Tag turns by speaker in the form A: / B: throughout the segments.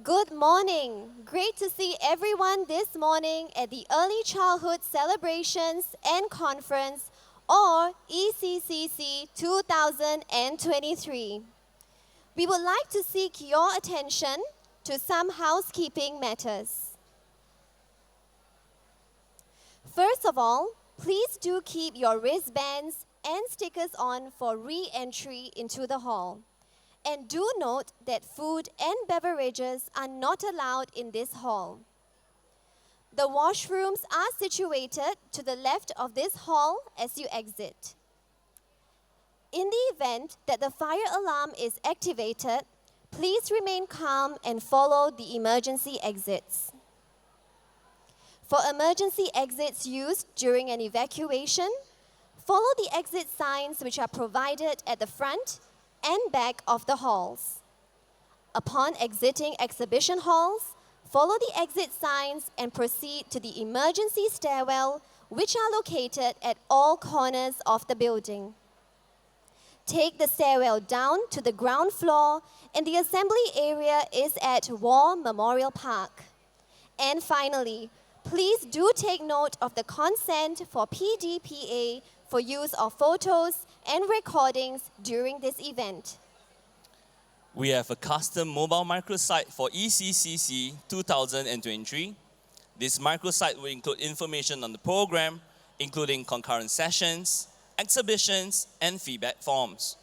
A: Good morning. Great to see everyone this morning at the Early Childhood Celebrations and Conference, or ECCC 2023. We would like to seek your attention to some housekeeping matters. First of all, please do keep your wristbands and stickers on for re-entry into the hall. And do note that food and beverages are not allowed in this hall. The washrooms are situated to the left of this hall as you exit. In the event that the fire alarm is activated, please remain calm and follow the emergency exits. For emergency exits used during an evacuation, follow the exit signs which are provided at the front and back of the halls. Upon exiting exhibition halls, follow the exit signs and proceed to the emergency stairwell, which are located at all corners of the building. Take the stairwell down to the ground floor, and the assembly area is at War Memorial Park. And finally, please do take note of the consent for PDPA for use of photos and recordings during this event.
B: We have a custom mobile microsite for ECCC 2023. This microsite will include information on the program, including concurrent sessions, exhibitions, and feedback forms.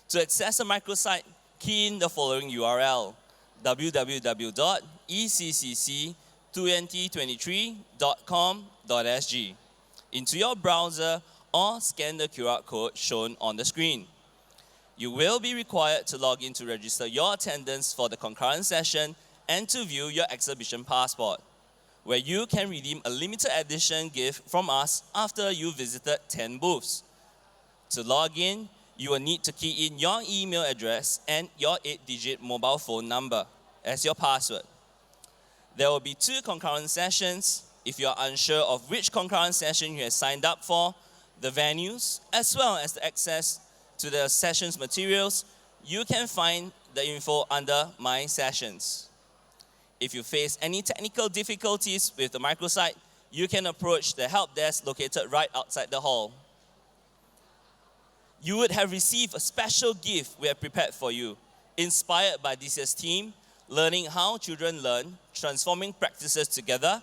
B: To access the microsite, key in the following URL: www.eccc2023.com.sg into your browser or scan the QR code shown on the screen. You will be required to log in to register your attendance for the concurrent session and to view your exhibition passport, where you can redeem a limited edition gift from us after you visited 10 booths. To log in, you will need to key in your email address and your 8-digit mobile phone number as your password. There will be 2 concurrent sessions. If you are unsure of which concurrent session you have signed up for, the venues, as well as the access to the sessions materials, you can find the info under My Sessions. If you face any technical difficulties with the microsite, you can approach the help desk located right outside the hall. You would have received a special gift we have prepared for you, inspired by this year's theme, Learning How Children Learn, Transforming Practices Together.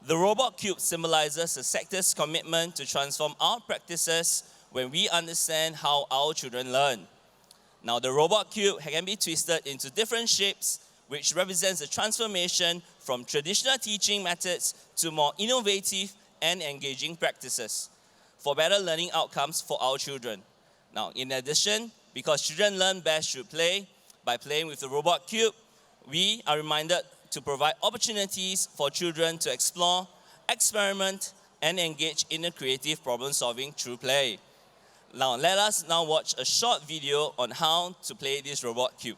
B: The robot cube symbolizes the sector's commitment to transform our practices when we understand how our children learn. Now, the robot cube can be twisted into different shapes, which represents the transformation from traditional teaching methods to more innovative and engaging practices for better learning outcomes for our children. Now, in addition, because children learn best through play, by playing with the robot cube, we are reminded to provide opportunities for children to explore, experiment, and engage in a creative problem solving through play. Now, let us now watch a short video on how to play this robot cube.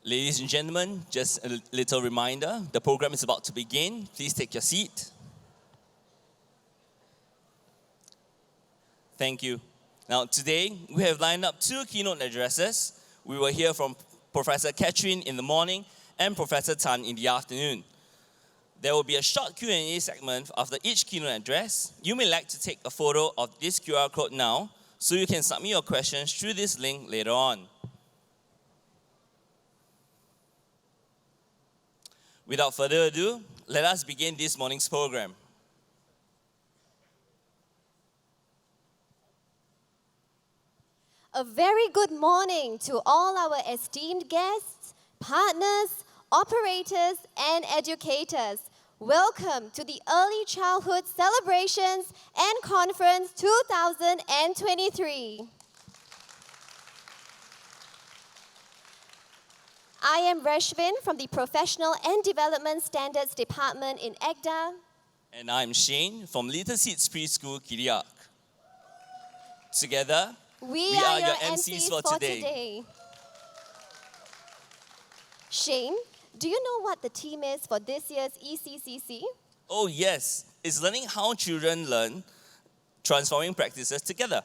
B: Ladies and gentlemen, just a little reminder, the program is about to begin. Please take your seat. Thank you. Now, today, we have lined up 2 keynote addresses. We will hear from Professor Catherine in the morning and Professor Tan in the afternoon. There will be a short Q&A segment after each keynote address. You may like to take a photo of this QR code now, so you can submit your questions through this link later on. Without further ado, let us begin this morning's program.
A: A very good morning to all our esteemed guests, partners, operators, and educators. Welcome to the Early Childhood Celebrations and Conference 2023. I am Reshvin from the Professional and Development Standards Department in ECCCC.
B: And I'm Shane from Little Seeds Preschool, Kiriak. Together,
A: we are your MCs for today. Shane, do you know what the theme is for this year's ECCC?
B: Oh yes, it's learning how children learn, transforming practices together.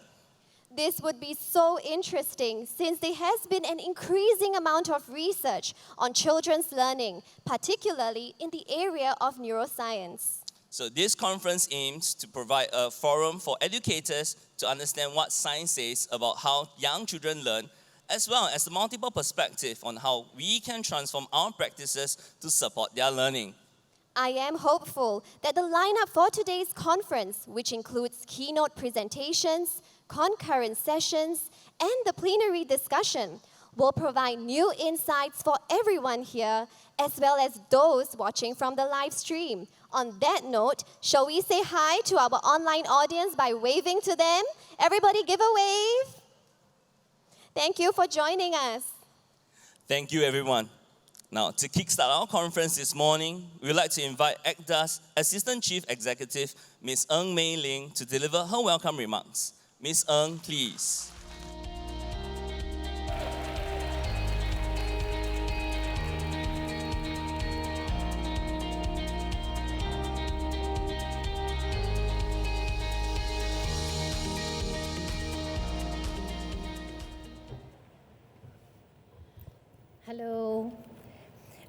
A: This would be so interesting since there has been an increasing amount of research on children's learning, particularly in the area of neuroscience.
B: So this conference aims to provide a forum for educators to understand what science says about how young children learn, as well as the multiple perspective on how we can transform our practices to support their learning.
A: I am hopeful that the lineup for today's conference, which includes keynote presentations, concurrent sessions, and the plenary discussion, will provide new insights for everyone here, as well as those watching from the live stream. On that note, shall we say hi to our online audience by waving to them? Everybody give a wave. Thank you for joining us.
B: Thank you, everyone. Now, to kickstart our conference this morning, we would like to invite ECCCC's Assistant Chief Executive, Ms. Ng Mei Ling, to deliver her welcome remarks. Ms. Ng, please.
C: Hello.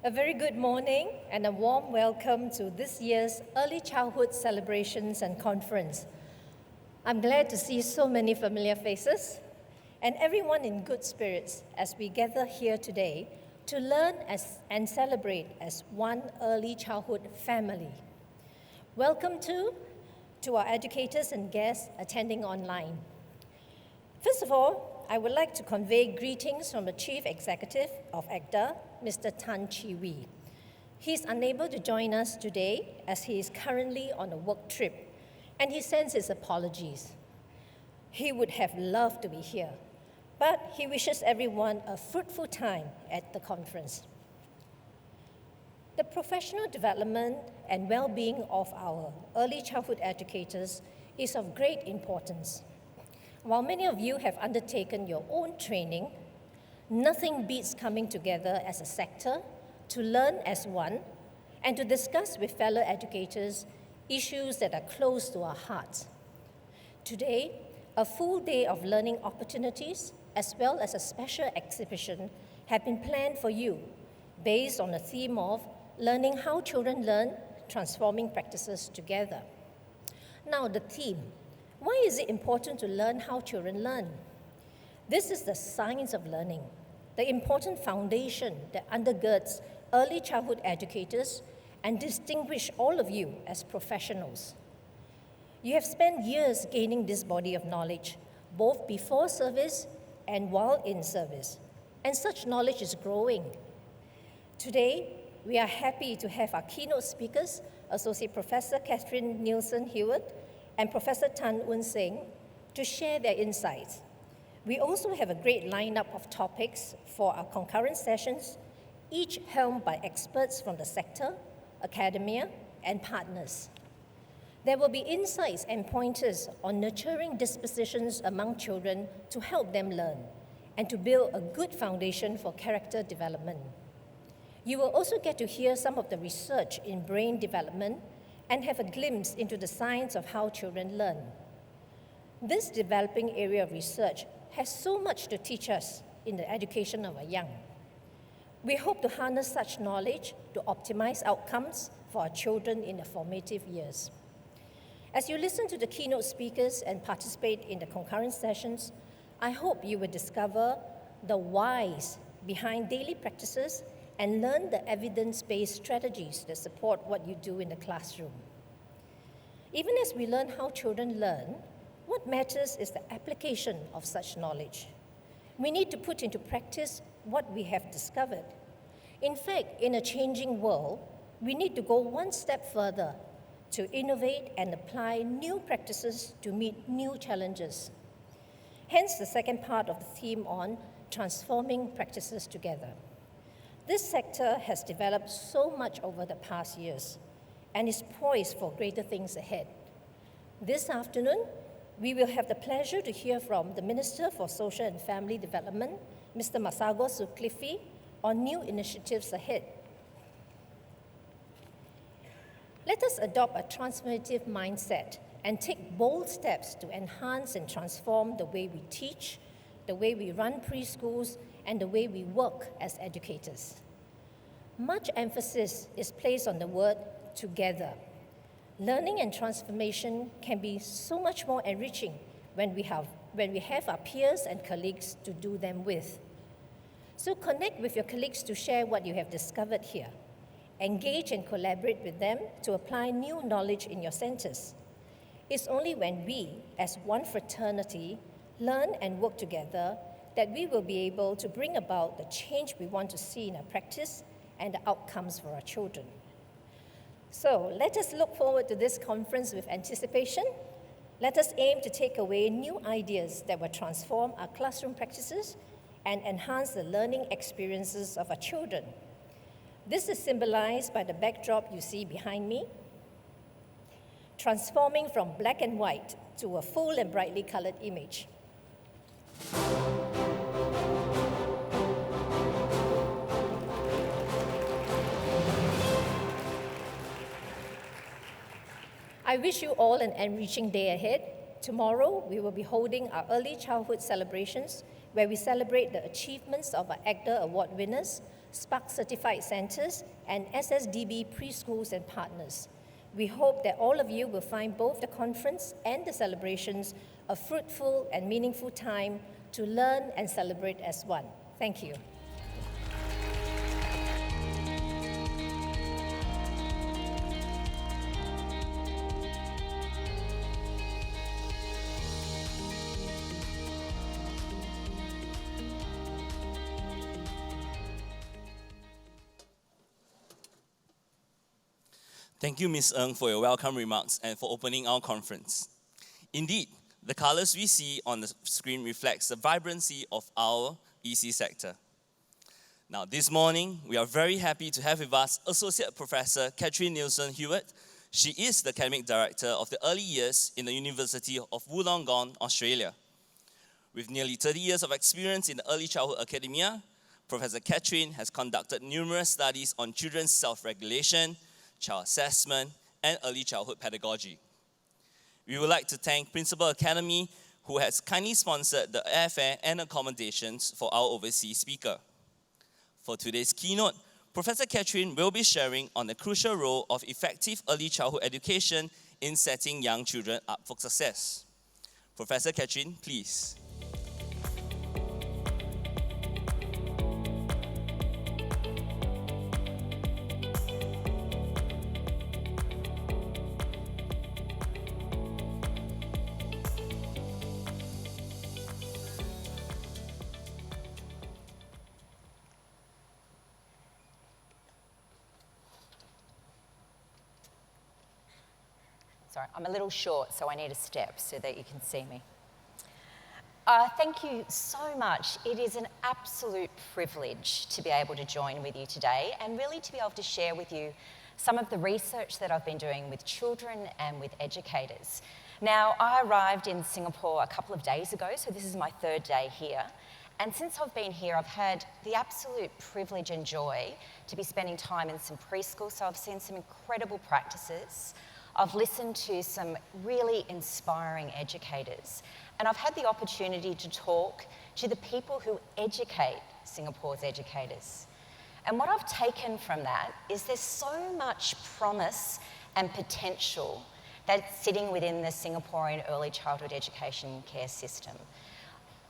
C: A very good morning and a warm welcome to this year's Early Childhood Celebrations and Conference. I'm glad to see so many familiar faces and everyone in good spirits as we gather here today to learn and celebrate as one early childhood family. Welcome to our educators and guests attending online. First of all, I would like to convey greetings from the Chief Executive of ECCCC, Mr. Tan Chi Wee. He's unable to join us today as he is currently on a work trip, and he sends his apologies. He would have loved to be here, but he wishes everyone a fruitful time at the conference. The professional development and well-being of our early childhood educators is of great importance. While many of you have undertaken your own training, nothing beats coming together as a sector to learn as one and to discuss with fellow educators issues that are close to our hearts. Today, a full day of learning opportunities as well as a special exhibition have been planned for you based on the theme of learning how children learn, transforming practices together. Now, the theme. Why is it important to learn how children learn? This is the science of learning, the important foundation that undergirds early childhood educators and distinguish all of you as professionals. You have spent years gaining this body of knowledge, both before service and while in service, and such knowledge is growing. Today, we are happy to have our keynote speakers, Associate Professor Catherine Nielsen-Hewitt and Professor Tan Woon Seng, to share their insights. We also have a great lineup of topics for our concurrent sessions, each helmed by experts from the sector, academia, and partners. There will be insights and pointers on nurturing dispositions among children to help them learn, and to build a good foundation for character development. You will also get to hear some of the research in brain development and have a glimpse into the science of how children learn. This developing area of research has so much to teach us in the education of our young. We hope to harness such knowledge to optimize outcomes for our children in their formative years. As you listen to the keynote speakers and participate in the concurrent sessions, I hope you will discover the whys behind daily practices and learn the evidence-based strategies that support what you do in the classroom. Even as we learn how children learn, what matters is the application of such knowledge. We need to put into practice what we have discovered. In fact, in a changing world, we need to go one step further to innovate and apply new practices to meet new challenges. Hence the second part of the theme on transforming practices together. This sector has developed so much over the past years and is poised for greater things ahead. This afternoon, we will have the pleasure to hear from the Minister for Social and Family Development, Mr. Masagos Zulkifli, on new initiatives ahead. Let us adopt a transformative mindset and take bold steps to enhance and transform the way we teach, the way we run preschools, and the way we work as educators. Much emphasis is placed on the word together. Learning and transformation can be so much more enriching when we have our peers and colleagues to do them with. So connect with your colleagues to share what you have discovered here. Engage and collaborate with them to apply new knowledge in your centers. It's only when we, as one fraternity, learn and work together that we will be able to bring about the change we want to see in our practice and the outcomes for our children. So let us look forward to this conference with anticipation. Let us aim to take away new ideas that will transform our classroom practices and enhance the learning experiences of our children. This is symbolized by the backdrop you see behind me, transforming from black and white to a full and brightly colored image. I wish you all an enriching day ahead. Tomorrow, we will be holding our early childhood celebrations, where we celebrate the achievements of our ACTA Award winners, Spark Certified Centers, and SSDB preschools and partners. We hope that all of you will find both the conference and the celebrations a fruitful and meaningful time to learn and celebrate as one. Thank you.
B: Thank you, Ms. Ng, for your welcome remarks and for opening our conference. Indeed, the colors we see on the screen reflects the vibrancy of our EC sector. Now, this morning, we are very happy to have with us Associate Professor Catherine Nielsen-Hewitt. She is the Academic Director of the Early Years in the University of Wollongong, Australia. With nearly 30 years of experience in the early childhood academia, Professor Catherine has conducted numerous studies on children's self-regulation, child assessment, and early childhood pedagogy. We would like to thank Principal Academy, who has kindly sponsored the airfare and accommodations for our overseas speaker. For today's keynote, Professor Catherine will be sharing on the crucial role of effective early childhood education in setting young children up for success. Professor Catherine, please.
D: Sorry, I'm a little short, so I need a step so that you can see me. Thank you so much. It is an absolute privilege to be able to join with you today and really to be able to share with you some of the research that I've been doing with children and with educators. Now, I arrived in Singapore a couple of days ago, so this is my third day here. And since I've been here, I've had the absolute privilege and joy to be spending time in some preschool, so I've seen some incredible practices. I've listened to some really inspiring educators, and I've had the opportunity to talk to the people who educate Singapore's educators. And what I've taken from that is there's so much promise and potential that's sitting within the Singaporean early childhood education care system.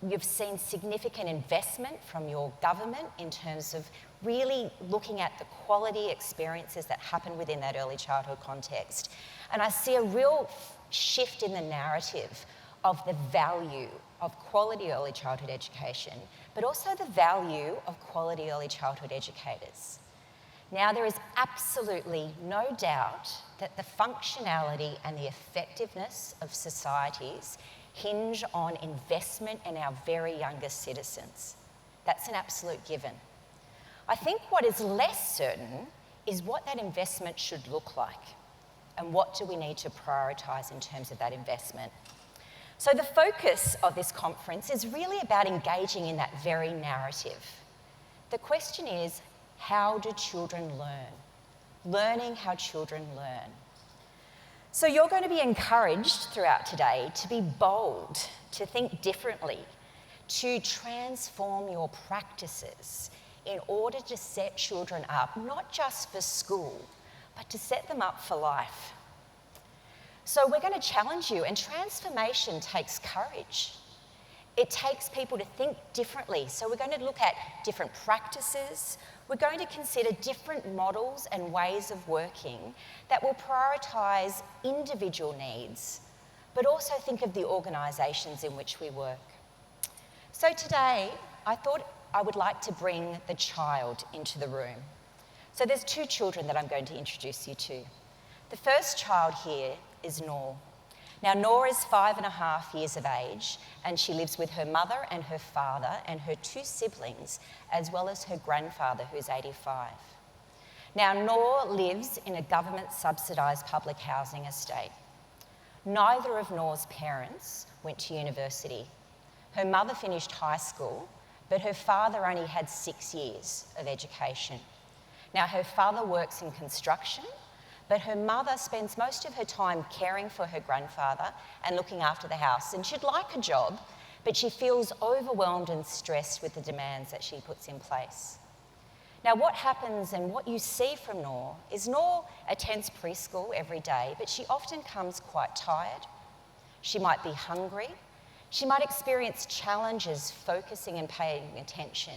D: You've seen significant investment from your government in terms of really looking at the quality experiences that happen within that early childhood context. And I see a real shift in the narrative of the value of quality early childhood education, but also the value of quality early childhood educators. Now, there is absolutely no doubt that the functionality and the effectiveness of societies hinge on investment in our very youngest citizens. That's an absolute given. I think what is less certain is what that investment should look like and what do we need to prioritise in terms of that investment. So the focus of this conference is really about engaging in that very narrative. The question is, how do children learn? Learning how children learn. So you're going to be encouraged throughout today to be bold, to think differently, to transform your practices in order to set children up, not just for school, but to set them up for life. So we're going to challenge you, and transformation takes courage. It takes people to think differently. So we're going to look at different practices. We're going to consider different models and ways of working that will prioritise individual needs, but also think of the organisations in which we work. So today, I thought I would like to bring the child into the room. So there's two children that I'm going to introduce you to. The first child here is Noor. Now, Noor is 5.5 years of age, and she lives with her mother and her father and her 2 siblings, as well as her grandfather, who's 85. Now, Noor lives in a government-subsidised public housing estate. Neither of Noor's parents went to university. Her mother finished high school, but her father only had 6 years of education. Now, her father works in construction, but her mother spends most of her time caring for her grandfather and looking after the house. And she'd like a job, but she feels overwhelmed and stressed with the demands that she puts in place. Now, what happens and what you see from Noor is Noor attends preschool every day, but she often comes quite tired. She might be hungry. She might experience challenges focusing and paying attention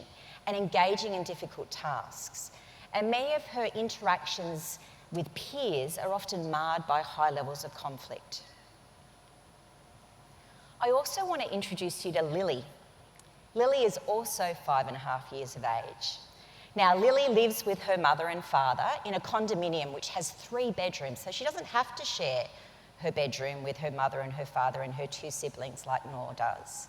D: and engaging in difficult tasks. And many of her interactions with peers are often marred by high levels of conflict. I also want to introduce you to Lily. Lily is also 5.5 years of age. Now, Lily lives with her mother and father in a condominium which has 3 bedrooms, so she doesn't have to share her bedroom with her mother and her father and her 2 siblings like Noor does.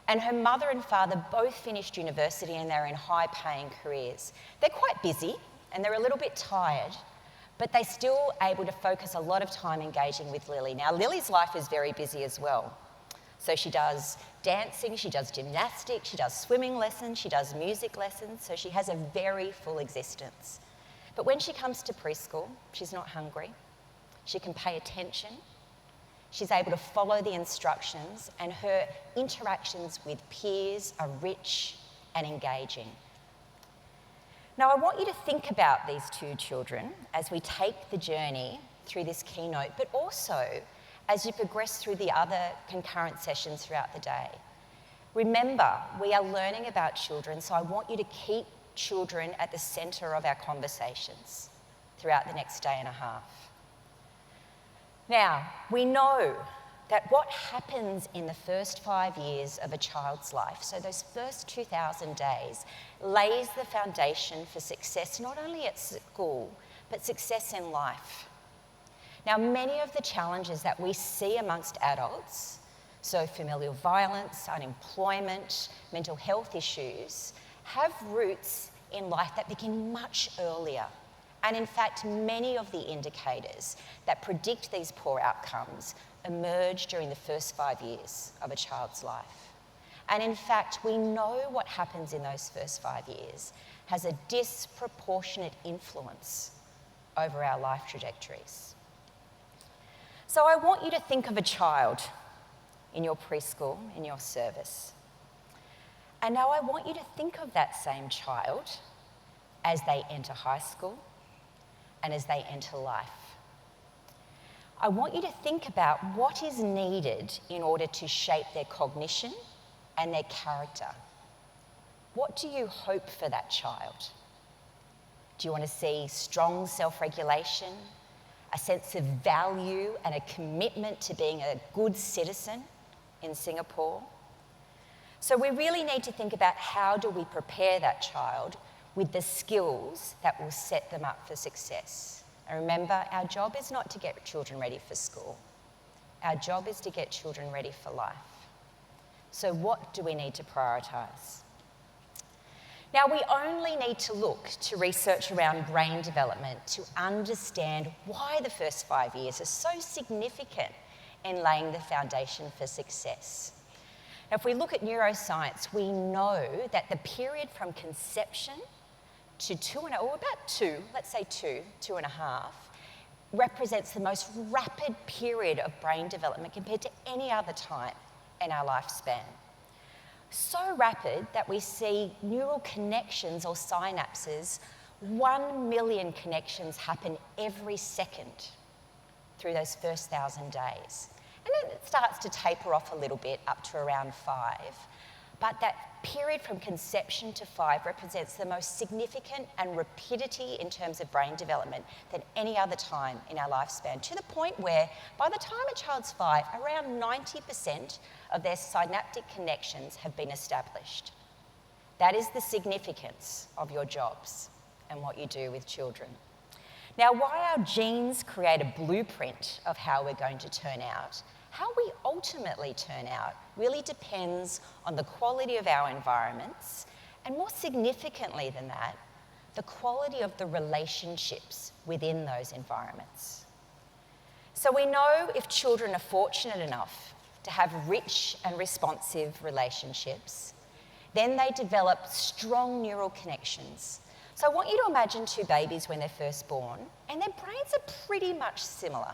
D: And her mother and father both finished university and they're in high-paying careers. They're quite busy and they're a little bit tired, but they're still able to focus a lot of time engaging with Lily. Now, Lily's life is very busy as well. So she does dancing, she does gymnastics, she does swimming lessons, she does music lessons, so she has a very full existence. But when she comes to preschool, she's not hungry. She can pay attention. She's able to follow the instructions, and her interactions with peers are rich and engaging. Now, I want you to think about these 2 children as we take the journey through this keynote, but also as you progress through the other concurrent sessions throughout the day. Remember, we are learning about children, so I want you to keep children at the centre of our conversations throughout the next day and a half. Now, we know that what happens in the first 5 years of a child's life, so those first 2,000 days, lays the foundation for success not only at school, but success in life. Now, many of the challenges that we see amongst adults, so familial violence, unemployment, mental health issues, have roots in life that begin much earlier. And in fact, many of the indicators that predict these poor outcomes emerge during the first 5 years of a child's life. And in fact, we know what happens in those first 5 years has a disproportionate influence over our life trajectories. So I want you to think of a child in your preschool, in your service. And now I want you to think of that same child as they enter high school and as they enter life. I want you to think about what is needed in order to shape their cognition and their character. What do you hope for that child? Do you want to see strong self-regulation, a sense of value and a commitment to being a good citizen in Singapore? So we really need to think about how do we prepare that child with the skills that will set them up for success. And remember, our job is not to get children ready for school. Our job is to get children ready for life. So what do we need to prioritise? Now, we only need to look to research around brain development to understand why the first 5 years are so significant in laying the foundation for success. Now, if we look at neuroscience, we know that the period from conception to 2.5, represents the most rapid period of brain development compared to any other time in our lifespan. So rapid that we see neural connections or synapses, 1 million connections happen every second through those first 1,000 days. And then it starts to taper off a little bit up to around 5. But that period from conception to 5 represents the most significant and rapidity in terms of brain development than any other time in our lifespan, to the point where by the time a child's 5, around 90% of their synaptic connections have been established. That is the significance of your jobs and what you do with children. Now, why our genes create a blueprint of how we're going to turn out, how we ultimately turn out really depends on the quality of our environments, and more significantly than that, the quality of the relationships within those environments. So we know if children are fortunate enough to have rich and responsive relationships, then they develop strong neural connections. So I want you to imagine 2 babies when they're first born, and their brains are pretty much similar.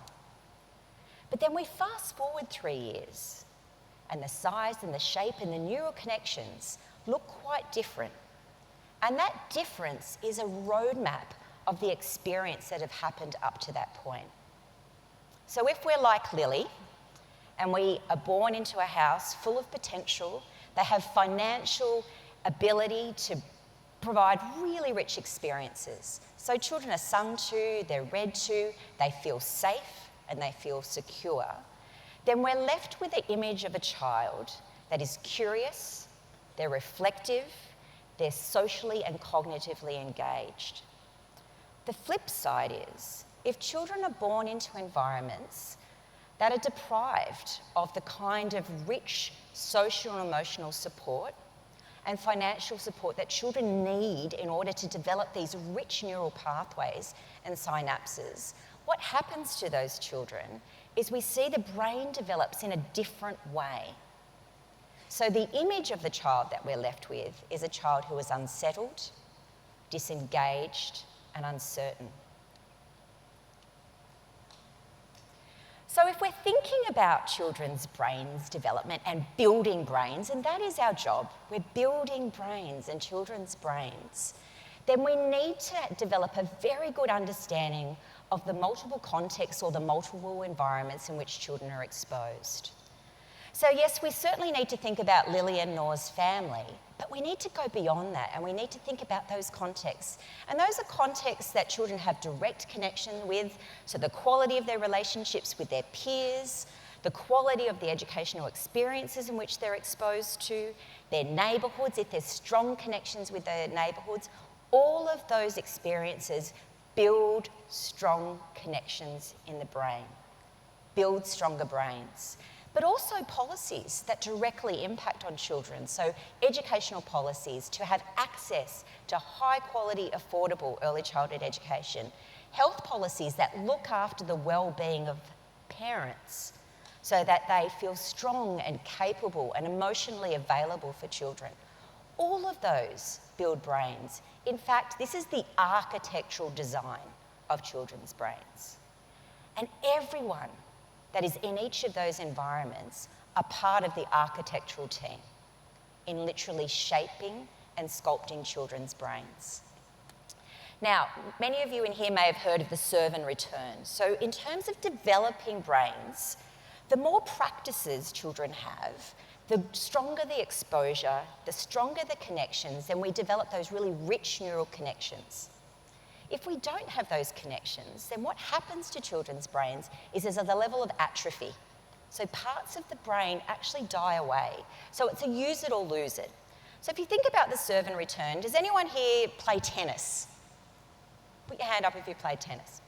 D: But then we fast forward 3 years, and the size and the shape and the neural connections look quite different. And that difference is a roadmap of the experience that have happened up to that point. So if we're like Lily, and we are born into a house full of potential, they have financial ability to provide really rich experiences. So children are sung to, they're read to, they feel safe and they feel secure. Then we're left with the image of a child that is curious, they're reflective, they're socially and cognitively engaged. The flip side is, if children are born into environments that are deprived of the kind of rich social and emotional support and financial support that children need in order to develop these rich neural pathways and synapses, what happens to those children is we see the brain develops in a different way. So the image of the child that we're left with is a child who is unsettled, disengaged, and uncertain. So if we're thinking about children's brains development and building brains, and that is our job, we're building brains and children's brains, then we need to develop a very good understanding of the multiple contexts or the multiple environments in which children are exposed. So yes, we certainly need to think about Lily and Noah's family, but we need to go beyond that and we need to think about those contexts. And those are contexts that children have direct connection with, so the quality of their relationships with their peers, the quality of the educational experiences in which they're exposed to, their neighbourhoods, if there's strong connections with their neighbourhoods, all of those experiences build strong connections in the brain, build stronger brains. But also policies that directly impact on children. So educational policies to have access to high quality, affordable early childhood education. Health policies that look after the well-being of parents so that they feel strong and capable and emotionally available for children. All of those build brains. In fact, this is the architectural design of children's brains. And everyone that is in each of those environments are part of the architectural team in literally shaping and sculpting children's brains. Now, many of you in here may have heard of the serve and return. So in terms of developing brains, the more practices children have, the stronger the exposure, the stronger the connections, and we develop those really rich neural connections. If we don't have those connections, then what happens to children's brains is there's a level of atrophy. So parts of the brain actually die away. So it's a use it or lose it. So if you think about the serve and return, does anyone here play tennis? Put your hand up if you played tennis.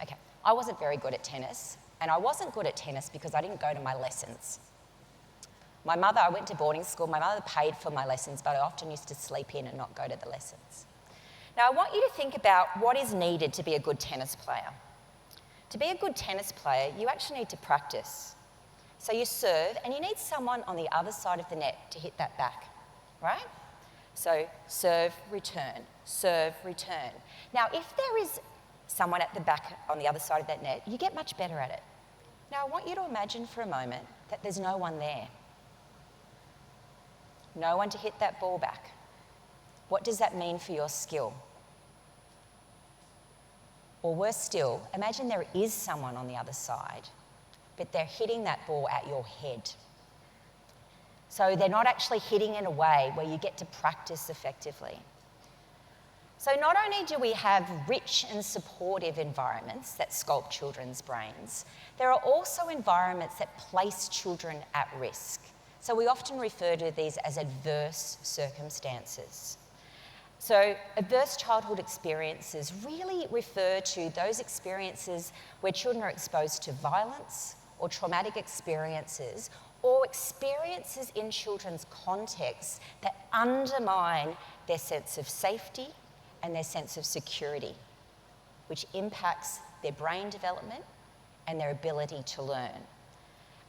D: Okay, I wasn't very good at tennis, and I wasn't good at tennis because I didn't go to my lessons. My mother, I went to boarding school, my mother paid for my lessons, but I often used to sleep in and not go to the lessons. Now, I want you to think about what is needed to be a good tennis player. To be a good tennis player, you actually need to practice. So you serve, and you need someone on the other side of the net to hit that back, right? So serve, return, serve, return. Now, if there is someone at the back on the other side of that net, you get much better at it. Now, I want you to imagine for a moment that there's no one there. No one to hit that ball back. What does that mean for your skill? Or worse still, imagine there is someone on the other side, but they're hitting that ball at your head. So they're not actually hitting in a way where you get to practice effectively. So not only do we have rich and supportive environments that sculpt children's brains, there are also environments that place children at risk. So we often refer to these as adverse circumstances. So adverse childhood experiences really refer to those experiences where children are exposed to violence or traumatic experiences, or experiences in children's contexts that undermine their sense of safety and their sense of security, which impacts their brain development and their ability to learn.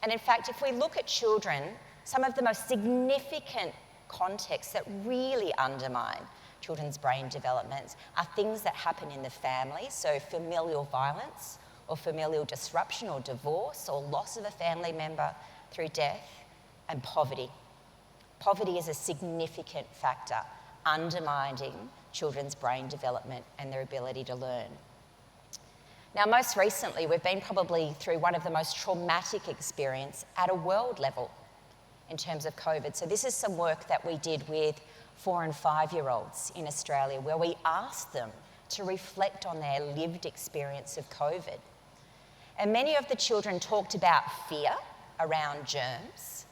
D: And in fact, if we look at children, some of the most significant contexts that really undermine children's brain development are things that happen in the family, so familial violence or familial disruption or divorce or loss of a family member through death, and poverty. Poverty is a significant factor undermining children's brain development and their ability to learn. Now, most recently, we've been probably through one of the most traumatic experiences at a world level in terms of COVID. So this is some work that we did with 4 and 5-year-olds in Australia, where we asked them to reflect on their lived experience of COVID. And many of the children talked about fear around germs,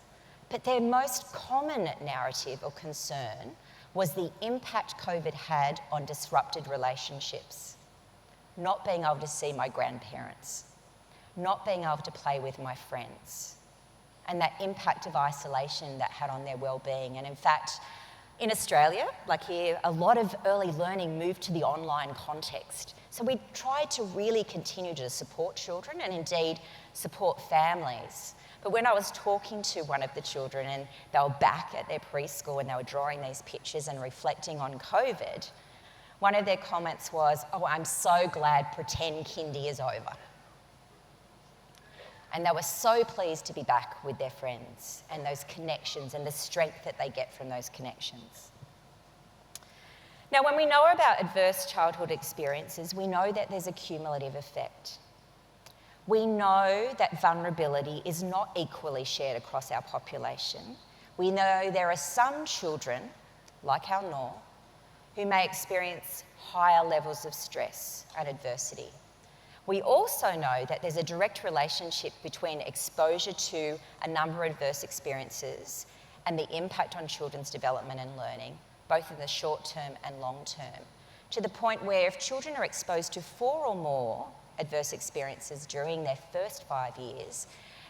D: but their most common narrative or concern was the impact COVID had on disrupted relationships. Not being able to see my grandparents, not being able to play with my friends, and that impact of isolation that had on their well-being. And in fact, in Australia, like here, a lot of early learning moved to the online context. So we tried to really continue to support children and indeed support families. But when I was talking to one of the children and they were back at their preschool and they were drawing these pictures and reflecting on COVID, one of their comments was, "Oh, I'm so glad pretend kindy is over." And they were so pleased to be back with their friends and those connections and the strength that they get from those connections. Now, when we know about adverse childhood experiences, we know that there's a cumulative effect. We know that vulnerability is not equally shared across our population. We know there are some children, like our Nor, who may experience higher levels of stress and adversity. We also know that there's a direct relationship between exposure to a number of adverse experiences and the impact on children's development and learning, both in the short term and long term, to the point where if children are exposed to 4 or more adverse experiences during their first 5 years,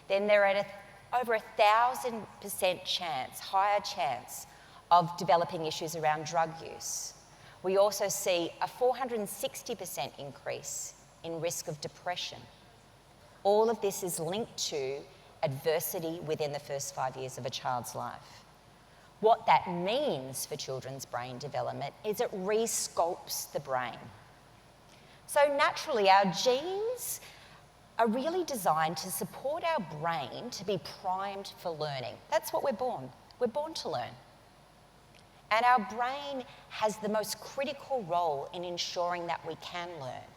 D: then they're at over 1,000% chance, higher chance of developing issues around drug use. We also see a 460% increase in risk of depression. All of this is linked to adversity within the first 5 years of a child's life. What that means for children's brain development is it re-sculpts the brain. So naturally, our genes are really designed to support our brain to be primed for learning. That's what we're born. We're born to learn. And our brain has the most critical role in ensuring that we can learn.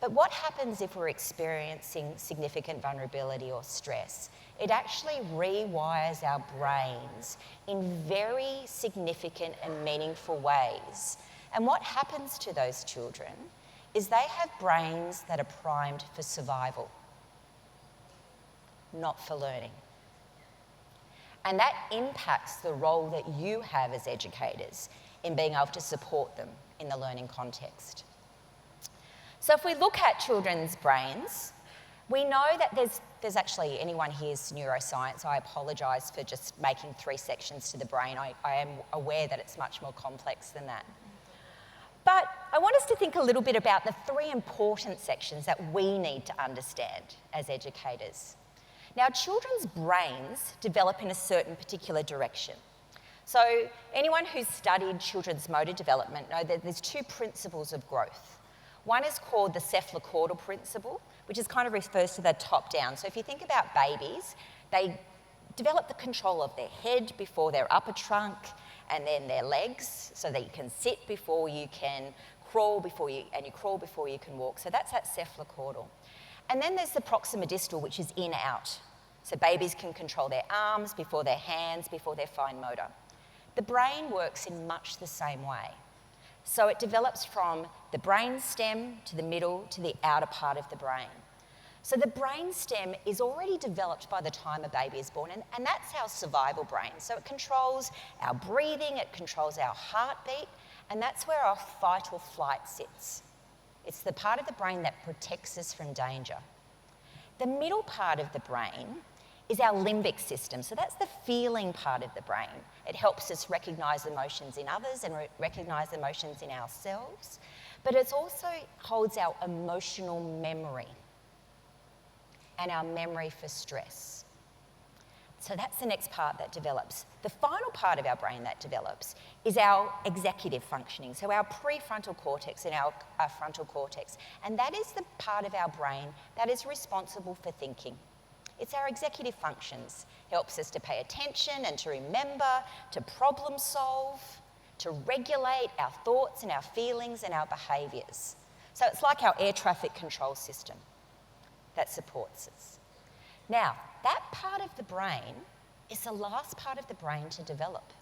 D: But what happens if we're experiencing significant vulnerability or stress? It actually rewires our brains in very significant and meaningful ways. And what happens to those children is they have brains that are primed for survival, not for learning. And that impacts the role that you have as educators in being able to support them in the learning context. So if we look at children's brains, we know that there's actually, anyone here's neuroscience, I apologise for just making 3 sections to the brain. I am aware that it's much more complex than that. But I want us to think a little bit about the 3 important sections that we need to understand as educators. Now, children's brains develop in a certain particular direction. So anyone who's studied children's motor development know that there's 2 principles of growth. One is called the cephalocaudal principle, which is kind of refers to the top down. So if you think about babies, they develop the control of their head before their upper trunk, and then their legs, so that you can sit before you can crawl, and you crawl before you can walk. So that's that cephalocaudal. And then there's the proximodistal, which is in-out. So babies can control their arms before their hands, before their fine motor. The brain works in much the same way. So it develops from the brain stem to the middle to the outer part of the brain. So the brain stem is already developed by the time a baby is born, and that's our survival brain. So it controls our breathing, it controls our heartbeat, and that's where our fight or flight sits. It's the part of the brain that protects us from danger. The middle part of the brain is our limbic system. So that's the feeling part of the brain. It helps us recognise emotions in others and recognise emotions in ourselves. But it also holds our emotional memory and our memory for stress. So that's the next part that develops. The final part of our brain that develops is our executive functioning, so our prefrontal cortex and our frontal cortex. And that is the part of our brain that is responsible for thinking. It's our executive functions. It helps us to pay attention and to remember, to problem solve, to regulate our thoughts and our feelings and our behaviours. So it's like our air traffic control system that supports us. Now, that part of the brain is the last part of the brain to develop,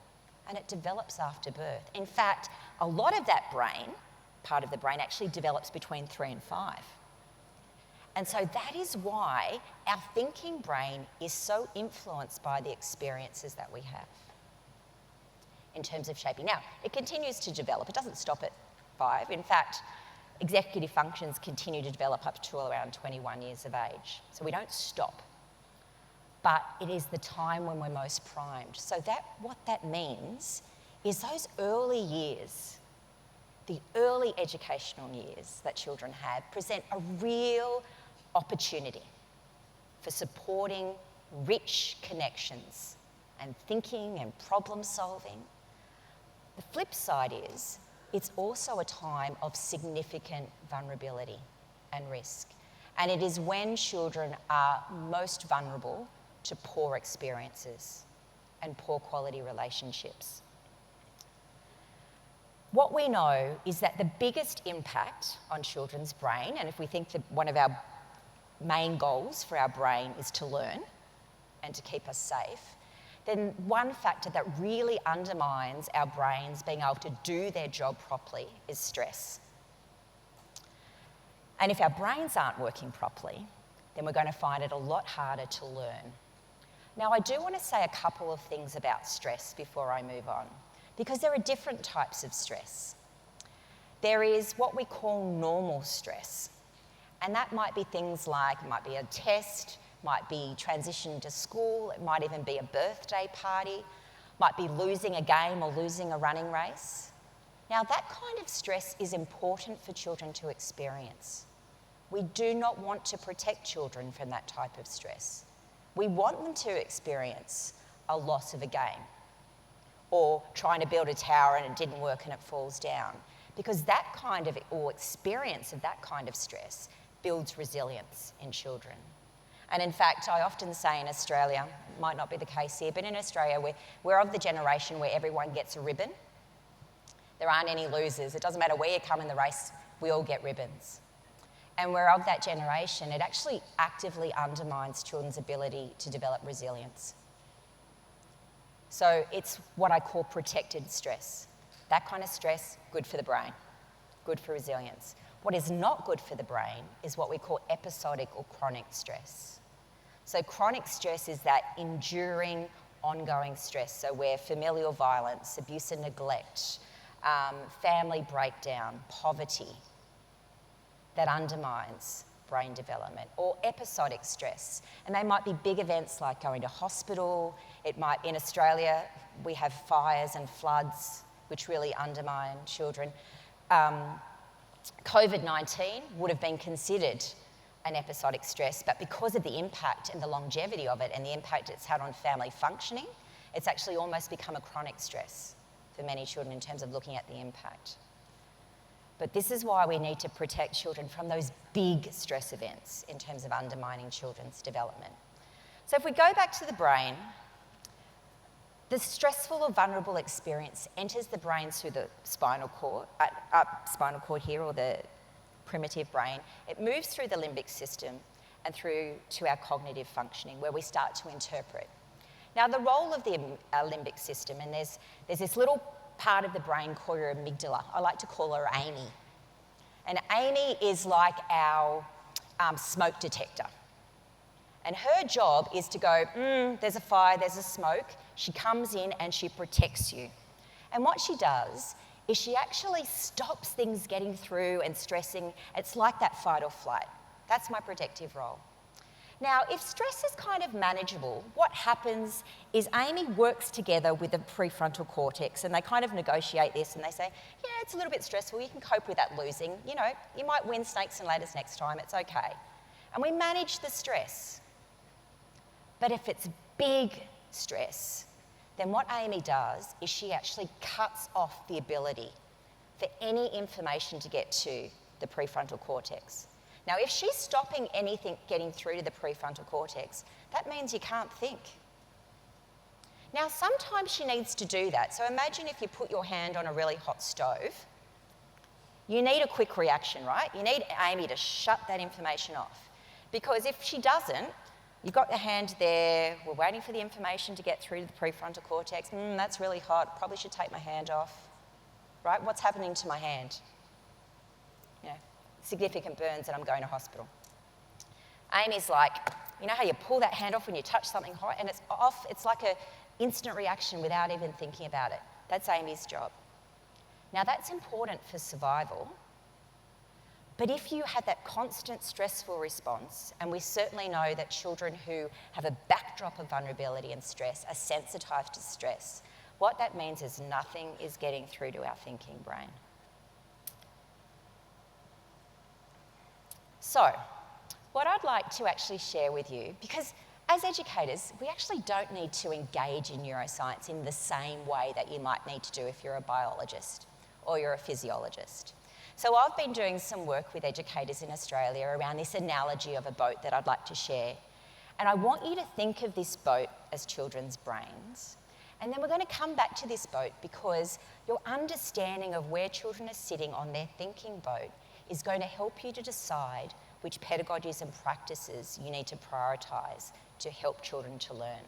D: and it develops after birth. In fact, a lot of that part of the brain actually develops between 3 and 5. And so that is why our thinking brain is so influenced by the experiences that we have in terms of shaping. Now, it continues to develop. It doesn't stop at 5. In fact, executive functions continue to develop up to around 21 years of age. So we don't stop. But it is the time when we're most primed. So what that means is those early years, the early educational years that children have, present a real opportunity for supporting rich connections and thinking and problem solving. The flip side is it's also a time of significant vulnerability and risk. And it is when children are most vulnerable to poor experiences and poor quality relationships. What we know is that the biggest impact on children's brain, and if we think that one of our main goals for our brain is to learn and to keep us safe, then one factor that really undermines our brains being able to do their job properly is stress. And if our brains aren't working properly, then we're going to find it a lot harder to learn. Now, I do want to say a couple of things about stress before I move on, because there are different types of stress. There is what we call normal stress, and that might be things like, it might be a test, might be transition to school, it might even be a birthday party, might be losing a game or losing a running race. Now, that kind of stress is important for children to experience. We do not want to protect children from that type of stress. We want them to experience a loss of a game or trying to build a tower and it didn't work and it falls down, because that kind of, or experience of that kind of stress builds resilience in children. And in fact, I often say in Australia, it might not be the case here, but in Australia we're of the generation where everyone gets a ribbon. There aren't any losers. It doesn't matter where you come in the race, we all get ribbons. And we're of that generation. It actually actively undermines children's ability to develop resilience. So it's what I call protected stress. That kind of stress, good for the brain, good for resilience. What is not good for the brain is what we call episodic or chronic stress. So chronic stress is that enduring, ongoing stress. So where familial violence, abuse and neglect, family breakdown, poverty, that undermines brain development, or episodic stress. And they might be big events like going to hospital. It might, in Australia, we have fires and floods, which really undermine children. COVID-19 would have been considered an episodic stress, but because of the impact and the longevity of it and the impact it's had on family functioning, it's actually almost become a chronic stress for many children in terms of looking at the impact. But this is why we need to protect children from those big stress events in terms of undermining children's development. So if we go back to the brain, the stressful or vulnerable experience enters the brain through the spinal cord here, or the primitive brain. It moves through the limbic system and through to our cognitive functioning, where we start to interpret. Now, the role of the limbic system, and there's this little part of the brain called your amygdala. I like to call her Amy. And Amy is like our smoke detector. And her job is to go, there's a fire, there's a smoke. She comes in and she protects you. And what she does is she actually stops things getting through and stressing. It's like that fight or flight. That's my protective role. Now, if stress is kind of manageable, what happens is Amy works together with the prefrontal cortex, and they kind of negotiate this, and they say, yeah, it's a little bit stressful, you can cope with that losing. You know, you might win snakes and ladders next time, it's okay. And we manage the stress. But if it's big stress, then what Amy does is she actually cuts off the ability for any information to get to the prefrontal cortex. Now, if she's stopping anything getting through to the prefrontal cortex, that means you can't think. Now, sometimes she needs to do that. So imagine if you put your hand on a really hot stove. You need a quick reaction, right? You need Amy to shut that information off. Because if she doesn't, you've got the hand there, we're waiting for the information to get through to the prefrontal cortex. That's really hot, probably should take my hand off. Right? What's happening to my hand? You know, significant burns and I'm going to hospital. Amy's like, you know how you pull that hand off when you touch something hot and it's off? It's like an instant reaction without even thinking about it. That's Amy's job. Now, that's important for survival. But if you have that constant stressful response, and we certainly know that children who have a backdrop of vulnerability and stress are sensitised to stress, what that means is nothing is getting through to our thinking brain. So, what I'd like to actually share with you, because as educators, we actually don't need to engage in neuroscience in the same way that you might need to do if you're a biologist or you're a physiologist. So I've been doing some work with educators in Australia around this analogy of a boat that I'd like to share. And I want you to think of this boat as children's brains. And then we're going to come back to this boat because your understanding of where children are sitting on their thinking boat is going to help you to decide which pedagogies and practices you need to prioritise to help children to learn.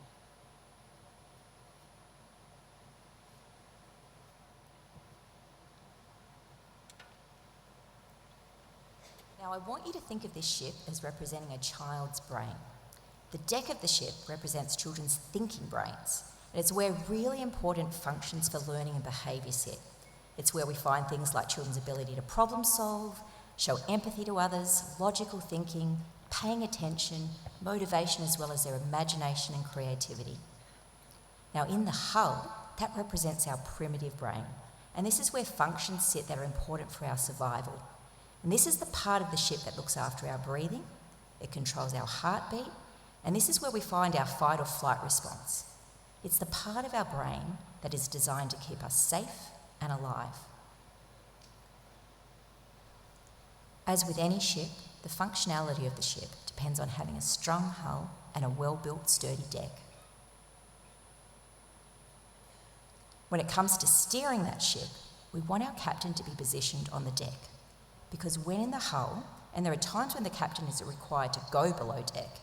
E: Now, I want you to think of this ship as representing a child's brain. The deck of the ship represents children's thinking brains, and it's where really important functions for learning and behaviour sit. It's where we find things like children's ability to problem solve, show empathy to others, logical thinking, paying attention, motivation, as well as their imagination and creativity. Now, in the hull, that represents our primitive brain, and this is where functions sit that are important for our survival. And this is the part of the ship that looks after our breathing, it controls our heartbeat, and this is where we find our fight or flight response. It's the part of our brain that is designed to keep us safe and alive. As with any ship, the functionality of the ship depends on having a strong hull and a well-built, sturdy deck. When it comes to steering that ship, we want our captain to be positioned on the deck, because when in the hull, and there are times when the captain is required to go below deck,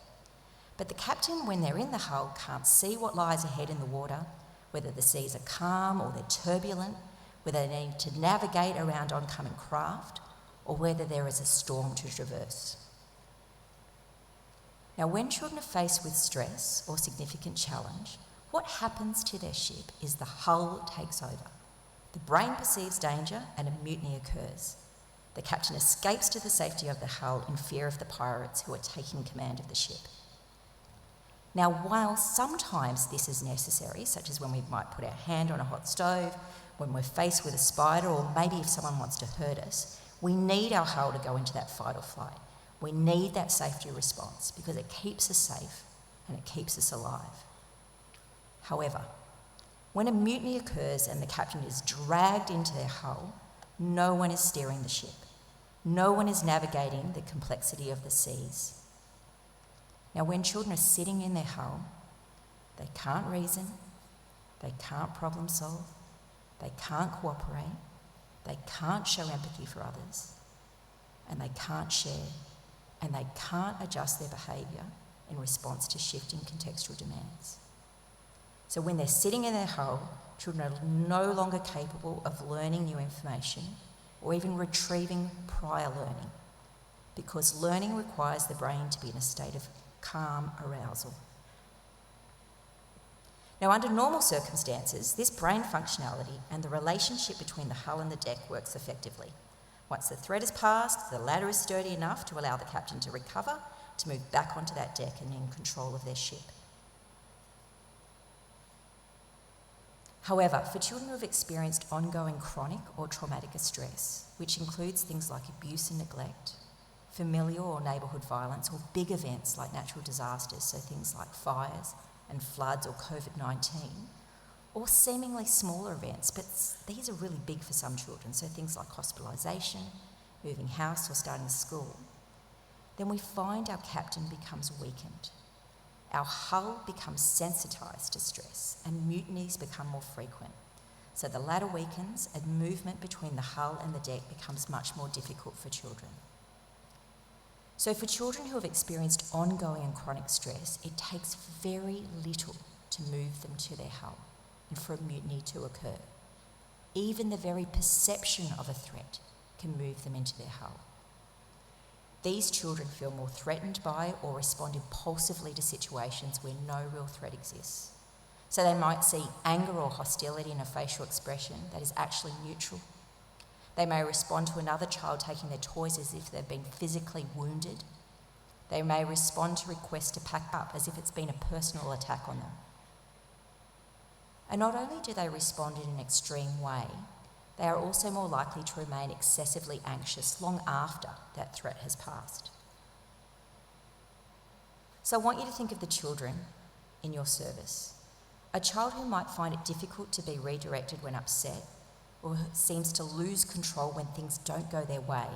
E: but the captain, when they're in the hull, can't see what lies ahead in the water, whether the seas are calm or they're turbulent, whether they need to navigate around oncoming craft, or whether there is a storm to traverse. Now, when children are faced with stress or significant challenge, what happens to their ship is the hull takes over. The brain perceives danger and a mutiny occurs. The captain escapes to the safety of the hull in fear of the pirates who are taking command of the ship. Now, while sometimes this is necessary, such as when we might put our hand on a hot stove, when we're faced with a spider, or maybe if someone wants to hurt us, we need our hull to go into that fight or flight. We need that safety response because it keeps us safe and it keeps us alive. However, when a mutiny occurs and the captain is dragged into their hull, no one is steering the ship. No one is navigating the complexity of the seas. Now, when children are sitting in their hull, they can't reason, they can't problem solve, they can't cooperate, they can't show empathy for others, and they can't share, and they can't adjust their behaviour in response to shifting contextual demands. So when they're sitting in their hull, children are no longer capable of learning new information or even retrieving prior learning, because learning requires the brain to be in a state of calm arousal. Now, under normal circumstances, this brain functionality and the relationship between the hull and the deck works effectively. Once the threat is passed, the ladder is sturdy enough to allow the captain to recover, to move back onto that deck and in control of their ship. However, for children who have experienced ongoing chronic or traumatic stress, which includes things like abuse and neglect, familial or neighbourhood violence, or big events like natural disasters, so things like fires and floods or COVID-19, or seemingly smaller events, but these are really big for some children, so things like hospitalisation, moving house or starting school, then we find our captain becomes weakened. Our hull becomes sensitised to stress and mutinies become more frequent. So the ladder weakens and movement between the hull and the deck becomes much more difficult for children. So for children who have experienced ongoing and chronic stress, it takes very little to move them to their hull and for a mutiny to occur. Even the very perception of a threat can move them into their hull. These children feel more threatened by or respond impulsively to situations where no real threat exists. So they might see anger or hostility in a facial expression that is actually neutral. They may respond to another child taking their toys as if they've been physically wounded. They may respond to requests to pack up as if it's been a personal attack on them. And not only do they respond in an extreme way, they are also more likely to remain excessively anxious long after that threat has passed. So I want you to think of the children in your service. A child who might find it difficult to be redirected when upset, or seems to lose control when things don't go their way,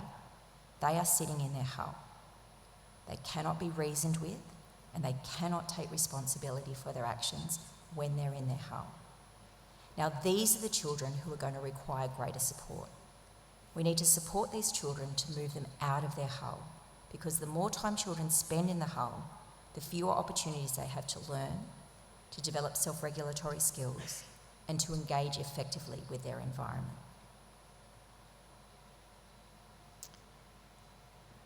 E: they are sitting in their hull. They cannot be reasoned with, and they cannot take responsibility for their actions when they're in their hull. Now, these are the children who are going to require greater support. We need to support these children to move them out of their hull, because the more time children spend in the hull, the fewer opportunities they have to learn, to develop self-regulatory skills, and to engage effectively with their environment.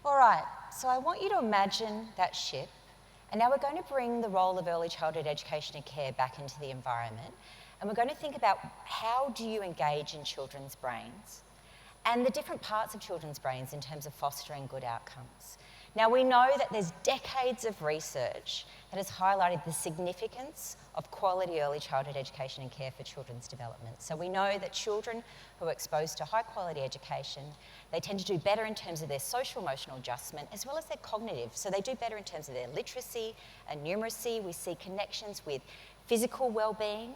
D: All right, so I want you to imagine that ship, and now we're going to bring the role of early childhood education and care back into the environment, and we're going to think about how do you engage in children's brains and the different parts of children's brains in terms of fostering good outcomes. Now, we know that there's decades of research that has highlighted the significance of quality early childhood education and care for children's development. So we know that children who are exposed to high quality education, they tend to do better in terms of their social emotional adjustment as well as their cognitive. So they do better in terms of their literacy and numeracy. We see connections with physical well-being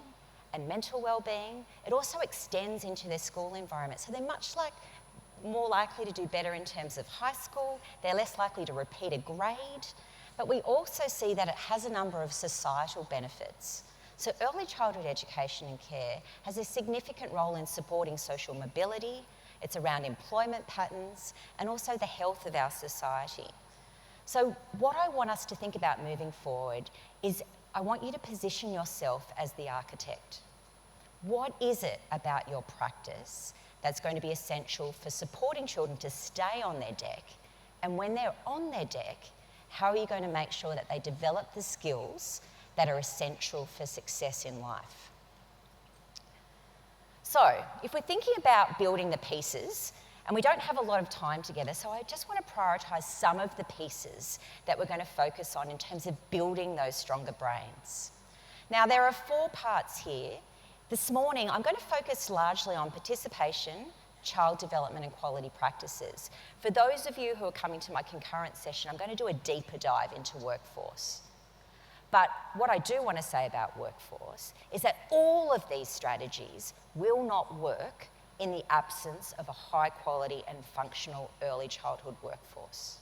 D: and mental well-being. It also extends into their school environment. So they're more likely to do better in terms of high school. They're less likely to repeat a grade. But we also see that it has a number of societal benefits. So early childhood education and care has a significant role in supporting social mobility. It's around employment patterns and also the health of our society. So what I want us to think about moving forward is I want you to position yourself as the architect. What is it about your practice that's going to be essential for supporting children to stay on their deck? And when they're on their deck, how are you going to make sure that they develop the skills that are essential for success in life? So, if we're thinking about building the pieces, and we don't have a lot of time together, so I just want to prioritise some of the pieces that we're going to focus on in terms of building those stronger brains. Now, there are 4 parts here. This morning, I'm going to focus largely on participation, child development and quality practices. For those of you who are coming to my concurrent session, I'm going to do a deeper dive into workforce. But what I do want to say about workforce is that all of these strategies will not work in the absence of a high quality and functional early childhood workforce.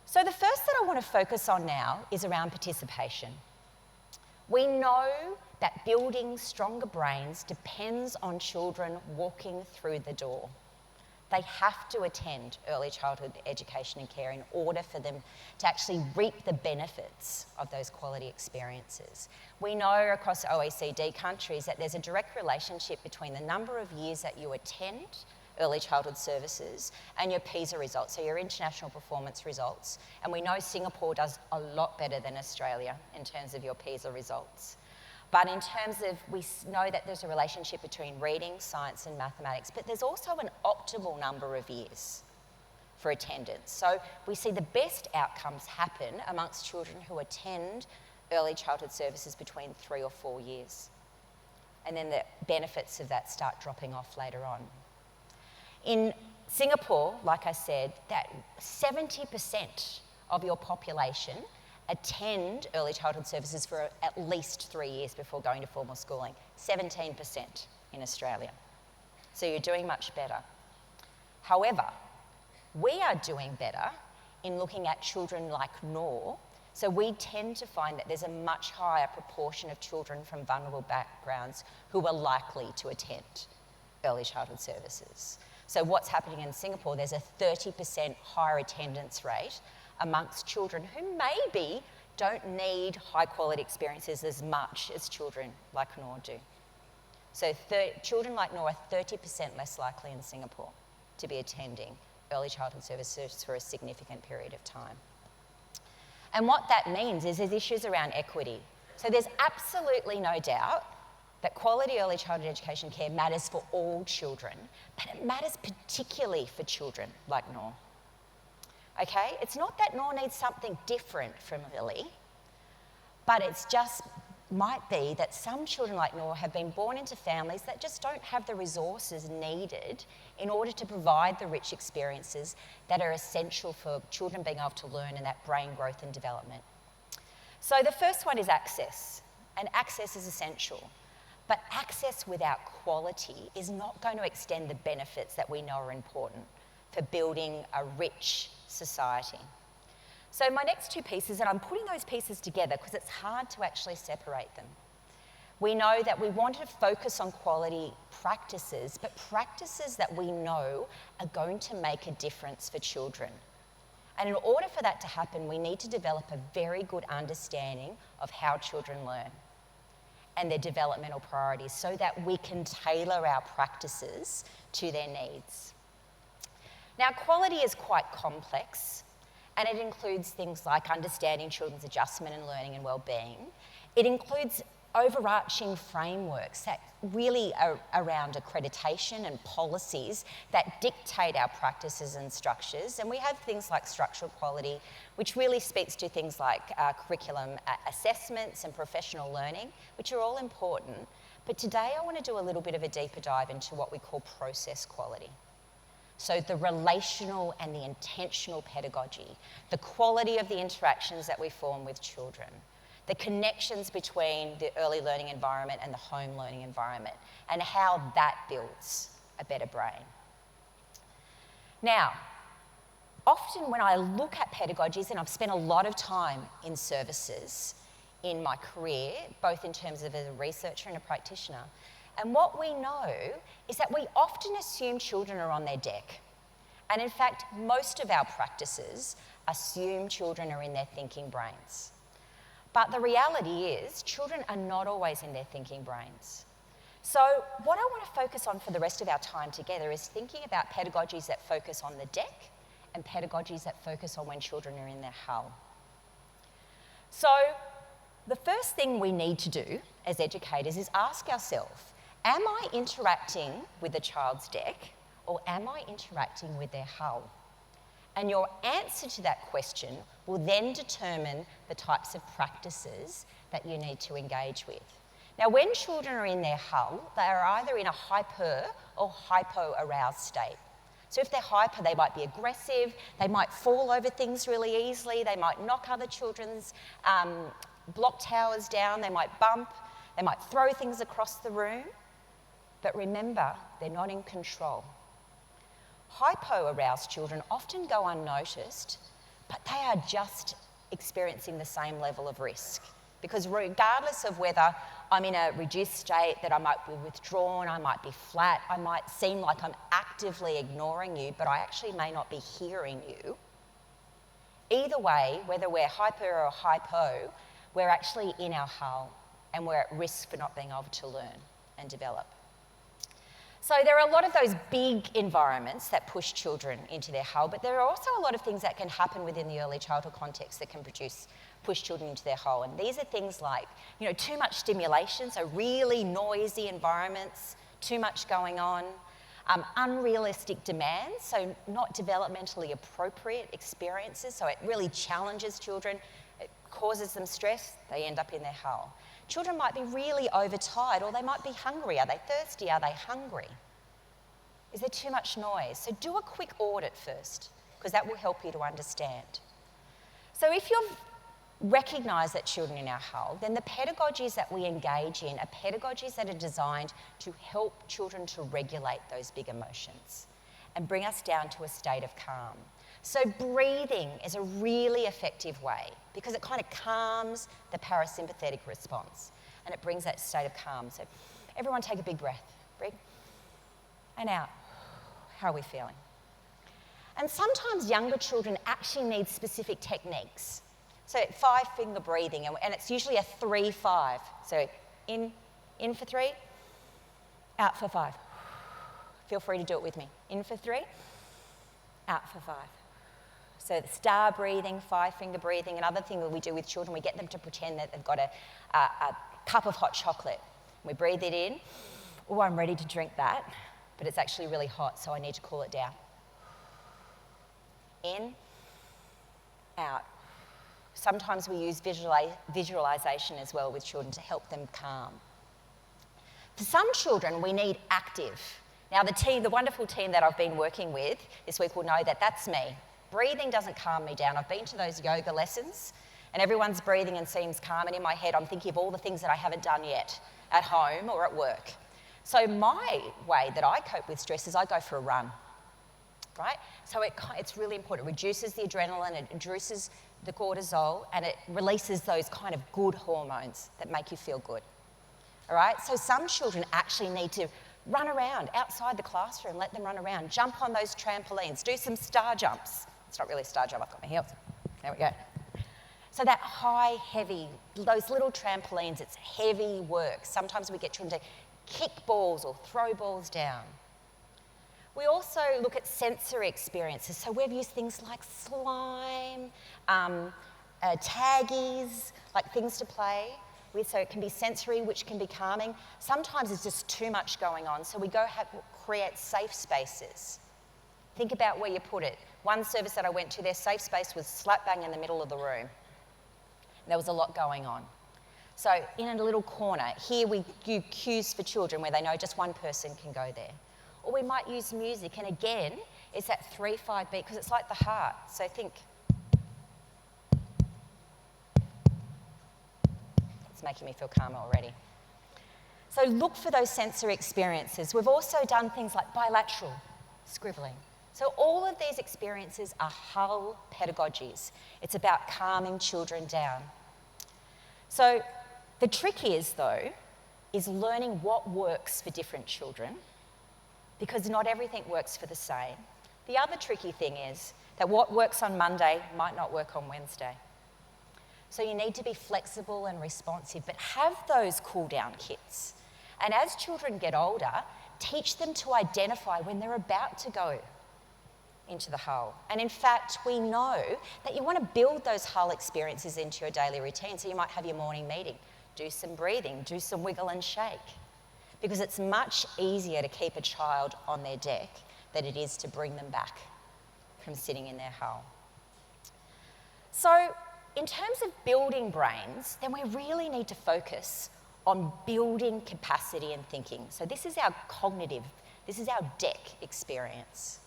D: So the first that I want to focus on now is around participation. We know that building stronger brains depends on children walking through the door. They have to attend early childhood education and care in order for them to actually reap the benefits of those quality experiences. We know across OECD countries that there's a direct relationship between the number of years that you attend early childhood services and your PISA results, so your international performance results. And we know Singapore does a lot better than Australia in terms of your PISA results. But in terms of, we know that there's a relationship between reading, science and mathematics, but there's also an optimal number of years for attendance. So we see the best outcomes happen amongst children who attend early childhood services between 3 or 4 years. And then the benefits of that start dropping off later on. In Singapore, like I said, that 70% of your population attend early childhood services for at least 3 years before going to formal schooling. 17% in Australia. So you're doing much better. However, we are doing better in looking at children like Noor. So we tend to find that there's a much higher proportion of children from vulnerable backgrounds who are likely to attend early childhood services. So what's happening in Singapore, there's a 30% higher attendance rate amongst children who maybe don't need high quality experiences as much as children like Noor do. So children like Noor are 30% less likely in Singapore to be attending early childhood services for a significant period of time. And what that means is there's issues around equity. So there's absolutely no doubt that quality early childhood education care matters for all children, but it matters particularly for children like Noor. Okay, it's not that Noor needs something different from Lily, but it's just might be that some children like Noor have been born into families that just don't have the resources needed in order to provide the rich experiences that are essential for children being able to learn and that brain growth and development. So the first one is access, and access is essential. But access without quality is not going to extend the benefits that we know are important for building a rich society. So my next 2 pieces, and I'm putting those pieces together because it's hard to actually separate them. We know that we want to focus on quality practices, but practices that we know are going to make a difference for children. And in order for that to happen, we need to develop a very good understanding of how children learn and their developmental priorities so that we can tailor our practices to their needs. Now, quality is quite complex, and it includes things like understanding children's adjustment and learning and well-being. It includes overarching frameworks that really are around accreditation and policies that dictate our practices and structures. And we have things like structural quality, which really speaks to things like curriculum assessments and professional learning, which are all important. But today I want to do a little bit of a deeper dive into what we call process quality. So the relational and the intentional pedagogy, the quality of the interactions that we form with children, the connections between the early learning environment and the home learning environment, and how that builds a better brain. Now, often when I look at pedagogies, and I've spent a lot of time in services in my career, both in terms of as a researcher and a practitioner, and what we know is that we often assume children are on their deck. And in fact, most of our practices assume children are in their thinking brains. But the reality is, children are not always in their thinking brains. So what I want to focus on for the rest of our time together is thinking about pedagogies that focus on the deck and pedagogies that focus on when children are in their hull. So the first thing we need to do as educators is ask ourselves, am I interacting with the child's deck or am I interacting with their hull? And your answer to that question will then determine the types of practices that you need to engage with. Now, when children are in their hull, they are either in a hyper or hypo-aroused state. So if they're hyper, they might be aggressive, they might fall over things really easily, they might knock other children's block towers down, they might bump, they might throw things across the room. But remember, they're not in control. Hypo-aroused children often go unnoticed, but they are just experiencing the same level of risk. Because regardless of whether I'm in a reduced state, that I might be withdrawn, I might be flat, I might seem like I'm actively ignoring you, but I actually may not be hearing you. Either way, whether we're hyper or hypo, we're actually in our hull and we're at risk for not being able to learn and develop. So there are a lot of those big environments that push children into their hull, but there are also a lot of things that can happen within the early childhood context that can push children into their hull. And these are things like, too much stimulation, so really noisy environments, too much going on, unrealistic demands, so not developmentally appropriate experiences, so it really challenges children, it causes them stress, they end up in their hull. Children might be really overtired, or they might be hungry. Are they thirsty? Are they hungry? Is there too much noise? So do a quick audit first, because that will help you to understand. So if you've recognised that children are in our hull, then the pedagogies that we engage in are pedagogies that are designed to help children to regulate those big emotions and bring us down to a state of calm. So breathing is a really effective way because it kind of calms the parasympathetic response and it brings that state of calm. So everyone take a big breath. Breathe. And out. How are we feeling? And sometimes younger children actually need specific techniques. So 5-finger breathing, and it's usually a 3-5. So in for 3, out for 5. Feel free to do it with me. In for 3, out for 5. So the star breathing, 5-finger breathing. Another thing that we do with children, we get them to pretend that they've got a cup of hot chocolate. We breathe it in. Oh, I'm ready to drink that, but it's actually really hot, so I need to cool it down. In, out. Sometimes we use visualisation as well with children to help them calm. For some children, we need active. Now, the wonderful team that I've been working with this week will know that that's me. Breathing doesn't calm me down. I've been to those yoga lessons and everyone's breathing and seems calm, and in my head I'm thinking of all the things that I haven't done yet at home or at work. So my way that I cope with stress is I go for a run, right? So it's really important. It reduces the adrenaline, it reduces the cortisol, and it releases those kind of good hormones that make you feel good, all right? So some children actually need to run around outside the classroom, let them run around, jump on those trampolines, do some star jumps. It's not really a star jump, I've got my heels. There we go. So that high, heavy, those little trampolines, it's heavy work. Sometimes we get children to kick balls or throw balls down. We also look at sensory experiences. So we've used things like slime, taggies, like things to play. So it can be sensory, which can be calming. Sometimes there's just too much going on, so we create safe spaces. Think about where you put it. One service that I went to, their safe space was slap bang in the middle of the room. There was a lot going on. So in a little corner, here we do cues for children where they know just one person can go there. Or we might use music, and again, it's that 3-5 beat, because it's like the heart. So think. It's making me feel calmer already. So look for those sensory experiences. We've also done things like bilateral scribbling. So all of these experiences are Hull pedagogies. It's about calming children down. So the trick is, though, is learning what works for different children, because not everything works for the same. The other tricky thing is that what works on Monday might not work on Wednesday. So you need to be flexible and responsive, but have those cool down kits. And as children get older, teach them to identify when they're about to go into the hull. And in fact, we know that you want to build those hull experiences into your daily routine. So you might have your morning meeting, do some breathing, do some wiggle and shake, because it's much easier to keep a child on their deck than it is to bring them back from sitting in their hull. So in terms of building brains, then we really need to focus on building capacity and thinking. So this is our cognitive, this is our deck experience.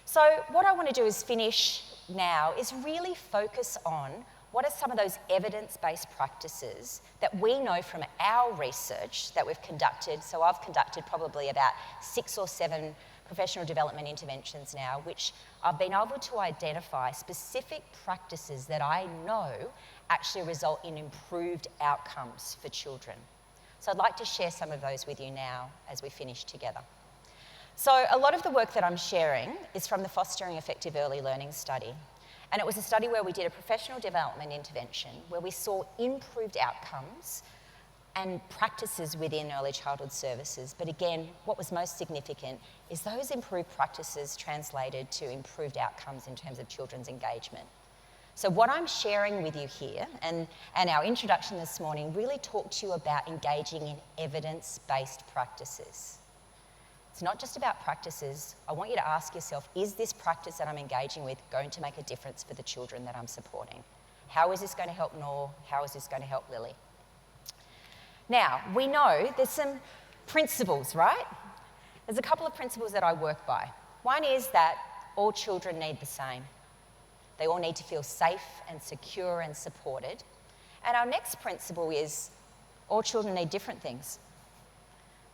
D: So what I want to do is finish now is really focus on what are some of those evidence-based practices that we know from our research that we've conducted. So I've conducted probably about 6 or 7 professional development interventions now, which I've been able to identify specific practices that I know actually result in improved outcomes for children. So I'd like to share some of those with you now as we finish together. So a lot of the work that I'm sharing is from the Fostering Effective Early Learning study. And it was a study where we did a professional development intervention where we saw improved outcomes and practices within early childhood services. But again, what was most significant is those improved practices translated to improved outcomes in terms of children's engagement. So what I'm sharing with you here, and our introduction this morning, really talked to you about engaging in evidence-based practices. It's not just about practices. I want you to ask yourself, is this practice that I'm engaging with going to make a difference for the children that I'm supporting? How is this going to help Noor? How is this going to help Lily? Now, we know there's some principles, right? There's a couple of principles that I work by. One is that all children need the same. They all need to feel safe and secure and supported. And our next principle is all children need different things,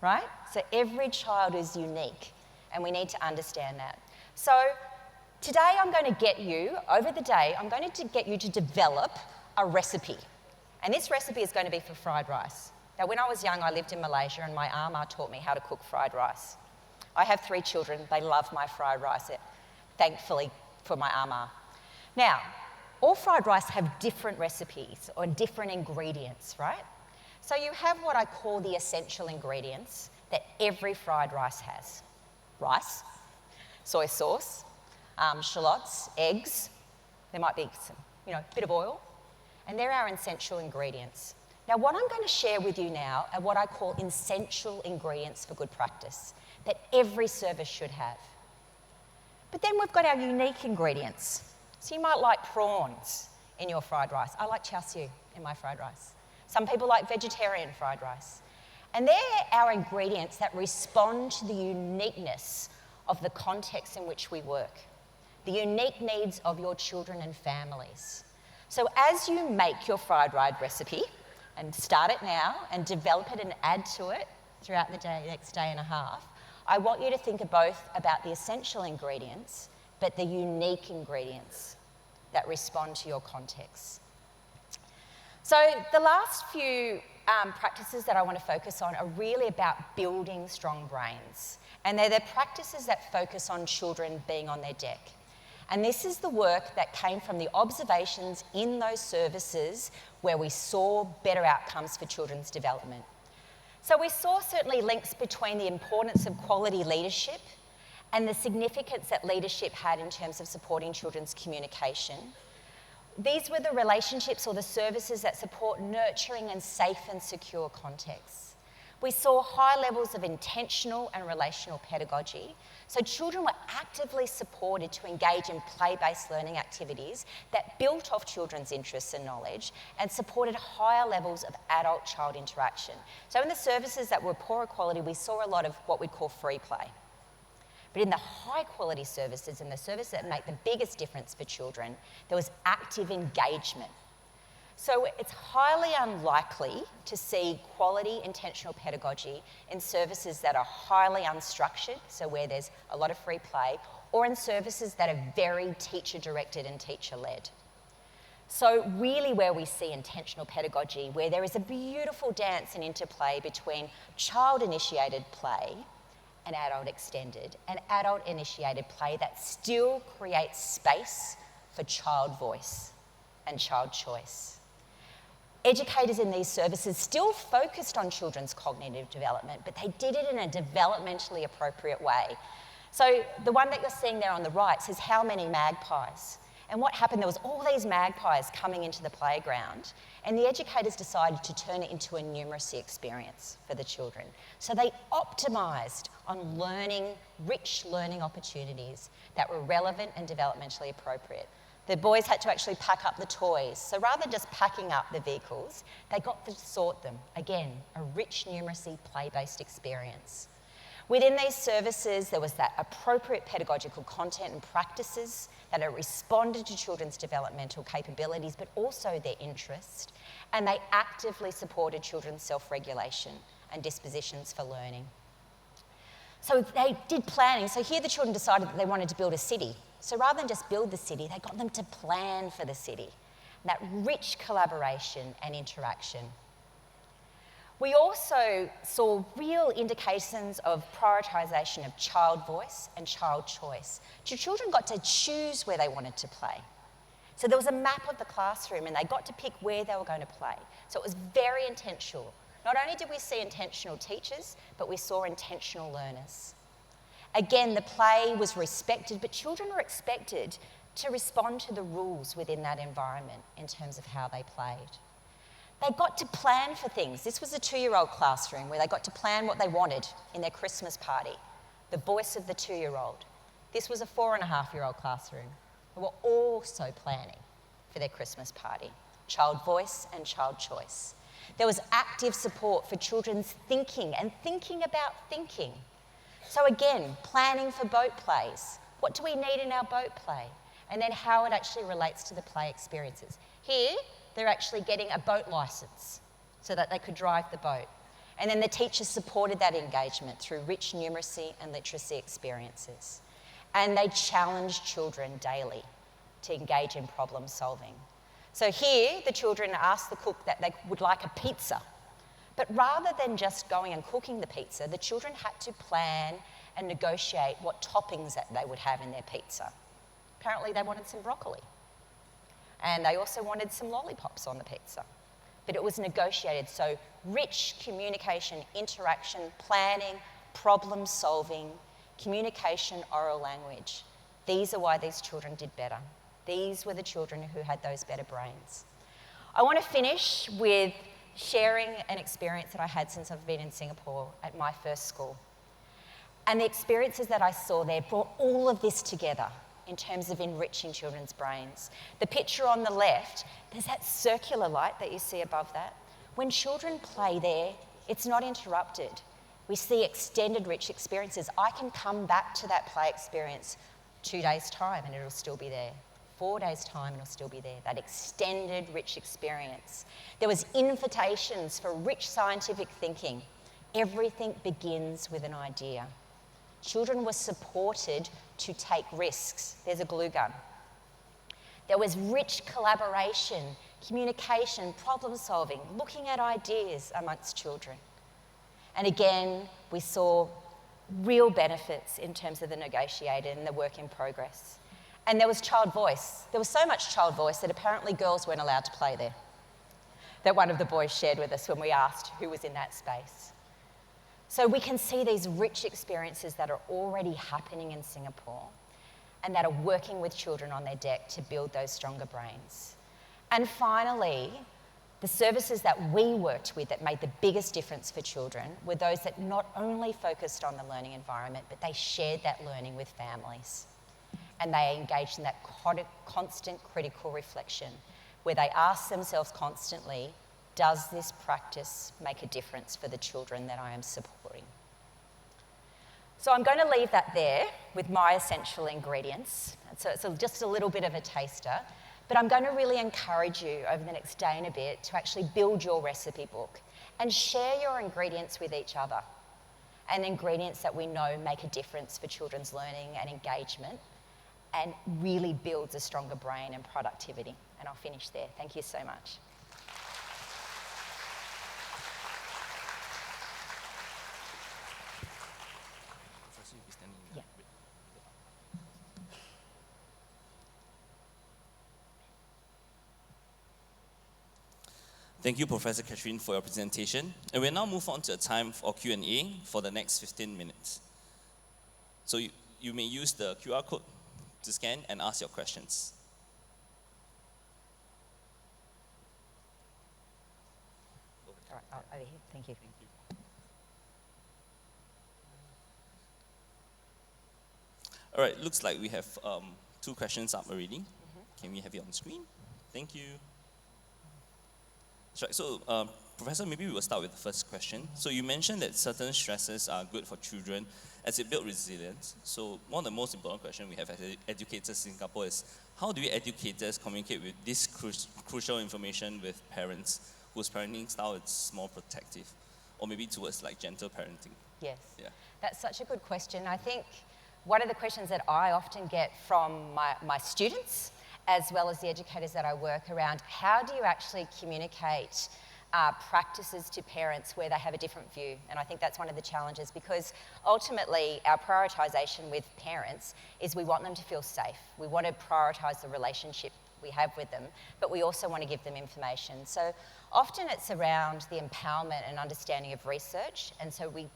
D: right? So every child is unique, and we need to understand that. So today I'm going to get you, over the day, I'm going to get you to develop a recipe. And this recipe is going to be for fried rice. Now, when I was young, I lived in Malaysia, and my ama taught me how to cook fried rice. I have 3 children. They love my fried rice, thankfully for my ama. Now, all fried rice have different recipes or different ingredients, right? So you have what I call the essential ingredients that every fried rice has. Rice, soy sauce, shallots, eggs. There might be some, a bit of oil. And they're our essential ingredients. Now, what I'm going to share with you now are what I call essential ingredients for good practice that every service should have. But then we've got our unique ingredients. So you might like prawns in your fried rice. I like char siu in my fried rice. Some people like vegetarian fried rice. And they're our ingredients that respond to the uniqueness of the context in which we work, the unique needs of your children and families. So as you make your fried rice recipe, and start it now and develop it and add to it throughout the next day and a half, I want you to think both about the essential ingredients, but the unique ingredients that respond to your context. So the last few practices that I want to focus on are really about building strong brains. And they're the practices that focus on children being on their deck. And this is the work that came from the observations in those services where we saw better outcomes for children's development. So we saw certainly links between the importance of quality leadership and the significance that leadership had in terms of supporting children's communication. These were the relationships or the services that support nurturing and safe and secure contexts. We saw high levels of intentional and relational pedagogy. So children were actively supported to engage in play-based learning activities that built off children's interests and knowledge and supported higher levels of adult-child interaction. So in the services that were poorer quality, we saw a lot of what we'd call free play. But in the high-quality services and the services that make the biggest difference for children, there was active engagement. So it's highly unlikely to see quality intentional pedagogy in services that are highly unstructured, so where there's a lot of free play, or in services that are very teacher-directed and teacher-led. So really where we see intentional pedagogy, where there is a beautiful dance and interplay between child-initiated play and adult-initiated play that still creates space for child voice and child choice. Educators in these services still focused on children's cognitive development, but they did it in a developmentally appropriate way. So the one that you're seeing there on the right says, how many magpies? And what happened, there was all these magpies coming into the playground, and the educators decided to turn it into a numeracy experience for the children. So they optimised on rich learning opportunities that were relevant and developmentally appropriate. The boys had to actually pack up the toys. So rather than just packing up the vehicles, they got to sort them. Again, a rich numeracy play-based experience. Within these services, there was that appropriate pedagogical content and practices that are responded to children's developmental capabilities, but also their interest, and they actively supported children's self-regulation and dispositions for learning. So they did planning. So here the children decided that they wanted to build a city. So rather than just build the city, they got them to plan for the city. That rich collaboration and interaction. We also saw real indications of prioritisation of child voice and child choice. So children got to choose where they wanted to play. So there was a map of the classroom and they got to pick where they were going to play. So it was very intentional. Not only did we see intentional teachers, but we saw intentional learners. Again, the play was respected, but children were expected to respond to the rules within that environment in terms of how they played. They got to plan for things. This was a 2-year-old classroom where they got to plan what they wanted in their Christmas party. The voice of the 2-year-old. This was a 4.5-year-old classroom who were also planning for their Christmas party. Child voice and child choice. There was active support for children's thinking and thinking about thinking. So again, planning for boat plays. What do we need in our boat play? And then how it actually relates to the play experiences. Here, they're actually getting a boat licence so that they could drive the boat. And then the teachers supported that engagement through rich numeracy and literacy experiences. And they challenged children daily to engage in problem solving. So here, the children asked the cook that they would like a pizza. But rather than just going and cooking the pizza, the children had to plan and negotiate what toppings that they would have in their pizza. Apparently they wanted some broccoli. And they also wanted some lollipops on the pizza. But it was negotiated, so rich communication, interaction, planning, problem solving, communication, oral language. These are why these children did better. These were the children who had those better brains. I want to finish with sharing an experience that I had since I've been in Singapore at my first school. And the experiences that I saw there brought all of this together in terms of enriching children's brains. The picture on the left, there's that circular light that you see above that. When children play there, it's not interrupted. We see extended rich experiences. I can come back to that play experience 2 days' time and it'll still be there. 4 days' time and it'll still be there, that extended rich experience. There was invitations for rich scientific thinking. Everything begins with an idea. Children were supported to take risks. There's a glue gun. There was rich collaboration, communication, problem solving, looking at ideas amongst children. And again, we saw real benefits in terms of the negotiated and the work in progress. And there was child voice. There was so much child voice that apparently girls weren't allowed to play there. That one of the boys shared with us when we asked who was in that space. So we can see these rich experiences that are already happening in Singapore and that are working with children on their deck to build those stronger brains. And finally, the services that we worked with that made the biggest difference for children were those that not only focused on the learning environment, but they shared that learning with families. And they engaged in that constant critical reflection where they asked themselves constantly, does this practice make a difference for the children that I am supporting? So I'm going to leave that there with my essential ingredients. So it's just a little bit of a taster. But I'm going to really encourage you over the next day and a bit to actually build your recipe book and share your ingredients with each other, and ingredients that we know make a difference for children's learning and engagement and really builds a stronger brain and productivity. And I'll finish there. Thank you so much. Yeah.
B: Thank you, Professor Catherine, for your presentation. And we'll now move on to a time for Q&A for the next 15 minutes. So you may use the QR code to scan and ask your questions.
D: All right, over here. Thank you.
B: All right, looks like we have 2 questions up already. Can we have it on screen? Thank you. So, Professor, maybe we will start with the first question. So you mentioned that certain stresses are good for children as it builds resilience. So one of the most important questions we have as educators in Singapore is, how do we educators communicate with this crucial information with parents whose parenting style is more protective, or maybe towards like gentle parenting?
D: Yes.
B: Yeah.
D: That's such a good question. I think one of the questions that I often get from my students, as well as the educators that I work around, how do you actually communicate practices to parents where they have a different view? And I think that's one of the challenges, because ultimately our prioritisation with parents is we want them to feel safe. We want to prioritise the relationship we have with them, but we also want to give them information. So often it's around the empowerment and understanding of research, and so we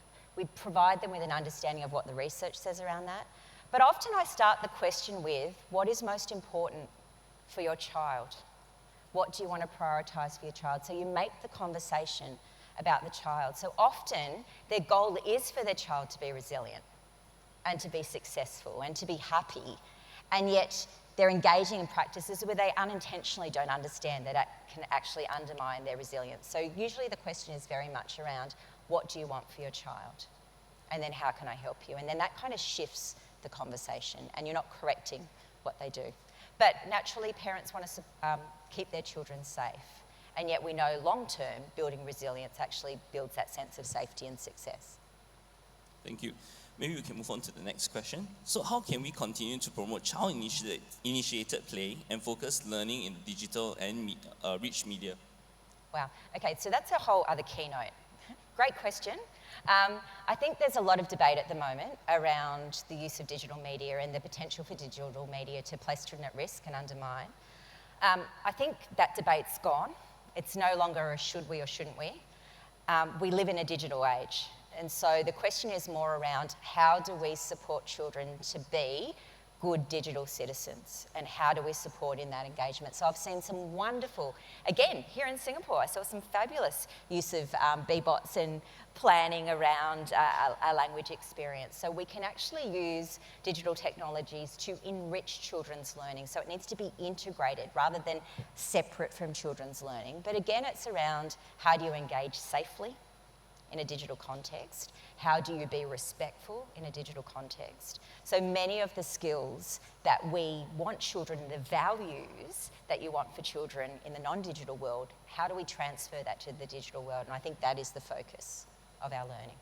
D: provide them with an understanding of what the research says around that. But often I start the question with, what is most important for your child? What do you want to prioritise for your child? So you make the conversation about the child. So often their goal is for their child to be resilient and to be successful and to be happy, and yet they're engaging in practices where they unintentionally don't understand that it can actually undermine their resilience. So usually the question is very much around, what do you want for your child? And then how can I help you? And then that kind of shifts the conversation, and you're not correcting what they do. But naturally, parents want to keep their children safe. And yet we know long-term, building resilience actually builds that sense of safety and success.
B: Thank you. Maybe we can move on to the next question. So how can we continue to promote child-initiated play and focused learning in digital and rich media?
D: Wow. Okay, so that's a whole other keynote. Great question. I think there's a lot of debate at the moment around the use of digital media and the potential for digital media to place children at risk and undermine. I think that debate's gone. It's no longer a should we or shouldn't we. We live in a digital age. And so the question is more around, how do we support children to be good digital citizens, and how do we support in that engagement? So I've seen some wonderful, again, here in Singapore, I saw some fabulous use of BBots and planning around a language experience. So we can actually use digital technologies to enrich children's learning. So it needs to be integrated rather than separate from children's learning. But again, it's around, how do you engage safely in a digital context? How do you be respectful in a digital context? So many of the skills that we want children, the values that you want for children in the non-digital world, how do we transfer that to the digital world? And I think that is the focus of our learning.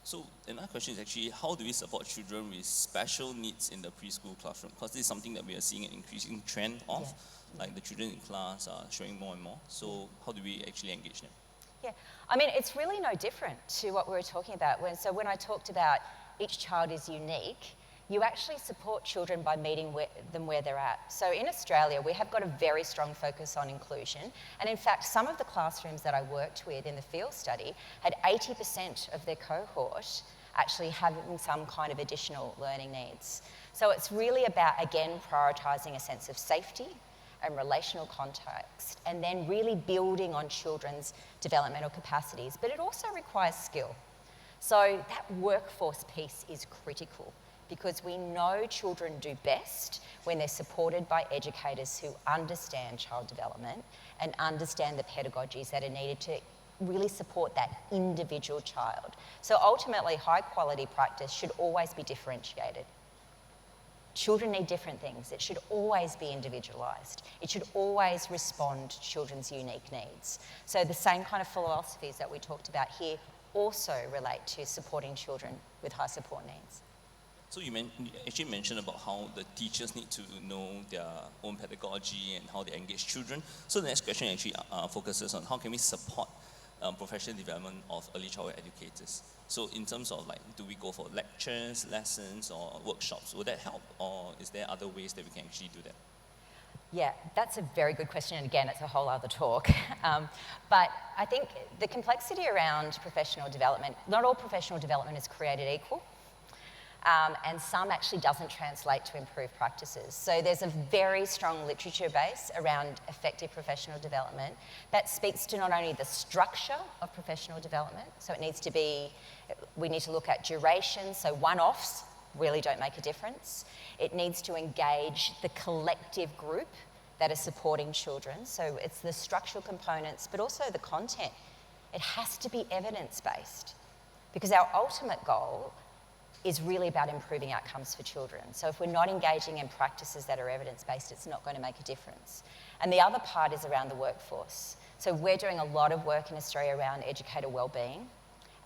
B: So another question is actually, how do we support children with special needs in the preschool classroom? Because this is something that we are seeing an increasing trend of. Yeah. Like the children in class are showing more and more. So how do we actually engage them?
D: Yeah, I mean, it's really no different to what we were talking about. When I talked about each child is unique, you actually support children by meeting them where they're at. So in Australia, we have got a very strong focus on inclusion. And in fact, some of the classrooms that I worked with in the field study had 80% of their cohort actually having some kind of additional learning needs. So it's really about, again, prioritising a sense of safety, and relational context, and then really building on children's developmental capacities. But it also requires skill. So that workforce piece is critical, because we know children do best when they're supported by educators who understand child development and understand the pedagogies that are needed to really support that individual child. So ultimately, high quality practice should always be differentiated. Children need different things. It should always be individualised. It should always respond to children's unique needs. So the same kind of philosophies that we talked about here also relate to supporting children with high support needs.
B: So you actually mentioned about how the teachers need to know their own pedagogy and how they engage children. So the next question actually focuses on how can we support professional development of early childhood educators. So in terms of like, do we go for lectures, lessons, or workshops? Would that help, or is there other ways that we can actually do that?
D: Yeah, that's a very good question, and again, it's a whole other talk. But I think the complexity around professional development, not all professional development is created equal. And some actually doesn't translate to improved practices. So there's a very strong literature base around effective professional development that speaks to not only the structure of professional development, so it needs to be, we need to look at duration, so one-offs really don't make a difference. It needs to engage the collective group that are supporting children, so it's the structural components, but also the content. It has to be evidence-based, because our ultimate goal is really about improving outcomes for children. So if we're not engaging in practices that are evidence-based, it's not going to make a difference. And the other part is around the workforce. So we're doing a lot of work in Australia around educator wellbeing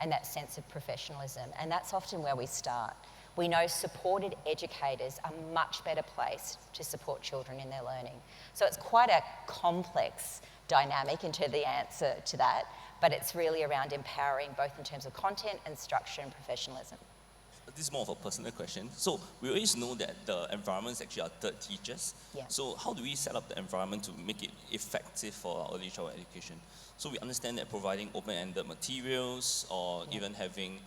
D: and that sense of professionalism, and that's often where we start. We know supported educators are much better placed to support children in their learning. So it's quite a complex dynamic into the answer to that, but it's really around empowering both in terms of content and structure and professionalism.
B: This is more of a personal question. So we always know that the environments actually are third teachers.
D: Yeah.
B: So how do we set up the environment to make it effective for our early childhood education? So we understand that providing open-ended materials or even having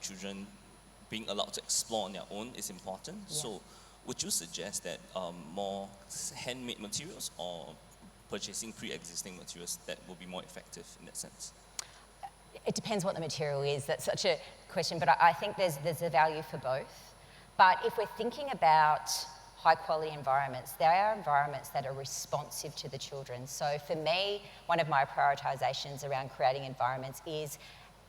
B: children being allowed to explore on their own is important.
D: Yeah.
B: So would you suggest that more handmade materials or purchasing pre-existing materials that will be more effective in that sense?
D: It depends what the material is. That's such a question, but I think there's a value for both. But if we're thinking about high quality environments, there are environments that are responsive to the children. So for me, one of my prioritisations around creating environments is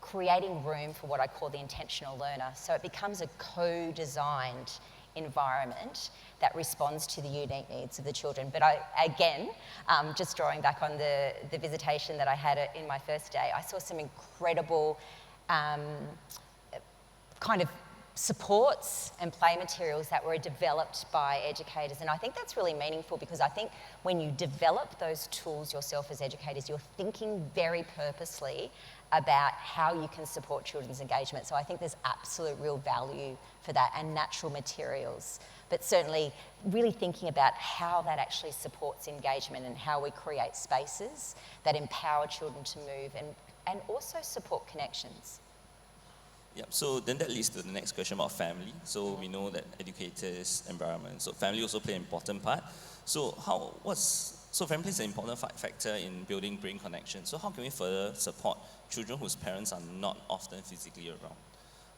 D: creating room for what I call the intentional learner. So it becomes a co-designed environment that responds to the unique needs of the children. But again, just drawing back on the visitation that I had in my first day, I saw some incredible kind of supports and play materials that were developed by educators. And I think that's really meaningful, because I think when you develop those tools yourself as educators, you're thinking very purposely about how you can support children's engagement. So I think there's absolute real value for that, and natural materials. But certainly really thinking about how that actually supports engagement and how we create spaces that empower children to move and also support connections.
B: Yeah, so then that leads to the next question about family. So we know that educators, environment, so family also play an important part. So family plays an important factor in building brain connection. So how can we further support children whose parents are not often physically around?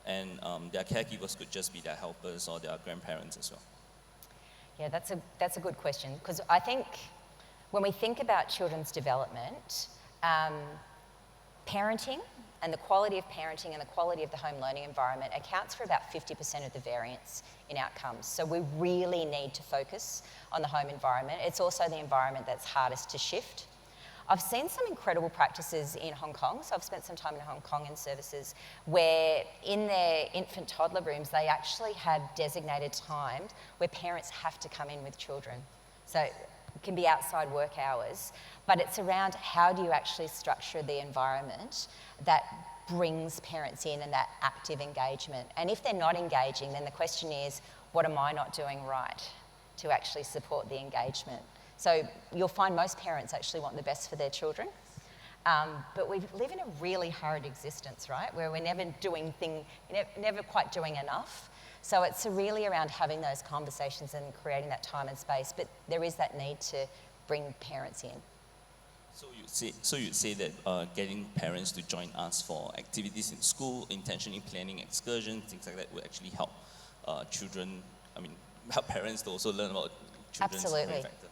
B: And their caregivers could just be their helpers or their grandparents as well.
D: Yeah, that's a good question, because I think when we think about children's development, parenting and the quality of parenting and the quality of the home learning environment accounts for about 50% of the variance in outcomes. So we really need to focus on the home environment. It's also the environment that's hardest to shift. I've seen some incredible practices in Hong Kong. So I've spent some time in Hong Kong in services where in their infant toddler rooms, they actually have designated times where parents have to come in with children. So it can be outside work hours, but it's around how do you actually structure the environment that brings parents in and that active engagement. And if they're not engaging, then the question is, what am I not doing right to actually support the engagement? So you'll find most parents actually want the best for their children, but we live in a really hard existence, right, where we're never quite doing enough. So it's really around having those conversations and creating that time and space, but there is that need to bring parents in.
B: So you'd say that getting parents to join us for activities in school, intentionally planning excursions, things like that would actually help children, help parents to also learn about children's
D: Absolutely.
B: brain factor.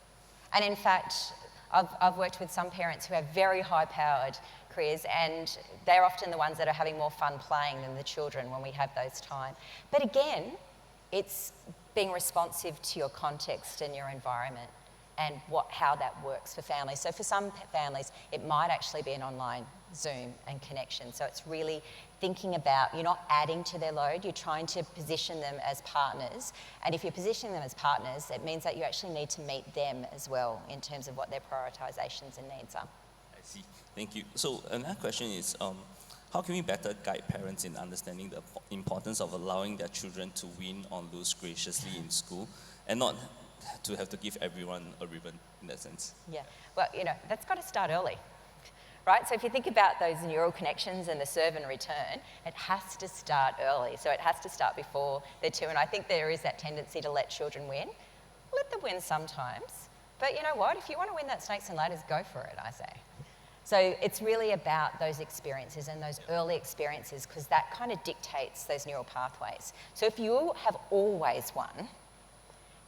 D: And in fact, I've worked with some parents who have very high-powered careers, and they're often the ones that are having more fun playing than the children when we have those time. But again, it's being responsive to your context and your environment and how that works for families. So for some families, it might actually be an online Zoom and connection. So it's really thinking about, you're not adding to their load, you're trying to position them as partners. And if you're positioning them as partners, it means that you actually need to meet them as well in terms of what their prioritisations and needs are.
B: I see. Thank you. So another question is, how can we better guide parents in understanding the importance of allowing their children to win or lose graciously in school, and not to have to give everyone a ribbon in that sense?
D: Yeah, well, that's got to start early, right? So if you think about those neural connections and the serve and return, it has to start early. So it has to start before they're 2. And I think there is that tendency to let children win. Let them win sometimes. But you know what? If you want to win that snakes and ladders, go for it, I say. So it's really about those experiences and those early experiences, because that kind of dictates those neural pathways. So if you have always won,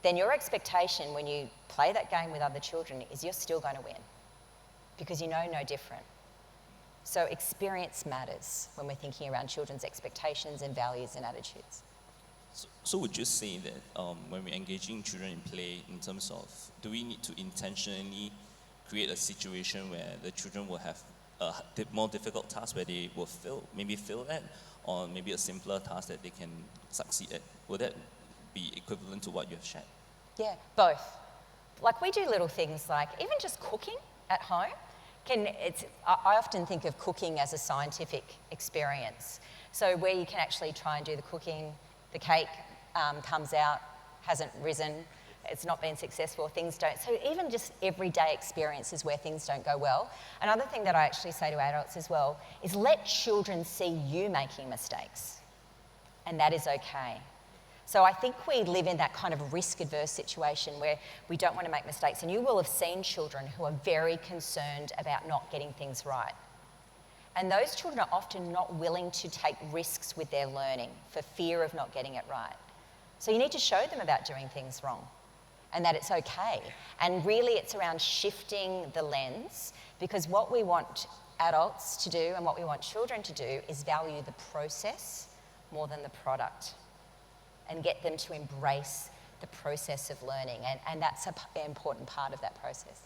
D: then your expectation when you play that game with other children is you're still going to win, because you know no different. So experience matters when we're thinking around children's expectations and values and attitudes.
B: So would you say that when we're engaging children in play, in terms of, do we need to intentionally create a situation where the children will have a more difficult task where they will fail at, or maybe a simpler task that they can succeed at? Would that be equivalent to what you have shared?
D: Yeah, both. Like, we do little things like even just cooking at home. I often think of cooking as a scientific experience. So where you can actually try and do the cooking, the cake comes out, hasn't risen, it's not been successful, things don't. So even just everyday experiences where things don't go well. Another thing that I actually say to adults as well is let children see you making mistakes, and that is okay. So I think we live in that kind of risk-averse situation where we don't want to make mistakes, and you will have seen children who are very concerned about not getting things right. And those children are often not willing to take risks with their learning for fear of not getting it right. So you need to show them about doing things wrong and that it's okay. And really it's around shifting the lens, because what we want adults to do and what we want children to do is value the process more than the product, and get them to embrace the process of learning. And that's an important part of that process.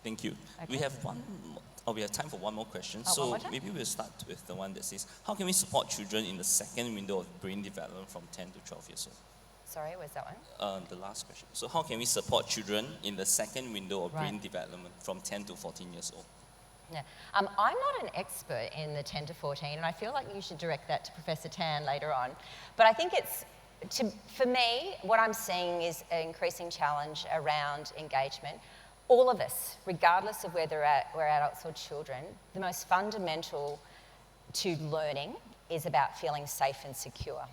B: Thank you.
D: Okay.
B: We have we have time for one more question.
D: One
B: So
D: more time?
B: maybe we'll start with the one that says, how can we support children in the second window of brain development from 10 to 12 years old?
D: Sorry, where's that one?
B: The last question. So how can we support children in the second window of brain
D: Right.
B: development from 10 to 14 years old?
D: Yeah. I'm not an expert in the 10 to 14, and I feel like you should direct that to Professor Tan later on. But I think for me, what I'm seeing is an increasing challenge around engagement. All of us, regardless of whether we're adults or children, the most fundamental to learning is about feeling safe and secure.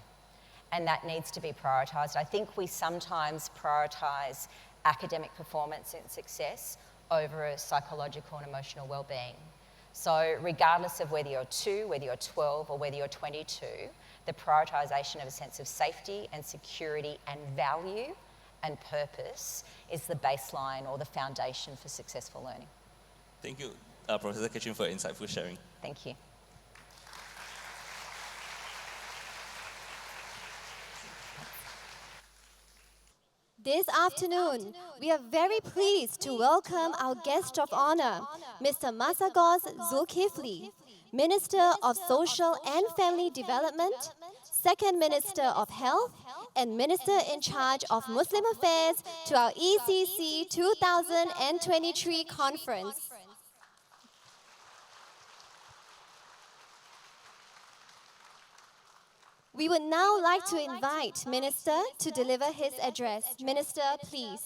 D: And that needs to be prioritised. I think we sometimes prioritise academic performance and success over a psychological and emotional well-being. So regardless of whether you're 2, whether you're 12 or whether you're 22, the prioritisation of a sense of safety and security and value and purpose is the baseline or the foundation for successful learning.
B: Thank you, Professor Kitchen, for insightful sharing.
D: Thank you.
A: This afternoon, we are very pleased to welcome our guest of honor, Mr. Masagos Zulkifli, Minister of Social and Family Development, Second Minister of Health, and Minister in charge of Muslim Affairs to our ECCC 2023 conference. We would now like to invite Minister to deliver his address. Minister, please.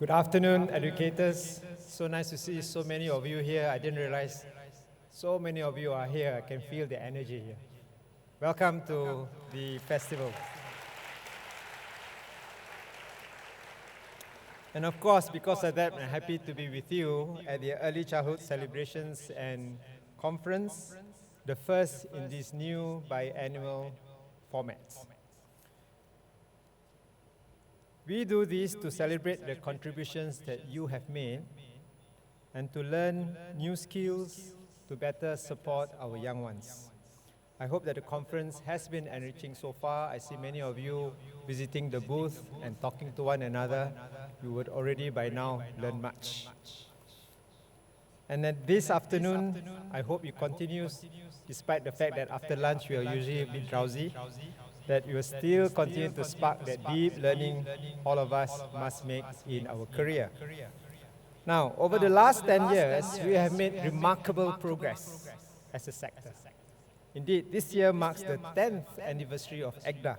F: Good afternoon, educators. So nice to see so many of you here. I didn't realize so many of you are here. I can feel the energy here. Welcome to the festival. And of course, because of that, I'm happy to be with you at the Early Childhood Celebrations and Conference, the first in this new biannual format. We do this to celebrate the contributions that you have made and to learn new skills to better support our young ones. I hope that the conference has been enriching so far. I see many of you visiting the booth and talking to one another. You would already by now learn much. And then this afternoon, I hope it continues, despite the fact that after lunch we are usually a bit drowsy, that you will still continue to spark that deep learning all of us must make in our career. Now, over the last 10 years, we have made remarkable progress as a sector. Indeed, this year marks the 10th anniversary of EGDA.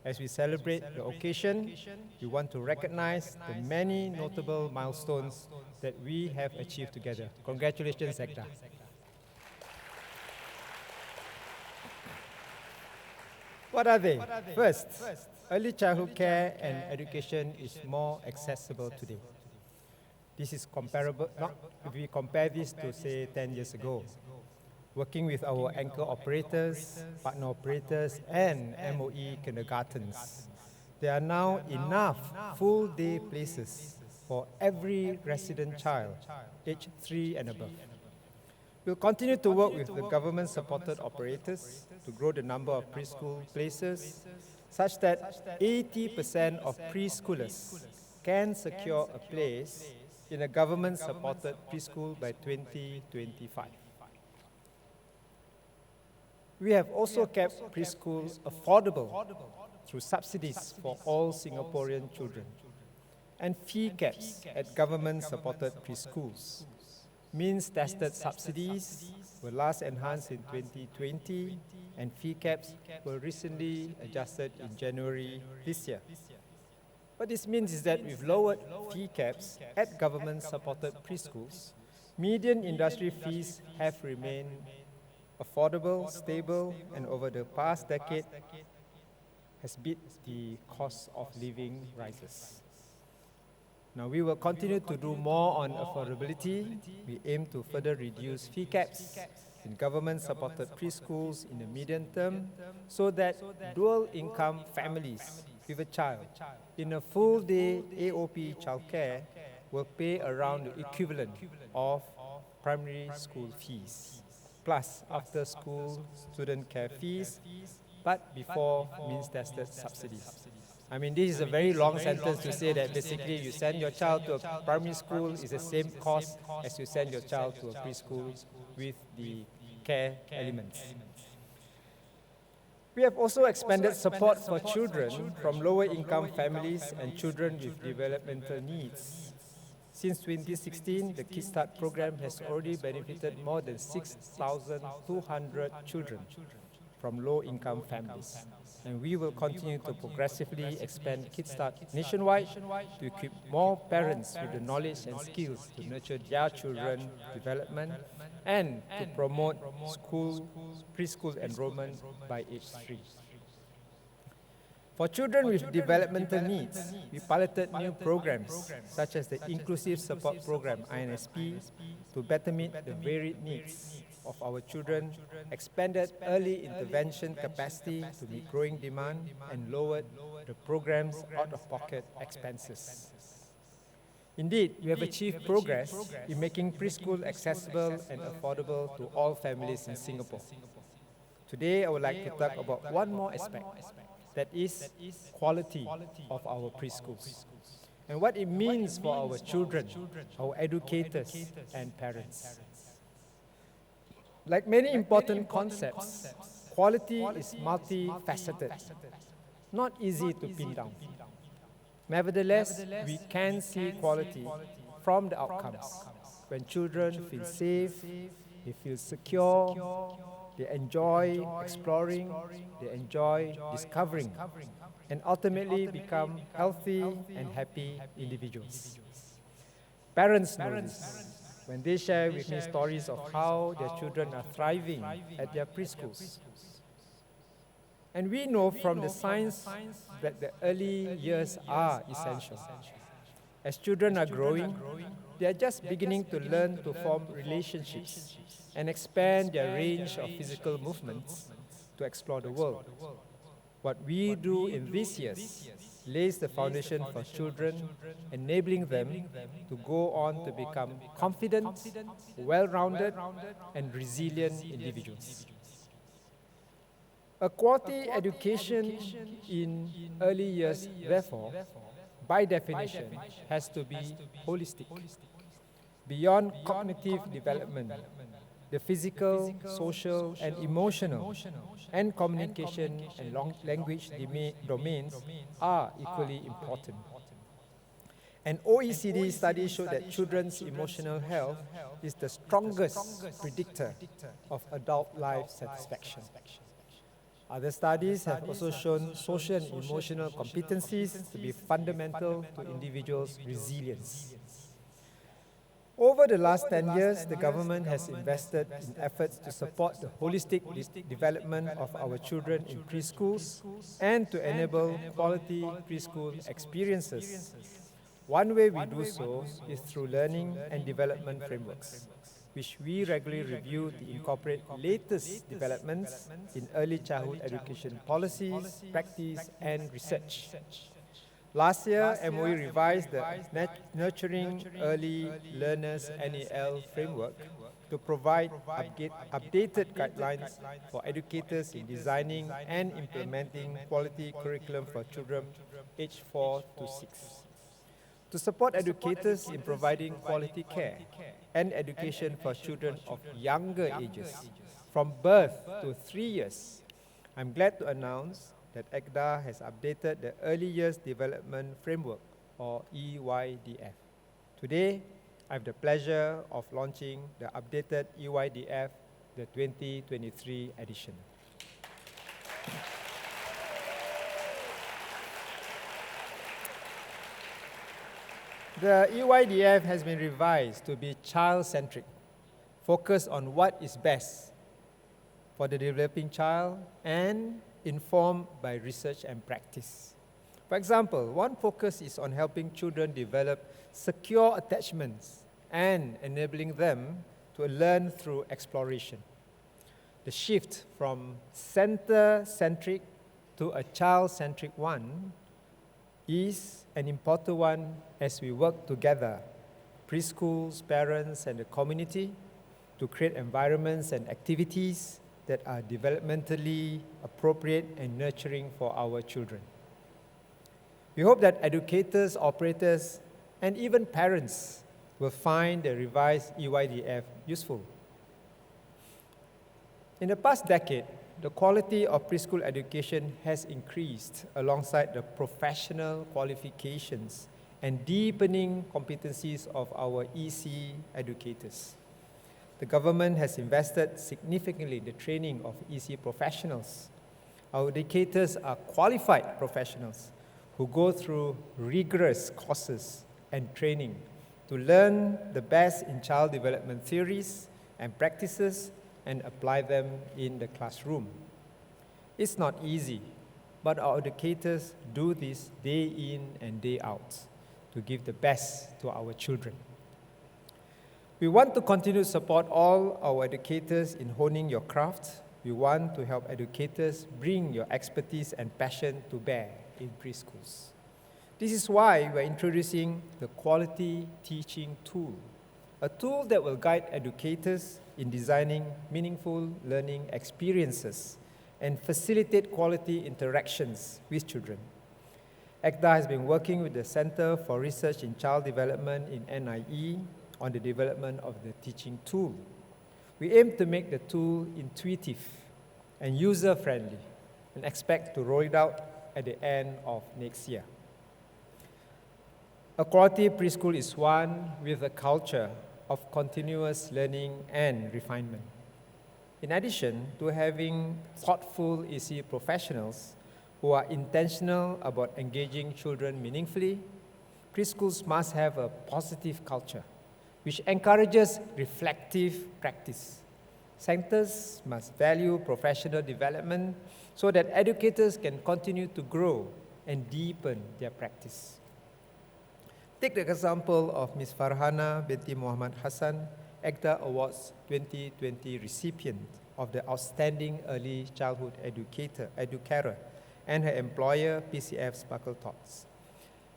F: As we celebrate the occasion, we want to recognize the many notable milestones that we have achieved together. Congratulations, EGDA. What are they? First, early childhood care and education is more accessible today. This is comparable, if we compare this to, say, 10 years ago. Working with our anchor operators, partner operators, and MOE kindergartens, there are now enough full-day places for every resident child, aged 3 and above. We'll continue to work with the government-supported operators to grow the number of preschool places, such that 80% of preschoolers can secure a place in a government-supported preschool by 2025. We have also kept preschools affordable through subsidies for all Singaporean children and fee caps at government-supported preschools. Means-tested subsidies were last enhanced in 2020 and fee caps were recently adjusted in January this year. What this means is that we've lowered fee caps at government-supported preschools. Median industry fees have remained affordable, stable, and over the past decade has beat the cost of living rises. Now, we will continue to do more on affordability. We aim to further reduce fee caps in government-supported preschools in the medium term so that dual-income families with a child in a full-day AOP childcare will pay around the equivalent of primary school fees, plus after-school student care fees, but before means-tested subsidies. I mean, this is a very long sentence to say that basically you send your child to a primary school is the same cost as you send your child to a preschool with the care elements. We have also expanded support for children from lower-income families and children with developmental needs. Since 2016, the Kickstart program has already benefited more than 6,200 children from low-income families. And we will continue to progressively expand Kickstart nationwide to equip more parents with the knowledge and skills to nurture their children's development and to promote preschool enrollment by age 3. For children with developmental needs, we piloted new programs such as the Inclusive Support Program, INSP, to better meet the varied needs of our children, expanded early intervention capacity to meet growing demand, and lowered the program's out-of-pocket expenses. Indeed, we have achieved progress in making preschool accessible and affordable to all families in Singapore. Today, I would like to talk about one more aspect, that is quality of our preschools and what it means for our children, our educators, and parents. Like many important concepts, quality is multifaceted, not easy to pin down. Nevertheless, we can see quality from the outcomes. When children feel safe, they feel secure, they enjoy exploring, they enjoy discovering, and ultimately become healthy and happy individuals. Parents know this when they share with me stories of how their children are thriving at their preschools. And we know from the science that the early years are essential. As children are growing, they are just beginning to learn to form relationships and expand their range of physical movements to explore the world. What we do in these years lays the foundation for children, enabling them to go on to become confident, well-rounded, and resilient individuals. A quality education in early years, therefore, by definition, has to be holistic. Beyond cognitive development, the physical, social, and emotional, and communication and language domains are equally important. An OECD study showed that children's emotional health is the strongest predictor of adult life satisfaction. Other studies have also shown social and emotional competencies to be fundamental to individuals' resilience. Over the last 10 years, the government has invested in efforts to support the holistic development of our children in preschools and to enable quality preschool experiences. One way we do so is through learning and development frameworks, which we regularly review to incorporate latest developments in early childhood education policies, practice, and research. Last year, MOE revised the Nurturing Early Learners NEL framework to provide updated guidelines for educators in designing and implementing quality curriculum for children aged 4 to 6. To support educators in providing quality care and education for children of younger ages, from birth to 3 years, I'm glad to announce that ECCC has updated the Early Years Development Framework, or EYDF. Today, I have the pleasure of launching the updated EYDF, the 2023 edition. The EYDF has been revised to be child-centric, focused on what is best for the developing child and informed by research and practice. For example, one focus is on helping children develop secure attachments and enabling them to learn through exploration. The shift from center-centric to a child-centric one is an important one as we work together, preschools, parents, and the community, to create environments and activities that are developmentally appropriate and nurturing for our children. We hope that educators, operators, and even parents will find the revised EYDF useful. In the past decade, the quality of preschool education has increased alongside the professional qualifications and deepening competencies of our EC educators. The government has invested significantly in the training of EC professionals. Our educators are qualified professionals who go through rigorous courses and training to learn the best in child development theories and practices and apply them in the classroom. It's not easy, but our educators do this day in and day out to give the best to our children. We want to continue to support all our educators in honing your craft. We want to help educators bring your expertise and passion to bear in preschools. This is why we're introducing the Quality Teaching Tool, a tool that will guide educators in designing meaningful learning experiences and facilitate quality interactions with children. ECCC has been working with the Center for Research in Child Development in NIE on the development of the teaching tool. We aim to make the tool intuitive and user-friendly and expect to roll it out at the end of next year. A quality preschool is one with a culture of continuous learning and refinement. In addition to having thoughtful EC professionals who are intentional about engaging children meaningfully, preschools must have a positive culture which encourages reflective practice. Centers must value professional development so that educators can continue to grow and deepen their practice. Take the example of Ms. Farhana binti Muhammad Hassan, ECCC Awards 2020 recipient of the Outstanding Early Childhood Educator, and her employer, PCF Sparkle Thoughts.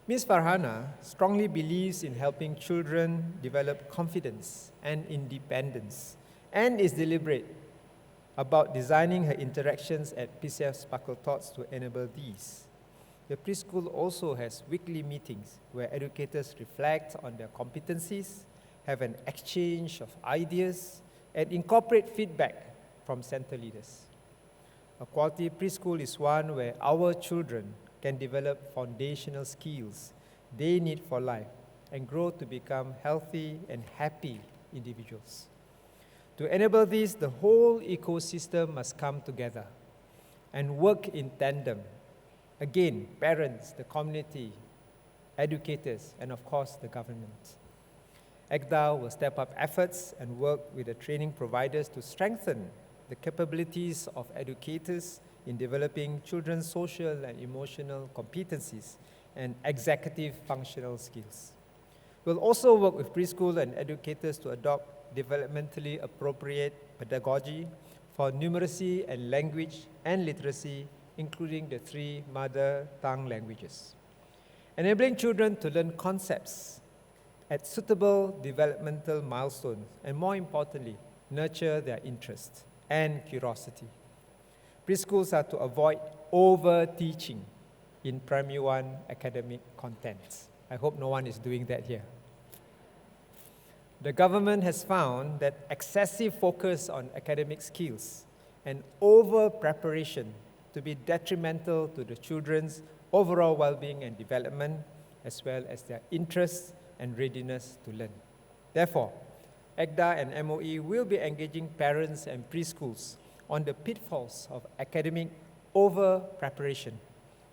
F: Ms. Farhana strongly believes in helping children develop confidence and independence, and is deliberate about designing her interactions at PCF Sparkle Thoughts to enable these. The preschool also has weekly meetings where educators reflect on their competencies, have an exchange of ideas, and incorporate feedback from center leaders. A quality preschool is one where our children can develop foundational skills they need for life and grow to become healthy and happy individuals. To enable this, the whole ecosystem must come together and work in tandem. Again, parents, the community, educators, and of course, the government. ECCC will step up efforts and work with the training providers to strengthen the capabilities of educators in developing children's social and emotional competencies and executive functional skills. We'll also work with preschool and educators to adopt developmentally appropriate pedagogy for numeracy and language and literacy, including the 3 mother tongue languages. Enabling children to learn concepts at suitable developmental milestones, and more importantly, nurture their interest and curiosity. Preschools are to avoid over-teaching in primary 1 academic contents. I hope no one is doing that here. The government has found that excessive focus on academic skills and over-preparation to be detrimental to the children's overall well-being and development, as well as their interests and readiness to learn. Therefore, ECCC and MOE will be engaging parents and preschools on the pitfalls of academic over-preparation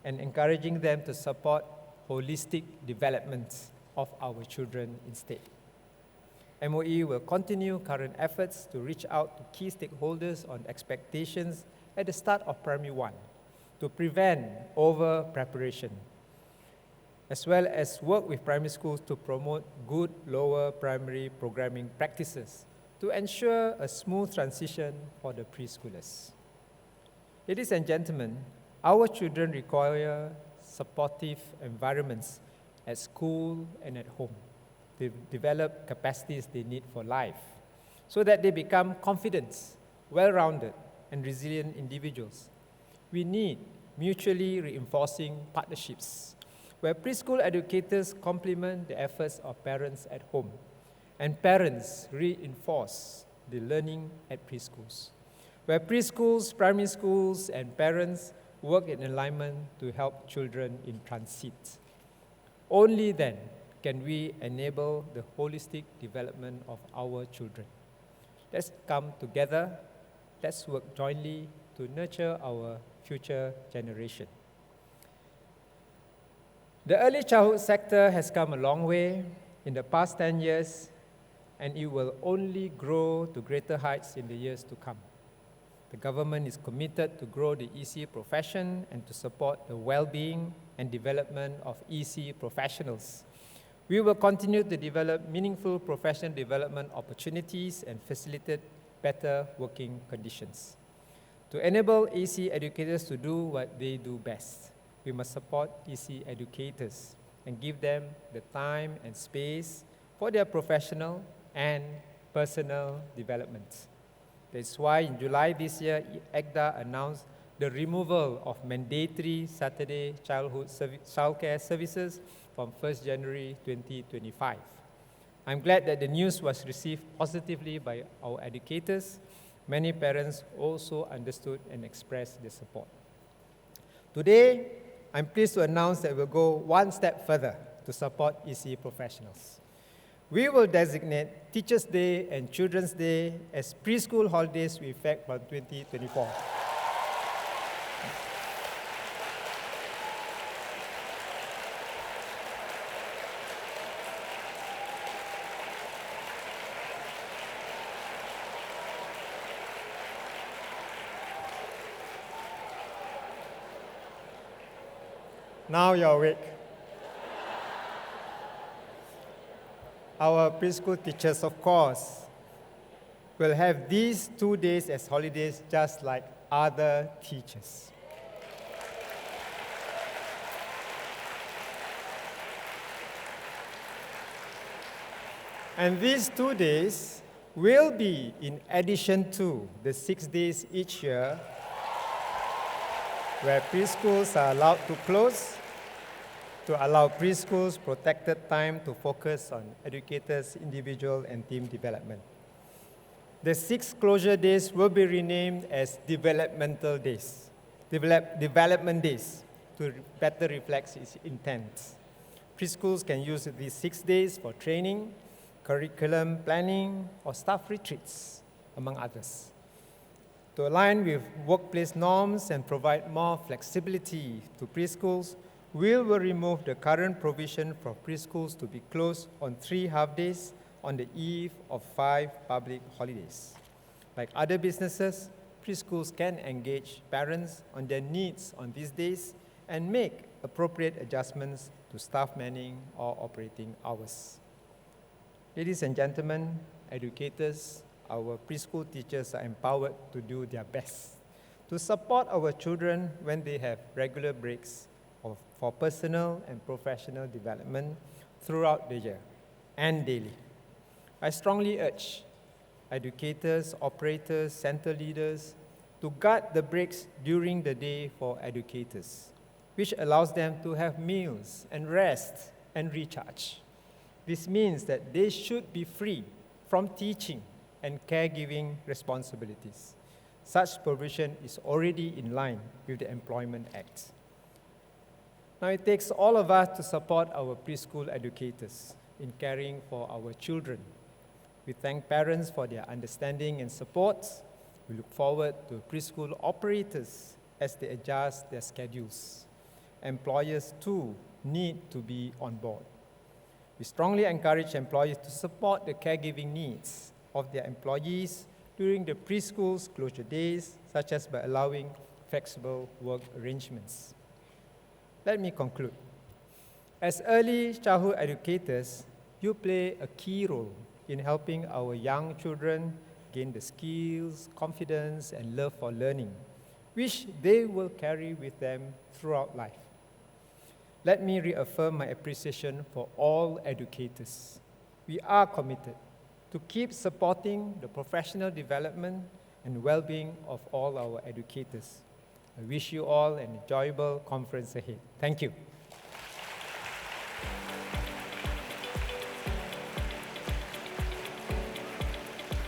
F: and encouraging them to support holistic development of our children instead. MOE will continue current efforts to reach out to key stakeholders on expectations at the start of primary 1 to prevent over-preparation, as well as work with primary schools to promote good lower primary programming practices to ensure a smooth transition for the preschoolers. Ladies and gentlemen, our children require supportive environments at school and at home to develop capacities they need for life so that they become confident, well-rounded, and resilient individuals. We need mutually reinforcing partnerships where preschool educators complement the efforts of parents at home and parents reinforce the learning at preschools, where preschools, primary schools, and parents work in alignment to help children in transit. Only then can we enable the holistic development of our children. Let's come together, let's work jointly to nurture our future generation. The early childhood sector has come a long way in the past 10 years, and it will only grow to greater heights in the years to come. The government is committed to grow the EC profession and to support the well-being and development of EC professionals. We will continue to develop meaningful professional development opportunities and facilitate better working conditions. To enable EC educators to do what they do best, we must support EC educators and give them the time and space for their professional and personal development. That's why in July this year, ECCC announced the removal of mandatory Saturday childcare services from 1st January 2025. I'm glad that the news was received positively by our educators. Many parents also understood and expressed their support. Today, I'm pleased to announce that we'll go one step further to support EC professionals. We will designate Teachers' Day and Children's Day as preschool holidays with effect from 2024. Now you're awake. Our preschool teachers, of course, will have these 2 days as holidays just like other teachers. And these 2 days will be in addition to the 6 days each year where preschools are allowed to close to allow preschools protected time to focus on educators' individual and team development. The 6 closure days will be renamed as developmental days, development days, to better reflect its intent. Preschools can use these 6 days for training, curriculum planning, or staff retreats, among others. To align with workplace norms and provide more flexibility to preschools, we will remove the current provision for preschools to be closed on 3 half-days on the eve of 5 public holidays. Like other businesses, preschools can engage parents on their needs on these days and make appropriate adjustments to staff manning or operating hours. Ladies and gentlemen, educators, our preschool teachers are empowered to do their best to support our children when they have regular breaks for personal and professional development throughout the year and daily. I strongly urge educators, operators, center leaders to guard the breaks during the day for educators, which allows them to have meals and rest and recharge. This means that they should be free from teaching and caregiving responsibilities. Such provision is already in line with the Employment Act. Now it takes all of us to support our preschool educators in caring for our children. We thank parents for their understanding and support. We look forward to preschool operators as they adjust their schedules. Employers too need to be on board. We strongly encourage employers to support the caregiving needs of their employees during the preschool's closure days, such as by allowing flexible work arrangements. Let me conclude. As early childhood educators, you play a key role in helping our young children gain the skills, confidence, and love for learning, which they will carry with them throughout life. Let me reaffirm my appreciation for all educators. We are committed to keep supporting the professional development and well-being of all our educators. I wish you all an enjoyable conference ahead. Thank you.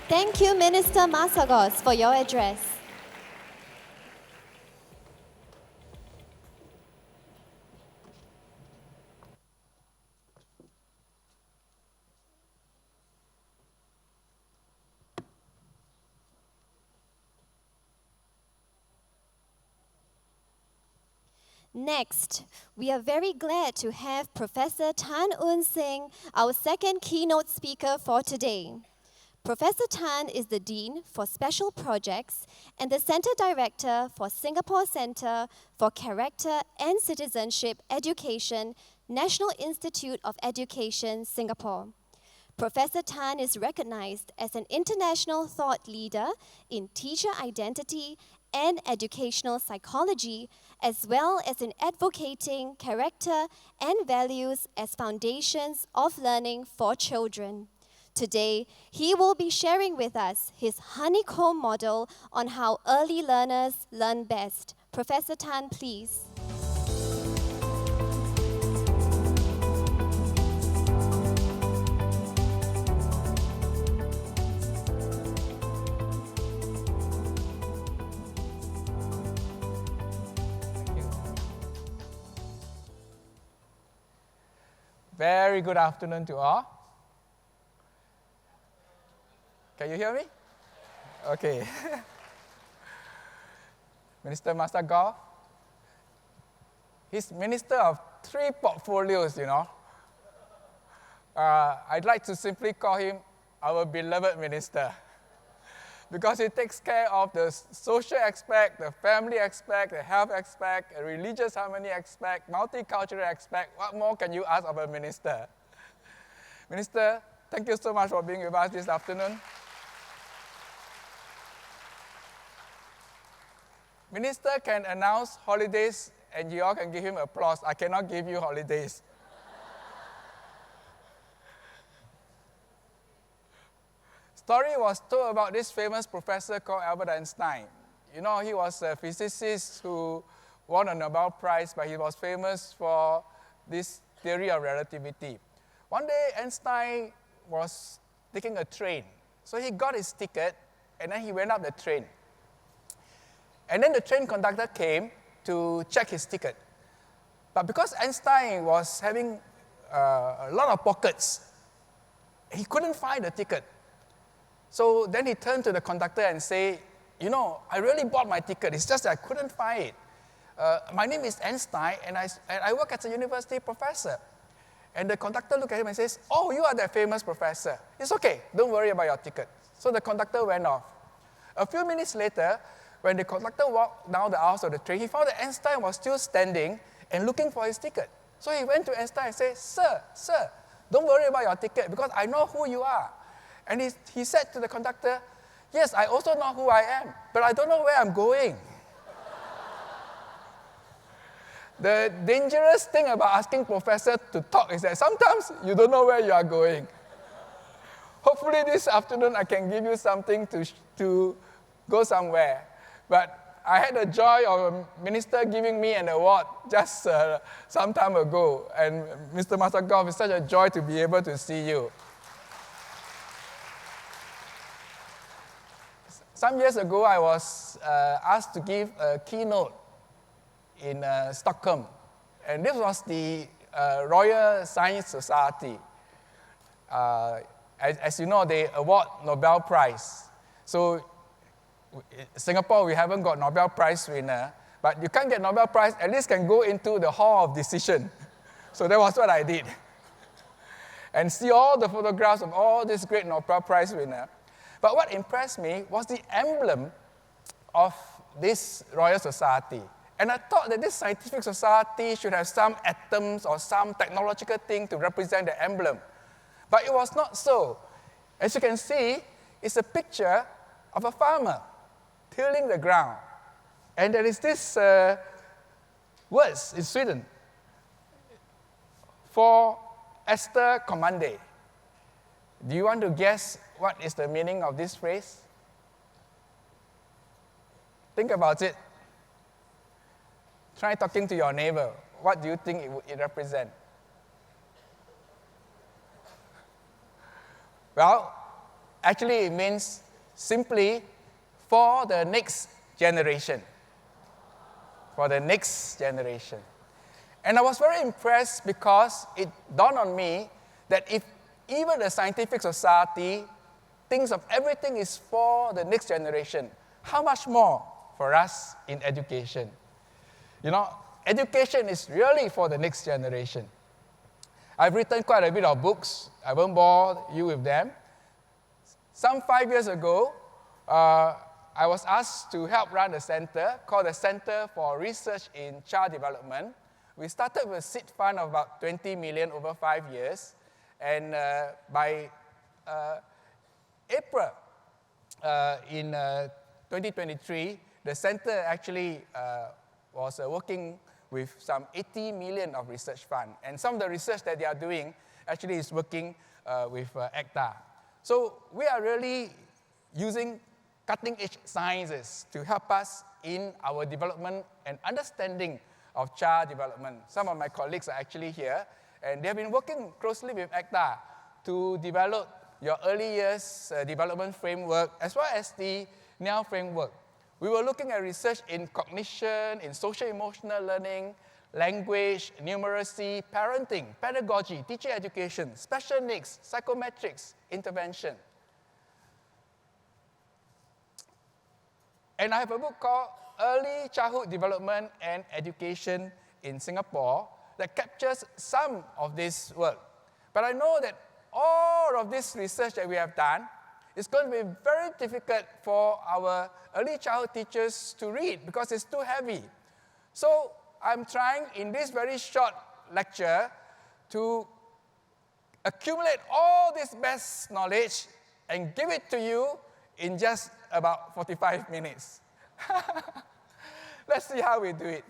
A: Thank you, Minister Masagos, for your address. Next, we are very glad to have Professor Tan Eun Seng, our second keynote speaker for today. Professor Tan is the Dean for Special Projects and the Center Director for Singapore Center for Character and Citizenship Education, National Institute of Education, Singapore. Professor Tan is recognized as an international thought leader in teacher identity and educational psychology, as well as in advocating character and values as foundations of learning for children. Today, he will be sharing with us his honeycomb model on how early learners learn best. Professor Tan, please.
G: Very good afternoon to all. Can you hear me? Okay. Minister Masagos, he's minister of 3 portfolios, you know. I'd like to simply call him our beloved minister. because it takes care of the social aspect, the family aspect, the health aspect, the religious harmony aspect, multicultural aspect. What more can you ask of a minister? Minister, thank you so much for being with us this afternoon. Minister can announce holidays and you all can give him applause. I cannot give you holidays. Story was told about this famous professor called Albert Einstein. You know, he was a physicist who won a Nobel Prize, but he was famous for this theory of relativity. One day, Einstein was taking a train. So he got his ticket, and then he went up the train. And then the train conductor came to check his ticket. But because Einstein was having a lot of pockets, he couldn't find the ticket. So then he turned to the conductor and said, you know, I really bought my ticket. It's just that I couldn't find it. My name is Einstein, and I work as a university professor. And the conductor looked at him and says, oh, you are that famous professor. It's okay, don't worry about your ticket. So the conductor went off. A few minutes later, when the conductor walked down the aisles of the train, he found that Einstein was still standing and looking for his ticket. So he went to Einstein and said, Sir, don't worry about your ticket because I know who you are. And he said to the conductor, yes, I also know who I am, but I don't know where I'm going. The dangerous thing about asking professor to talk is that sometimes you don't know where you are going. Hopefully this afternoon I can give you something to go somewhere. But I had the joy of a minister giving me an award just some time ago. And Mr. Masakov, it's such a joy to be able to see you. Some years ago, I was asked to give a keynote in Stockholm. And this was the Royal Science Society. As you know, they award Nobel Prize. So in Singapore, we haven't got Nobel Prize winner, but you can't get Nobel Prize, at least can go into the Hall of Decision. So that was what I did. And see all the photographs of all these great Nobel Prize winners. But what impressed me was the emblem of this Royal Society. And I thought that this scientific society should have some atoms or some technological thing to represent the emblem. But it was not so. As you can see, it's a picture of a farmer tilling the ground. And there is this words in Sweden for Esther Commande. Do you want to guess what is the meaning of this phrase? Think about it. Try talking to your neighbor. What do you think it represents? Well, actually it means simply for the next generation. For the next generation. And I was very impressed because it dawned on me that if even the scientific society thinks of everything is for the next generation, how much more for us in education? You know, education is really for the next generation. I've written quite a bit of books. I won't bore you with them. Some 5 years ago, I was asked to help run a center called the Center for Research in Child Development. We started with a seed fund of about 20 million over 5 years. And by April in 2023, the center actually was working with some 80 million of research fund. And some of the research that they are doing actually is working with ECCC. So we are really using cutting-edge sciences to help us in our development and understanding of child development. Some of my colleagues are actually here, and they have been working closely with ECCC to develop your early years development framework as well as the NEL framework. We were looking at research in cognition, in social-emotional learning, language, numeracy, parenting, pedagogy, teacher education, special needs, psychometrics, intervention. And I have a book called Early Childhood Development and Education in Singapore that captures some of this work. But I know that all of this research that we have done it's going to be very difficult for our early childhood teachers to read because it's too heavy. So I'm trying in this very short lecture to accumulate all this best knowledge and give it to you in just about 45 minutes. Let's see how we do it.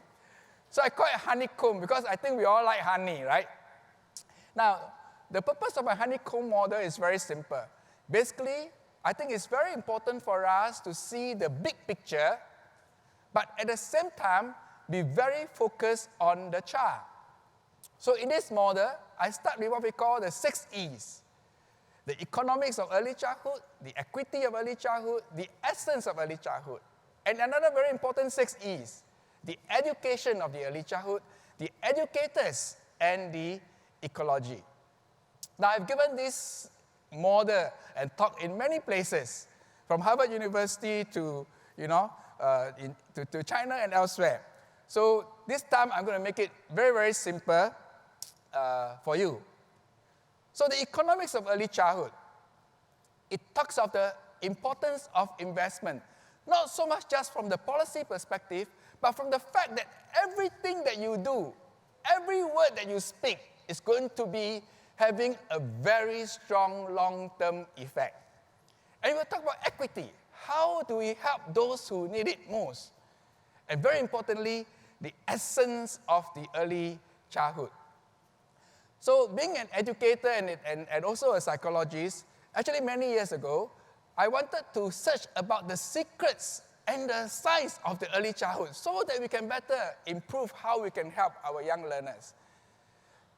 G: So I call it honeycomb because I think we all like honey, right? Now, the purpose of my honeycomb model is very simple. Basically, I think it's very important for us to see the big picture, but at the same time, be very focused on the child. So in this model, I start with what we call the 6 E's. The economics of early childhood, the equity of early childhood, the essence of early childhood. And another very important 6 E's, the education of the early childhood, the educators, and the ecology. Now, I've given this model and talk in many places, from Harvard University to, to China and elsewhere. So this time, I'm going to make it very, very simple for you. So the economics of early childhood, it talks of the importance of investment, not so much just from the policy perspective, but from the fact that everything that you do, every word that you speak is going to be having a very strong long-term effect. And we'll talk about equity. How do we help those who need it most? And very importantly, the essence of the early childhood. So being an educator and also a psychologist, actually many years ago, I wanted to search about the secrets and the science of the early childhood so that we can better improve how we can help our young learners.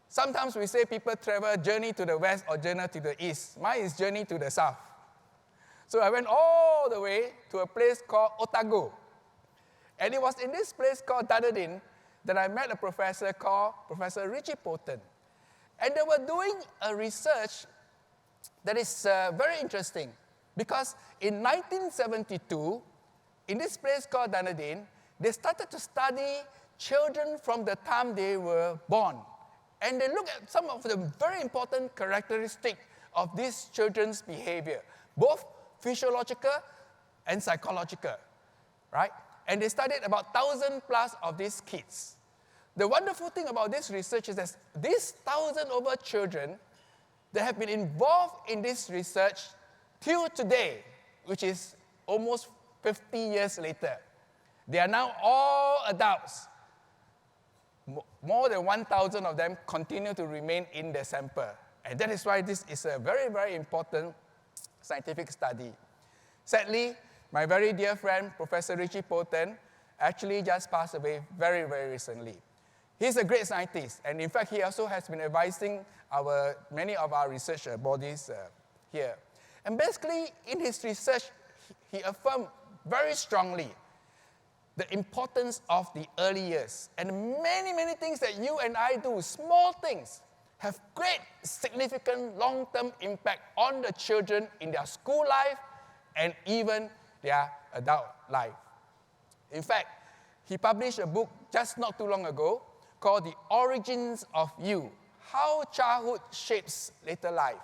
G: Sometimes we say people travel journey to the west or journey to the east. Mine is journey to the south. So I went all the way to a place called Otago. And it was in this place called Dunedin that I met a professor called Professor Richie Poulton. And they were doing a research that is very interesting because in 1972, in this place called Dunedin, they started to study children from the time they were born. And they looked at some of the very important characteristics of these children's behavior, both physiological and psychological, right? And they studied about 1,000 plus of these kids. The wonderful thing about this research is that these 1,000 over children that have been involved in this research till today, which is almost 50 years later, they are now all adults. More than 1,000 of them continue to remain in the sample. And that is why this is a very, very important scientific study. Sadly, my very dear friend, Professor Richie Poulton, actually just passed away very, very recently. He's a great scientist, and in fact, he also has been advising many of our research bodies here. And basically, in his research, he affirmed very strongly the importance of the early years. And many, many things that you and I do, small things, have great, significant, long-term impact on the children in their school life and even their adult life. In fact, he published a book just not too long ago called The Origins of You, How Childhood Shapes Later Life.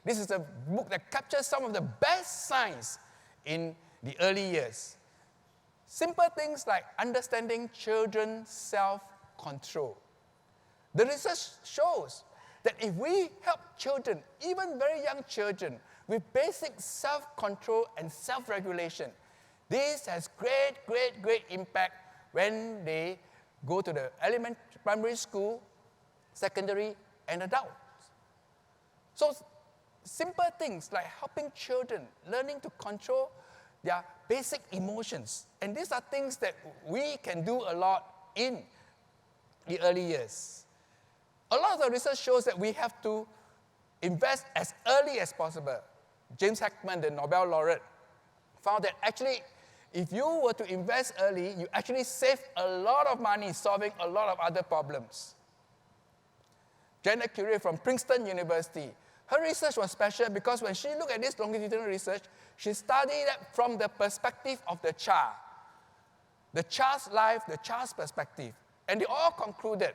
G: This is a book that captures some of the best science in the early years. Simple things like understanding children's self-control. The research shows that if we help children, even very young children, with basic self-control and self-regulation, this has great, great, great impact when they go to the elementary, primary school, secondary, and adults. So simple things like helping children, learning to control their basic emotions. And these are things that we can do a lot in the early years. A lot of the research shows that we have to invest as early as possible. James Heckman, the Nobel laureate, found that actually, if you were to invest early, you actually save a lot of money solving a lot of other problems. Janet Curie from Princeton University, her research was special because when she looked at this longitudinal research, she studied it from the perspective of the child. The child's life, the child's perspective. And they all concluded,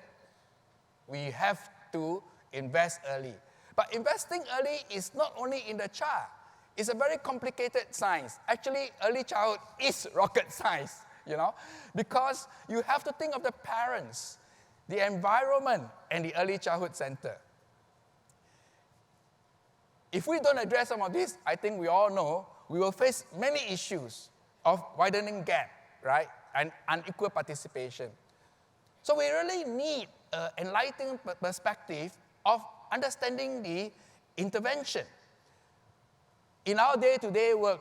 G: we have to invest early. But investing early is not only in the child, is a very complicated science. Actually, early childhood is rocket science, because you have to think of the parents, the environment, and the early childhood center. If we don't address some of this, I think we all know we will face many issues of widening gap, right, and unequal participation. So we really need an enlightening perspective of understanding the intervention. In our day-to-day work,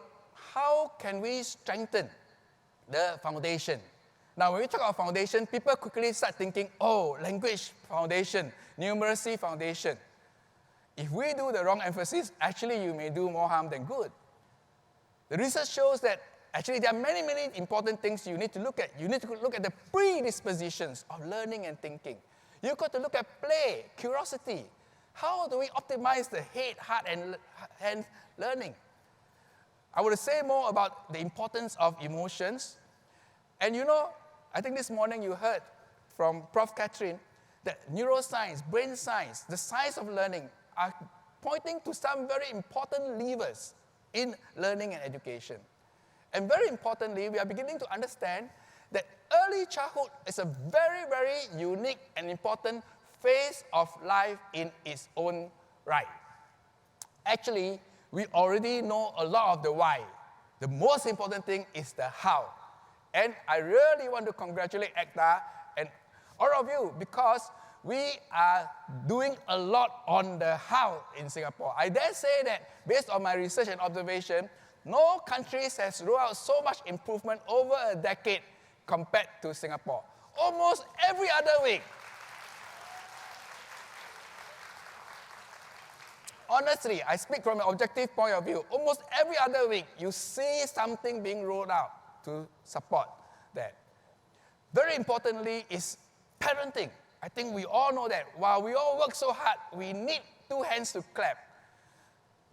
G: how can we strengthen the foundation? Now, when we talk about foundation, people quickly start thinking, oh, language foundation, numeracy foundation. If we do the wrong emphasis, actually you may do more harm than good. The research shows that actually there are many, many important things you need to look at. You need to look at the predispositions of learning and thinking. You've got to look at play, curiosity. How do we optimize the head, heart, and hand learning? I would say more about the importance of emotions. And I think this morning you heard from Prof. Catherine that neuroscience, brain science, the science of learning are pointing to some very important levers in learning and education. And very importantly, we are beginning to understand that early childhood is a very, very unique and important phase of life in its own right. Actually, we already know a lot of the why. The most important thing is the how. And I really want to congratulate ECTA and all of you because we are doing a lot on the how in Singapore. I dare say that based on my research and observation, no countries has rolled out so much improvement over a decade compared to Singapore. Almost every other week. Honestly, I speak from an objective point of view. Almost every other week, you see something being rolled out to support that. Very importantly is parenting. I think we all know that while we all work so hard, we need two hands to clap.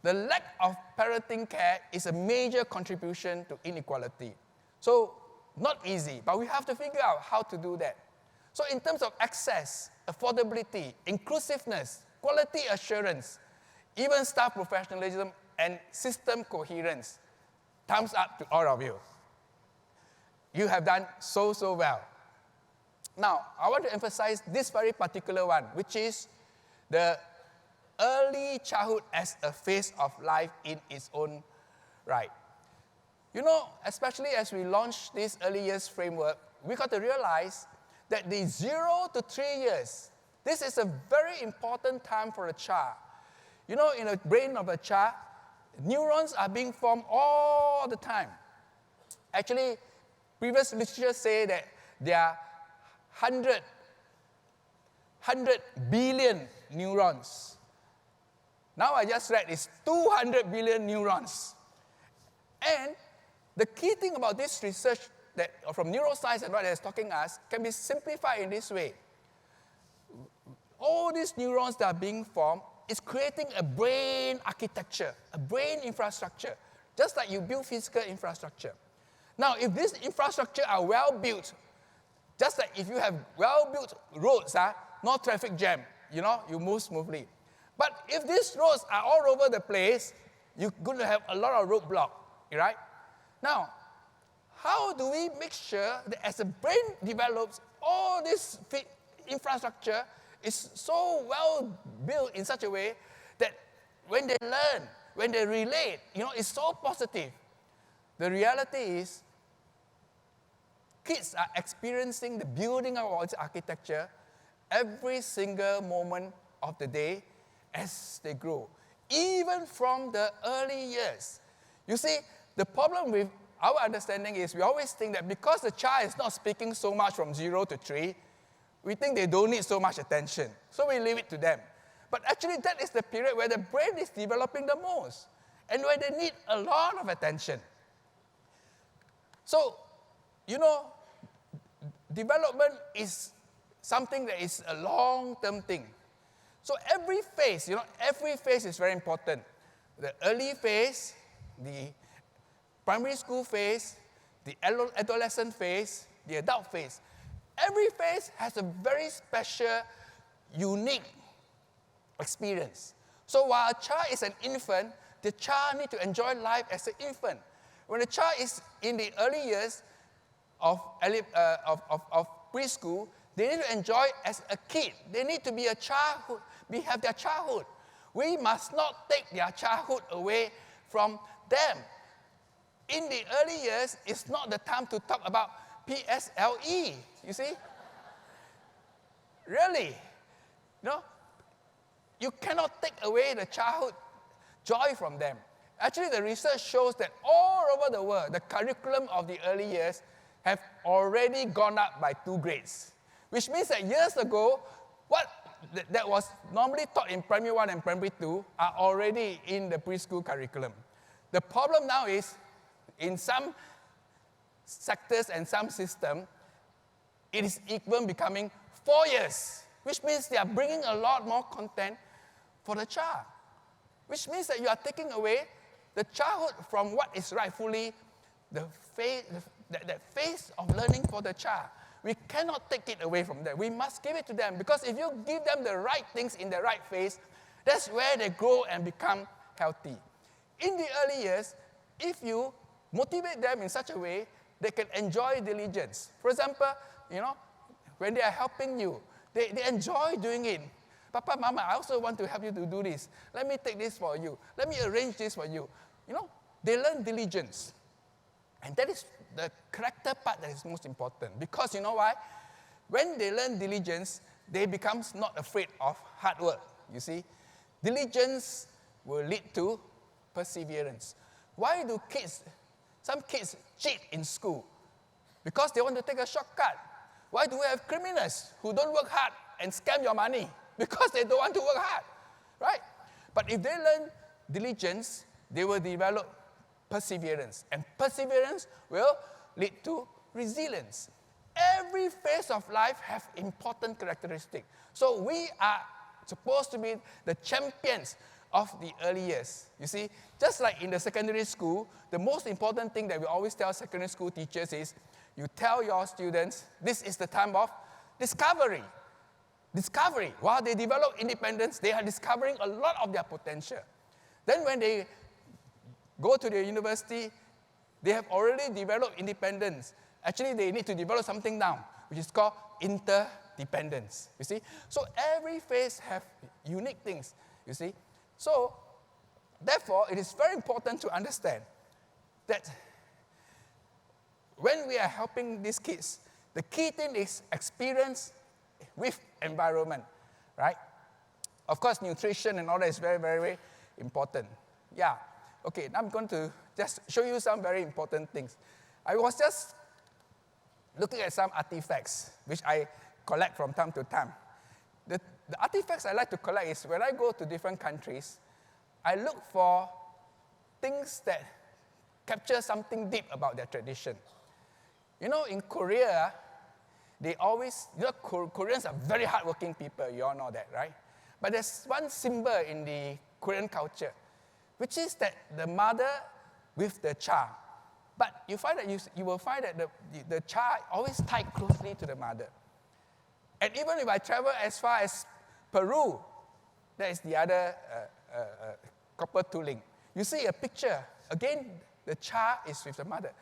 G: The lack of parenting care is a major contribution to inequality. So, not easy, but we have to figure out how to do that. So in terms of access, affordability, inclusiveness, quality assurance, even staff professionalism and system coherence, thumbs up to all of you. You have done so well. Now, I want to emphasize this very particular one, which is the early childhood as a phase of life in its own right. Especially as we launch this early years framework, we got to realize that the 0 to 3 years, this is a very important time for a child. In the brain of a child, neurons are being formed all the time. Actually, previous literature say that there are 100 billion neurons. Now I just read it's 200 billion neurons. And the key thing about this research that from neuroscience and what it is talking us can be simplified in this way. All these neurons that are being formed is creating a brain architecture, a brain infrastructure, just like you build physical infrastructure. Now, if this infrastructure are well built, just like if you have well-built roads, no traffic jam, you move smoothly. But if these roads are all over the place, you're going to have a lot of roadblock, right? Now, how do we make sure that as the brain develops, all this infrastructure is so well built in such a way that when they learn, when they relate, it's so positive. The reality is, kids are experiencing the building of its architecture every single moment of the day as they grow, even from the early years. You see, the problem with our understanding is we always think that because the child is not speaking so much from 0 to 3, we think they don't need so much attention. So we leave it to them. But actually, that is the period where the brain is developing the most and where they need a lot of attention. So, development is something that is a long-term thing. So every phase is very important. The early phase, the primary school phase, the adolescent phase, the adult phase. Every phase has a very special, unique experience. So while a child is an infant, the child need to enjoy life as an infant. When the child is in the early years of preschool, they need to enjoy as a kid. They need to be a childhood, have their childhood. We must not take their childhood away from them. In the early years, it's not the time to talk about PSLE, you see? Really, you cannot take away the childhood joy from them. Actually, the research shows that all over the world, the curriculum of the early years have already gone up by 2 grades, which means that years ago, what that was normally taught in primary 1 and primary 2 are already in the preschool curriculum. The problem now is, in some sectors and some systems, it is even becoming 4 years, which means they are bringing a lot more content for the child, which means that you are taking away the childhood from what is rightfully the phase of learning for the child. We cannot take it away from them. We must give it to them, because if you give them the right things in the right phase, that's where they grow and become healthy. In the early years, if you motivate them in such a way, they can enjoy diligence. For example, when they are helping you, they enjoy doing it. Papa, Mama, I also want to help you to do this. Let me take this for you. Let me arrange this for you. They learn diligence. And that is the character part that is most important. Because you know why? When they learn diligence, they become not afraid of hard work. You see? Diligence will lead to perseverance. Why do some kids cheat in school? Because they want to take a shortcut. Why do we have criminals who don't work hard and scam your money? Because they don't want to work hard, right? But if they learn diligence, they will develop perseverance. And perseverance will lead to resilience. Every phase of life has important characteristics. So we are supposed to be the champions of the early years. You see, just like in the secondary school, the most important thing that we always tell secondary school teachers is, you tell your students, this is the time of discovery. Discovery. While they develop independence, they are discovering a lot of their potential. Then when they go to the university, they have already developed independence. Actually, they need to develop something now, which is called interdependence. You see? So every phase has unique things, you see? So, therefore, it is very important to understand that when we are helping these kids, the key thing is experience with environment, right? Of course, nutrition and all that is very, very, very important. Yeah. Okay, now I'm going to just show you some very important things. I was just looking at some artifacts, which I collect from time to time. The artifacts I like to collect is when I go to different countries, I look for things that capture something deep about their tradition. In Korea, they always, Koreans are very hardworking people, you all know that, right? But there's one symbol in the Korean culture, which is that the mother with the child. But you find that you will find that the child always tied closely to the mother. And even if I travel as far as Peru, that is the other copper tooling. You see a picture, again, the child is with the mother.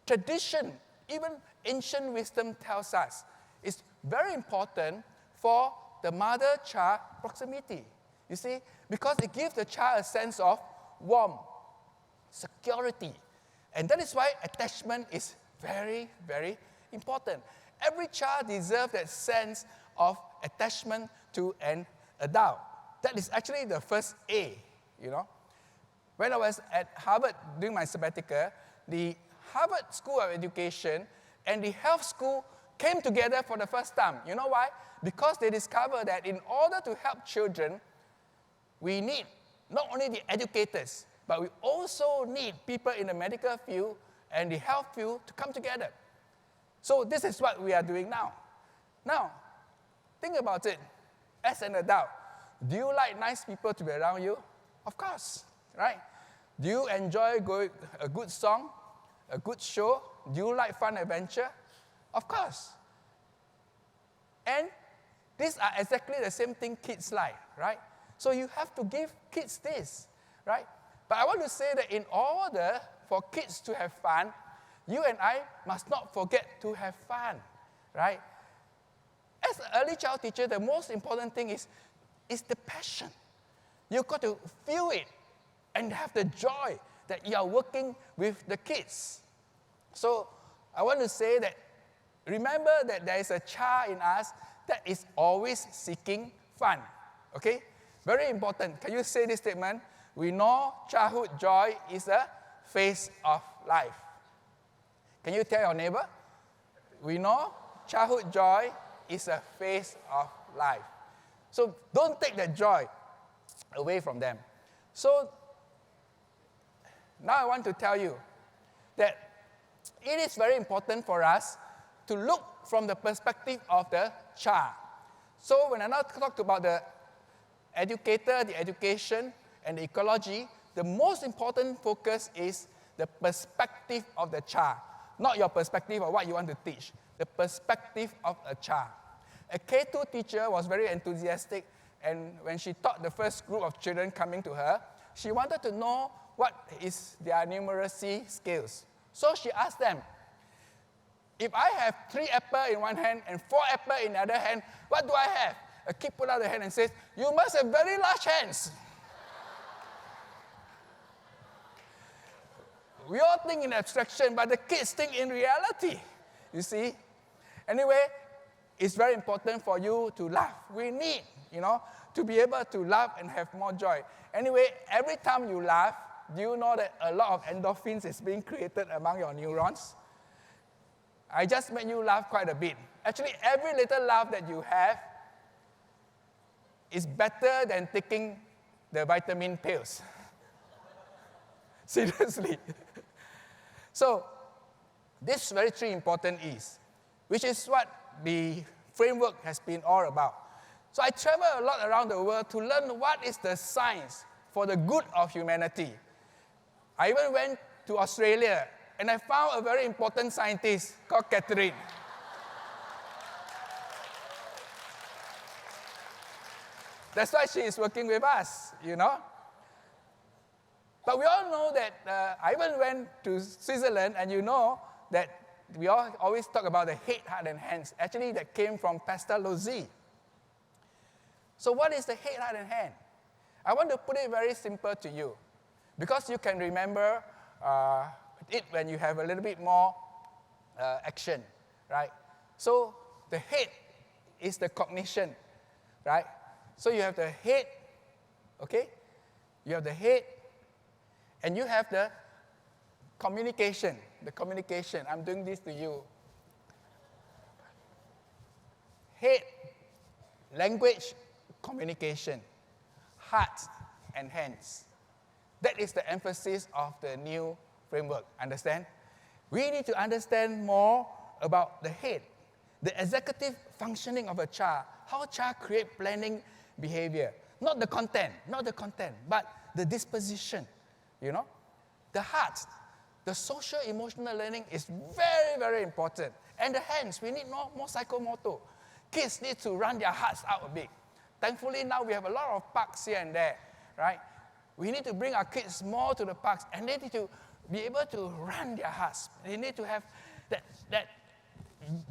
G: Tradition, even ancient wisdom tells us, is very important for the mother-child proximity. You see, because it gives the child a sense of warmth, security. And that is why attachment is very, very important. Every child deserves that sense of attachment to an adult. That is actually the first A, When I was at Harvard doing my sabbatical, the Harvard School of Education and the health school came together for the first time. You know why? Because they discovered that in order to help children, we need not only the educators, but we also need people in the medical field and the health field to come together. So this is what we are doing now. Now, think about it. As an adult, do you like nice people to be around you? Of course, right? Do you enjoy a good song, a good show? Do you like fun adventure? Of course. And these are exactly the same thing kids like, right? So you have to give kids this, right? But I want to say that in order for kids to have fun, you and I must not forget to have fun, right? As an early child teacher, the most important thing is the passion. You've got to feel it and have the joy that you are working with the kids. So I want to say that remember that there is a child in us that is always seeking fun. Okay? Very important. Can you say this statement? We know childhood joy is a phase of life. Can you tell your neighbor? We know childhood joy is a phase of life. So don't take that joy away from them. So now I want to tell you that it is very important for us to look from the perspective of the child. So when I now talk about the educator, the education, and the ecology, the most important focus is the perspective of the child, not your perspective of what you want to teach, the perspective of a child. A K2 teacher was very enthusiastic, and when she taught the first group of children coming to her, she wanted to know what is their numeracy skills. So she asked them, if I have 3 apples in one hand and 4 apples in the other hand, what do I have? A kid put out the hand and says, you must have very large hands. We all think in abstraction, but the kids think in reality, you see. Anyway, it's very important for you to laugh. We need, to be able to laugh and have more joy. Anyway, every time you laugh, do you know that a lot of endorphins is being created among your neurons? I just made you laugh quite a bit. Actually, every little laugh that you have is better than taking the vitamin pills. Seriously. So, this very 3 important is, which is what the framework has been all about. So I travel a lot around the world to learn what is the science for the good of humanity. I even went to Australia and I found a very important scientist called Catherine. That's why she is working with us, But we all know that I even went to Switzerland, and you know that we all always talk about the head, heart, and hands. Actually, that came from Pestalozzi. So what is the head, heart, and hand? I want to put it very simple to you, because you can remember it when you have a little bit more action, right? So the head is the cognition, right? So you have the head, okay? You have the head, and you have the communication. The communication. I'm doing this to you. Head, language, communication. Heart and hands. That is the emphasis of the new framework. Understand? We need to understand more about the head, the executive functioning of a child, how a child creates planning behavior. Not the content, but the disposition, The heart, the social emotional learning is very, very important. And the hands, we need more psychomotor. Kids need to run their hearts out a bit. Thankfully, now we have a lot of parks here and there, right? We need to bring our kids more to the parks, and they need to be able to run their hearts. They need to have that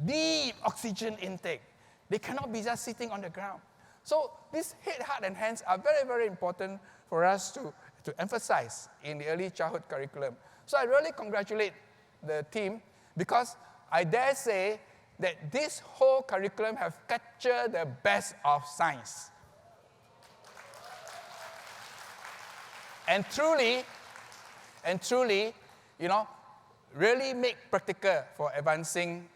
G: deep oxygen intake. They cannot be just sitting on the ground. So this head, heart, and hands are very, very important for us to emphasize in the early childhood curriculum. So I really congratulate the team, because I dare say that this whole curriculum have captured the best of science. And truly, really make practical for advancing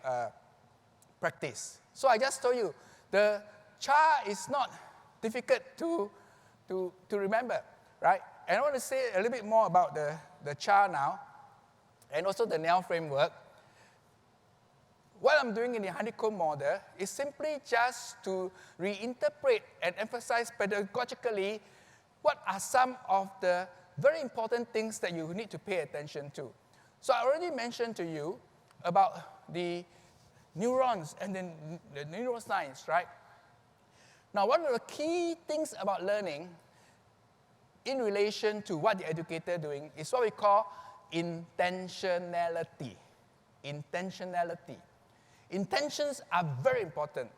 G: practice. So I just told you, the child is not difficult to remember, right? And I want to say a little bit more about the child now, and also the NEL framework. What I'm doing in the honeycomb model is simply just to reinterpret and emphasize pedagogically what are some of the very important things that you need to pay attention to. So I already mentioned to you about the neurons and the neuroscience, right? Now, one of the key things about learning in relation to what the educator doing is what we call intentionality. Intentionality. Intentions are very important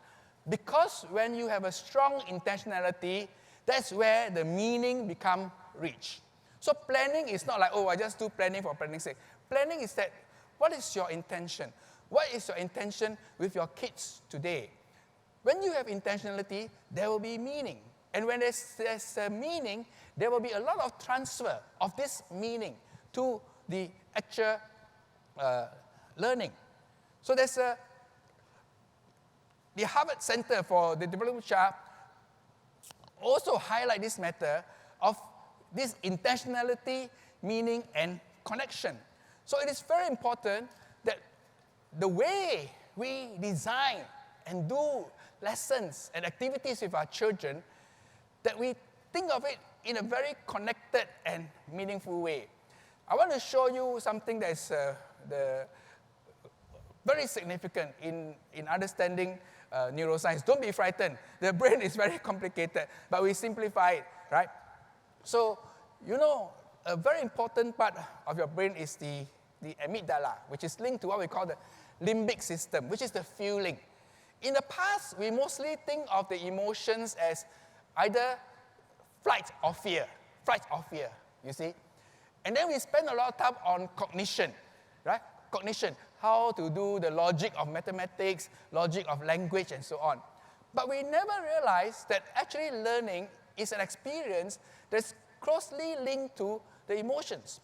G: because when you have a strong intentionality, that's where the meaning become rich. So planning is not like, oh, I just do planning for planning's sake. Planning is that, what is your intention? What is your intention with your kids today? When you have intentionality, there will be meaning. And when there's a meaning, there will be a lot of transfer of this meaning to the actual learning. So there's the Harvard Center for the Development of Child also highlight this matter of this intentionality, meaning, and connection. So it is very important that the way we design and do lessons and activities with our children, that we think of it in a very connected and meaningful way. I want to show you something that is very significant in understanding neuroscience. Don't be frightened. The brain is very complicated, but we simplify it, right? So, you know, a very important part of your brain is the amygdala, which is linked to what we call the limbic system, which is the feeling. In the past, we mostly think of the emotions as either flight or fear, you see. And then we spend a lot of time on cognition, right? Cognition, how to do the logic of mathematics, logic of language, and so on. But we never realized that actually learning is an experience that's closely linked to the emotions.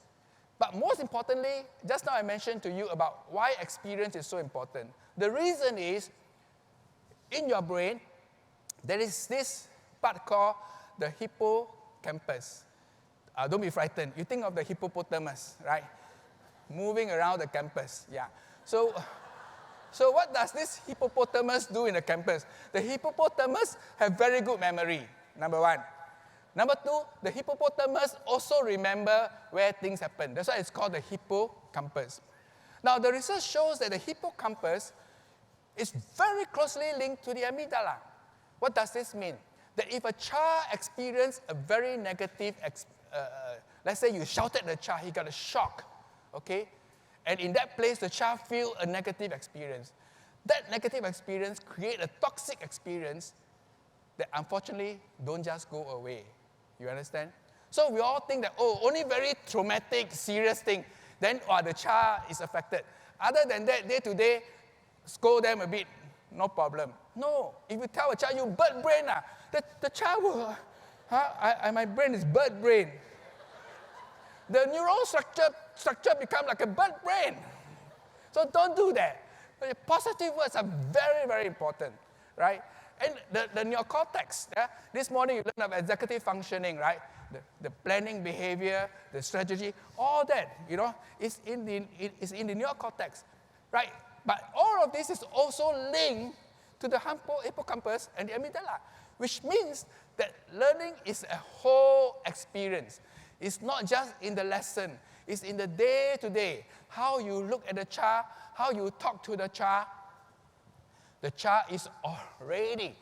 G: But most importantly, just now I mentioned to you about why experience is so important. The reason is, in your brain, there is this part called the hippocampus. Don't be frightened. You think of the hippopotamus, right? Moving around the campus, yeah. So what does this hippopotamus do in the campus? The hippopotamus have very good memory, number one. Number two, the hippopotamus also remember where things happen. That's why it's called the hippocampus. Now, the research shows that the hippocampus is very closely linked to the amygdala. What does this mean? That if a child experiences a very negative, let's say you shouted at the child, he got a shock, okay? And in that place, the child feels a negative experience. That negative experience creates a toxic experience that unfortunately don't just go away. You understand? So we all think that, oh, only very traumatic, serious thing, then the child is affected. Other than that, day to day, scold them a bit, no problem. No, if you tell a child, you bird brain, the child will, my brain is bird brain. The neural structure becomes like a bird brain. So don't do that. But the positive words are very, very important, right? And the neocortex, this morning you learned about executive functioning, right? The planning behavior, the strategy, all that, you know, is in the neocortex, right? But all of this is also linked to the hippocampus and the amygdala, which means that learning is a whole experience. It's not just in the lesson. It's in the day-to-day, how you look at the child, how you talk to the child. The child is already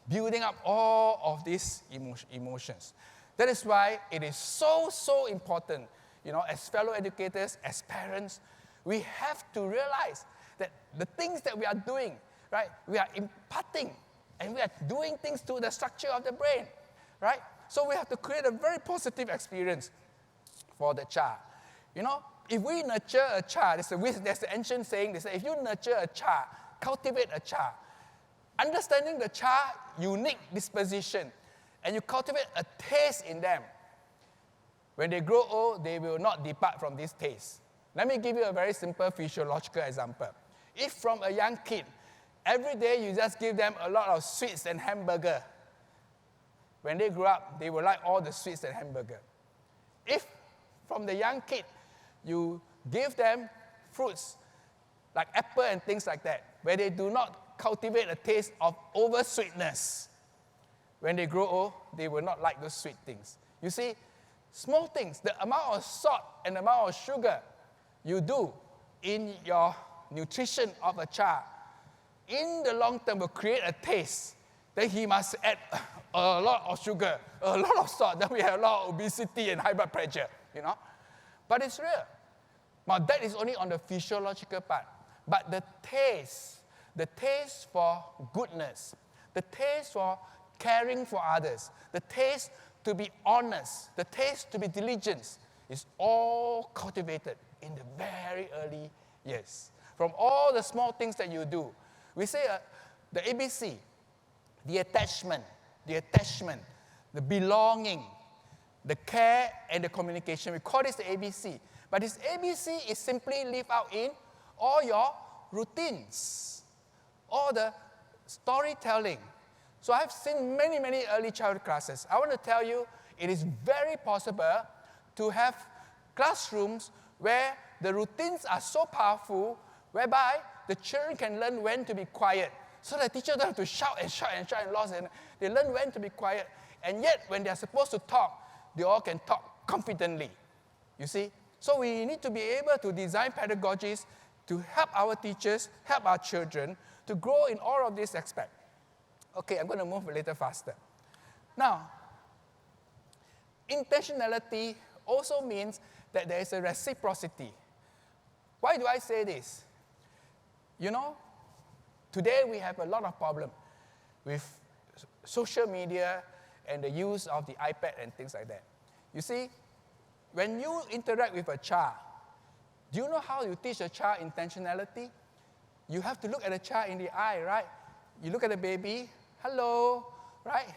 G: building up all of these emotions. That is why it is so, so important, you know, as fellow educators, as parents, we have to realize that the things that we are doing, right, we are imparting and we are doing things to the structure of the brain, right? So we have to create a very positive experience for the child. You know, if we nurture a child, there's the ancient saying, they say, if you nurture a child, cultivate a child, understanding the child's unique disposition, and you cultivate a taste in them, when they grow old, they will not depart from this taste. Let me give you a very simple physiological example. If from a young kid, every day you just give them a lot of sweets and hamburger, when they grow up, they will like all the sweets and hamburger. If from the young kid, you give them fruits like apple and things like that, where they do not cultivate a taste of over-sweetness, when they grow old, they will not like those sweet things. You see, small things, the amount of salt and the amount of sugar you do in your nutrition of a child, in the long term will create a taste that he must add a lot of sugar, a lot of salt, then we have a lot of obesity and high blood pressure, But it's real. Now that is only on the physiological part. But the taste for goodness, the taste for caring for others, the taste to be honest, the taste to be diligent is all cultivated in the very early years. From all the small things that you do. We say the ABC, the attachment, the belonging, the care, and the communication. We call this the ABC. But this ABC is simply lived out in all your routines, all the storytelling. So I've seen many, many early childhood classes. I want to tell you, it is very possible to have classrooms where the routines are so powerful, whereby the children can learn when to be quiet. So the teacher don't have to shout and lost, and they learn when to be quiet. And yet, when they're supposed to talk, they all can talk confidently. You see? So we need to be able to design pedagogies to help our teachers, help our children to grow in all of these aspects. Okay, I'm going to move a little faster. Now, intentionality also means that there is a reciprocity. Why do I say this? Today we have a lot of problem with social media and the use of the iPad and things like that. You see, when you interact with a child, do you know how you teach a child intentionality? You have to look at a child in the eye, right? You look at the baby, hello, right?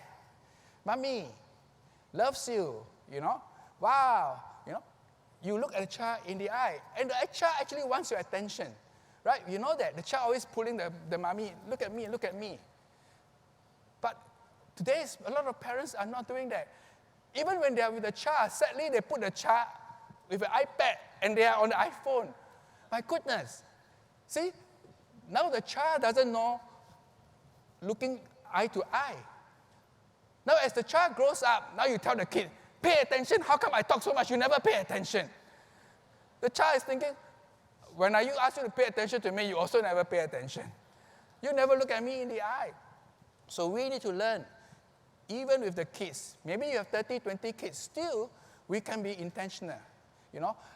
G: Mommy loves you, Wow, You look at a child in the eye, and the child actually wants your attention, right? You know that. The child always pulling the mommy, look at me, look at me. But today, a lot of parents are not doing that. Even when they are with the child, sadly, they put the child with an iPad, and they are on the iPhone. My goodness. See, now the child doesn't know looking eye to eye. Now, as the child grows up, now you tell the kid, pay attention. How come I talk so much? You never pay attention. The child is thinking, when I ask you to pay attention to me, you also never pay attention. You never look at me in the eye. So we need to learn, even with the kids. Maybe you have 30, 20 kids. Still, we can be intentional.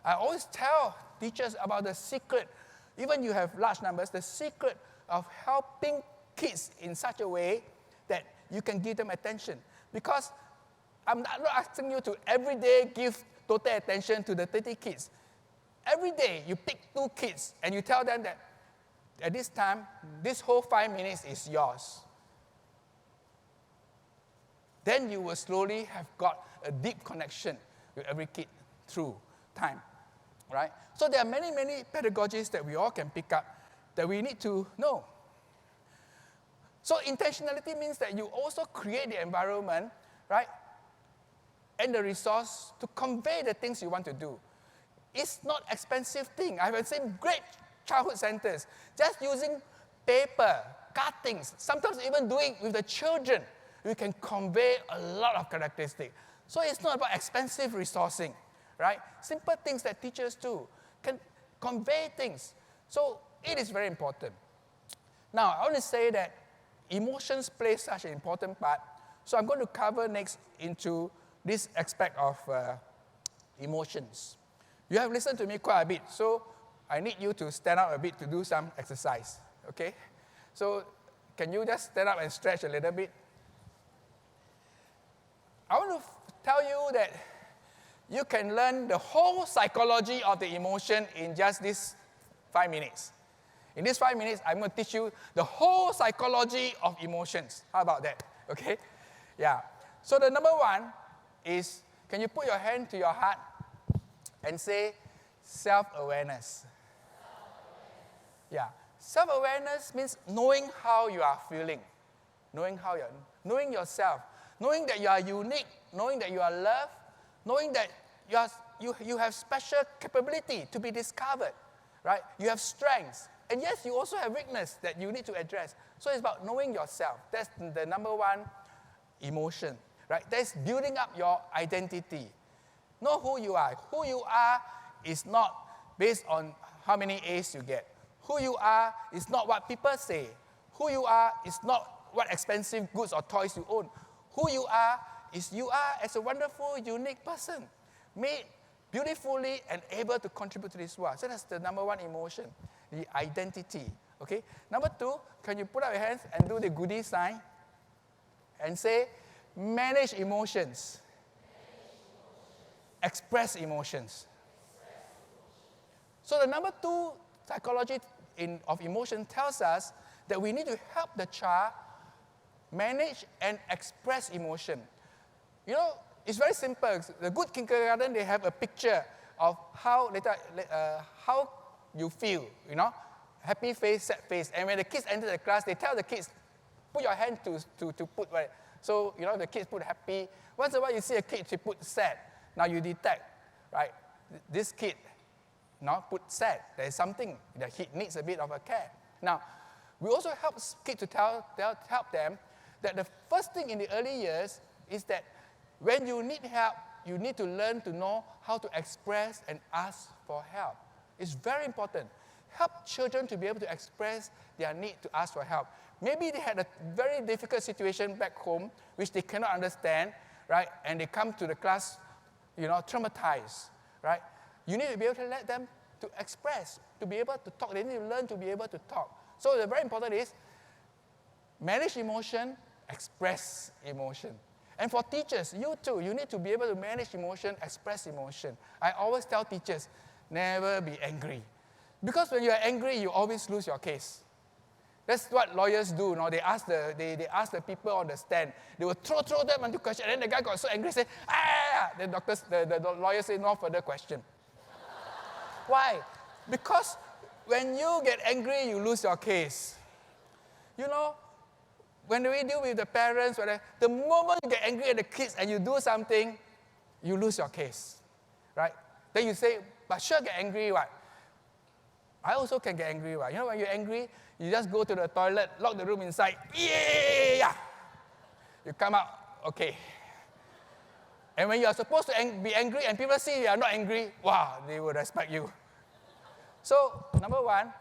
G: I always tell teachers about the secret, even you have large numbers, the secret of helping kids in such a way that you can give them attention. Because I'm not asking you to every day give total attention to the 30 kids. Every day you pick 2 kids and you tell them that at this time, this whole 5 minutes is yours. Then you will slowly have got a deep connection with every kid through time, right? So there are many, many pedagogies that we all can pick up that we need to know. So intentionality means that you also create the environment, right, and the resource to convey the things you want to do. It's not expensive thing. I have seen great childhood centers just using paper, cuttings, sometimes even doing with the children. We can convey a lot of characteristics. So it's not about expensive resourcing, right? Simple things that teachers do can convey things. So it is very important. Now, I want to say that emotions play such an important part. So I'm going to cover next into this aspect of emotions. You have listened to me quite a bit, so I need you to stand up a bit to do some exercise, okay? So can you just stand up and stretch a little bit? I want to tell you that you can learn the whole psychology of the emotion in just these 5 minutes. In these 5 minutes, I'm going to teach you the whole psychology of emotions. How about that? Okay? Yeah. So the number one is, can you put your hand to your heart and say self-awareness? Yeah. Self-awareness means knowing how you are feeling, knowing yourself, knowing that you are unique, knowing that you are loved, knowing that you have special capability to be discovered, right? You have strengths. And yes, you also have weakness that you need to address. So it's about knowing yourself. That's the number one emotion, right? That's building up your identity. Know who you are. Who you are is not based on how many A's you get. Who you are is not what people say. Who you are is not what expensive goods or toys you own. Who you are is you are as a wonderful, unique person, made beautifully and able to contribute to this world. So that's the number one emotion, the identity. Okay? Number two, can you put up your hands and do the goodie sign and say, manage emotions, express emotions. So the number two psychology of emotion tells us that we need to help the child manage and express emotion. You know, it's very simple. The good kindergarten, they have a picture of how you feel, you know, happy face, sad face. And when the kids enter the class, they tell the kids, put your hand to put, right? So, you know, the kids put happy. Once in a while, you see a kid, she put sad. Now you detect, right, this kid, put sad. There is something that he needs a bit of a care. Now, we also help kids to help them that the first thing in the early years is that when you need help, you need to learn to know how to express and ask for help. It's very important. Help children to be able to express their need to ask for help. Maybe they had a very difficult situation back home, which they cannot understand, right? And they come to the class, traumatized, right? You need to be able to let them to express, to be able to talk. They need to learn to be able to talk. So the very important is manage emotion, express emotion. And for teachers, you too, you need to be able to manage emotion, express emotion. I always tell teachers, never be angry. Because when you are angry, you always lose your case. That's what lawyers do. They ask the people on the stand. They will throw them into question. And then the guy got so angry, say, ah! The lawyer say, no further question. Why? Because when you get angry, you lose your case. When we deal with the parents, the moment you get angry at the kids and you do something, you lose your case, right? Then you say, but sure, get angry, what? I also can get angry, what? When you're angry, you just go to the toilet, lock the room inside, yeah! You come out, okay. And when you are supposed to be angry and people see you are not angry, wow, they will respect you. So, number one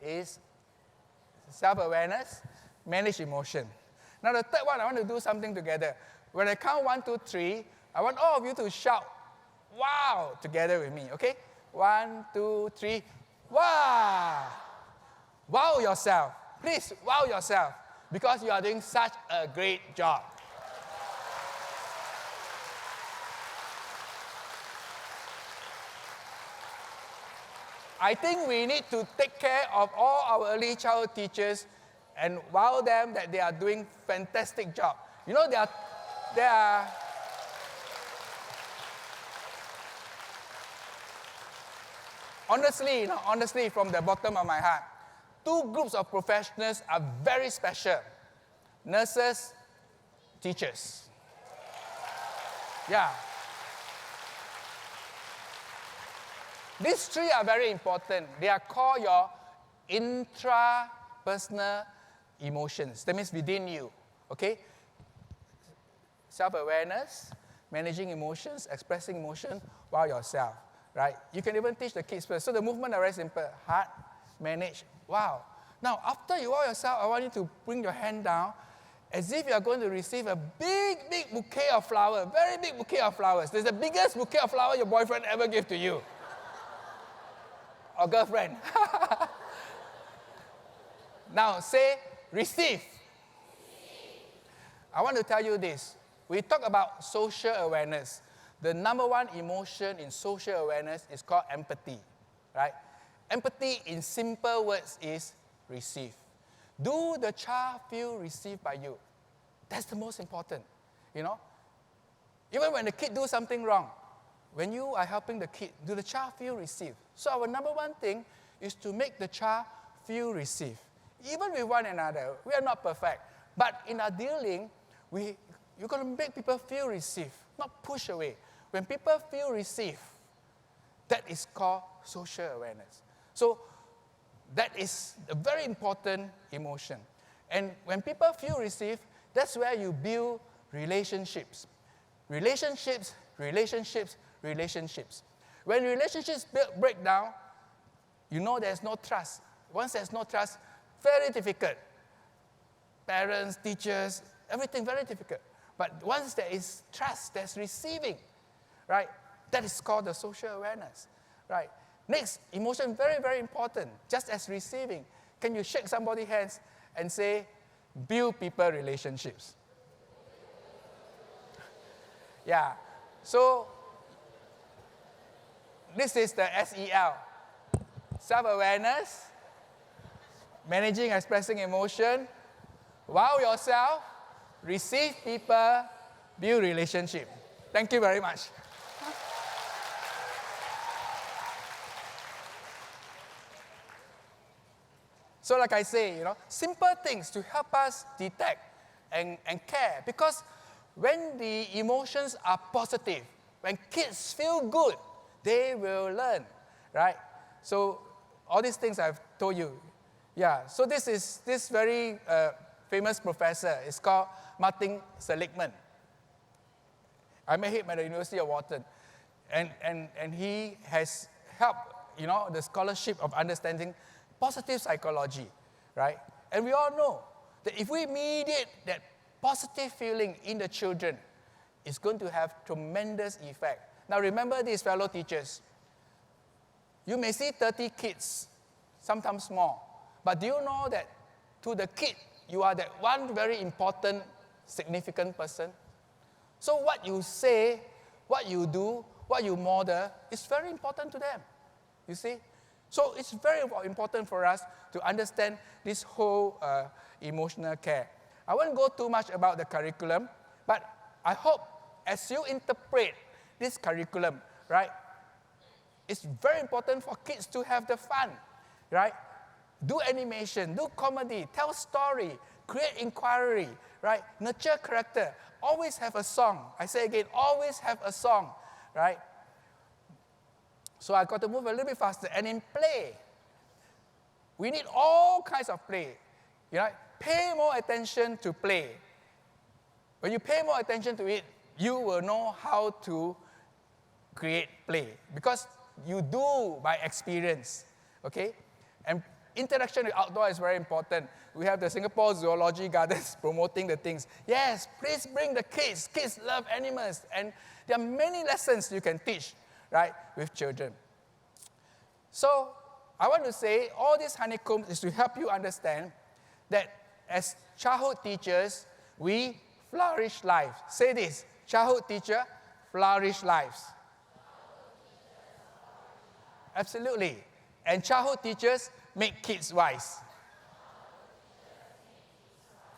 G: is self-awareness, manage emotion. Now the third one, I want to do something together. When I count 1, 2, 3, I want all of you to shout, wow, together with me, okay? 1, 2, 3, wow! Wow yourself. Please, wow yourself. Because you are doing such a great job. I think we need to take care of all our early childhood teachers and wow them that they are doing fantastic job. There are honestly, from the bottom of my heart, 2 groups of professionals are very special. Nurses, teachers. Yeah. These 3 are very important. They are called your intrapersonal emotions. That means within you, okay? Self-awareness, managing emotions, expressing emotion while yourself, right? You can even teach the kids first. So the movement are very simple. Heart, manage, wow. Now, after you wow yourself, I want you to bring your hand down as if you are going to receive a big, big bouquet of flowers, very big bouquet of flowers. This is the biggest bouquet of flowers your boyfriend ever gave to you. Or girlfriend. Now say, receive. I want to tell you this. We talk about social awareness. The number one emotion in social awareness is called empathy, right? Empathy in simple words is receive. Do the child feel received by you? That's the most important, Even when the kid do something wrong, when you are helping the kid, do the child feel received? So our number one thing is to make the child feel received. Even with one another, we are not perfect. But in our dealing, you're going to make people feel received, not push away. When people feel received, that is called social awareness. So that is a very important emotion. And when people feel received, that's where you build relationships. Relationships. When relationships break down, there's no trust. Once there's no trust, very difficult. Parents, teachers, everything very difficult. But once there is trust, there's receiving, right? That is called the social awareness, right? Next, emotion, very, very important, just as receiving. Can you shake somebody's hands and say, build people relationships? Yeah, so this is the SEL. Self-awareness, managing, expressing emotion, wow yourself, receive people, build relationship. Thank you very much. So like I say, simple things to help us detect and care. Because when the emotions are positive, when kids feel good, they will learn, right? So all these things I've told you. Yeah, so this very famous professor is called Martin Seligman. I met him at the University of Wharton. And he has helped, the scholarship of understanding positive psychology, right? And we all know that if we mediate that positive feeling in the children, it's going to have tremendous effect. Now remember this, fellow teachers. You may see 30 kids, sometimes more. But do you know that to the kid, you are that one very important, significant person? So what you say, what you do, what you model is very important to them, you see? So it's very important for us to understand this whole emotional care. I won't go too much about the curriculum, but I hope as you interpret this curriculum, right, it's very important for kids to have the fun, right? Do animation, do comedy, tell story, create inquiry, right? Nurture character, always have a song. I say again, always have a song, right? So I got to move a little bit faster. And in play, we need all kinds of play. Pay more attention to play. When you pay more attention to it, you will know how to create play. Because you do by experience, okay? And interaction with outdoor is very important. We have the Singapore Zoology Gardens promoting the things. Yes, please bring the kids. Kids love animals. And there are many lessons you can teach, right, with children. So I want to say all these honeycombs is to help you understand that as childhood teachers, we flourish lives. Say this, childhood teacher, flourish lives. Absolutely. And childhood teachers make kids wise.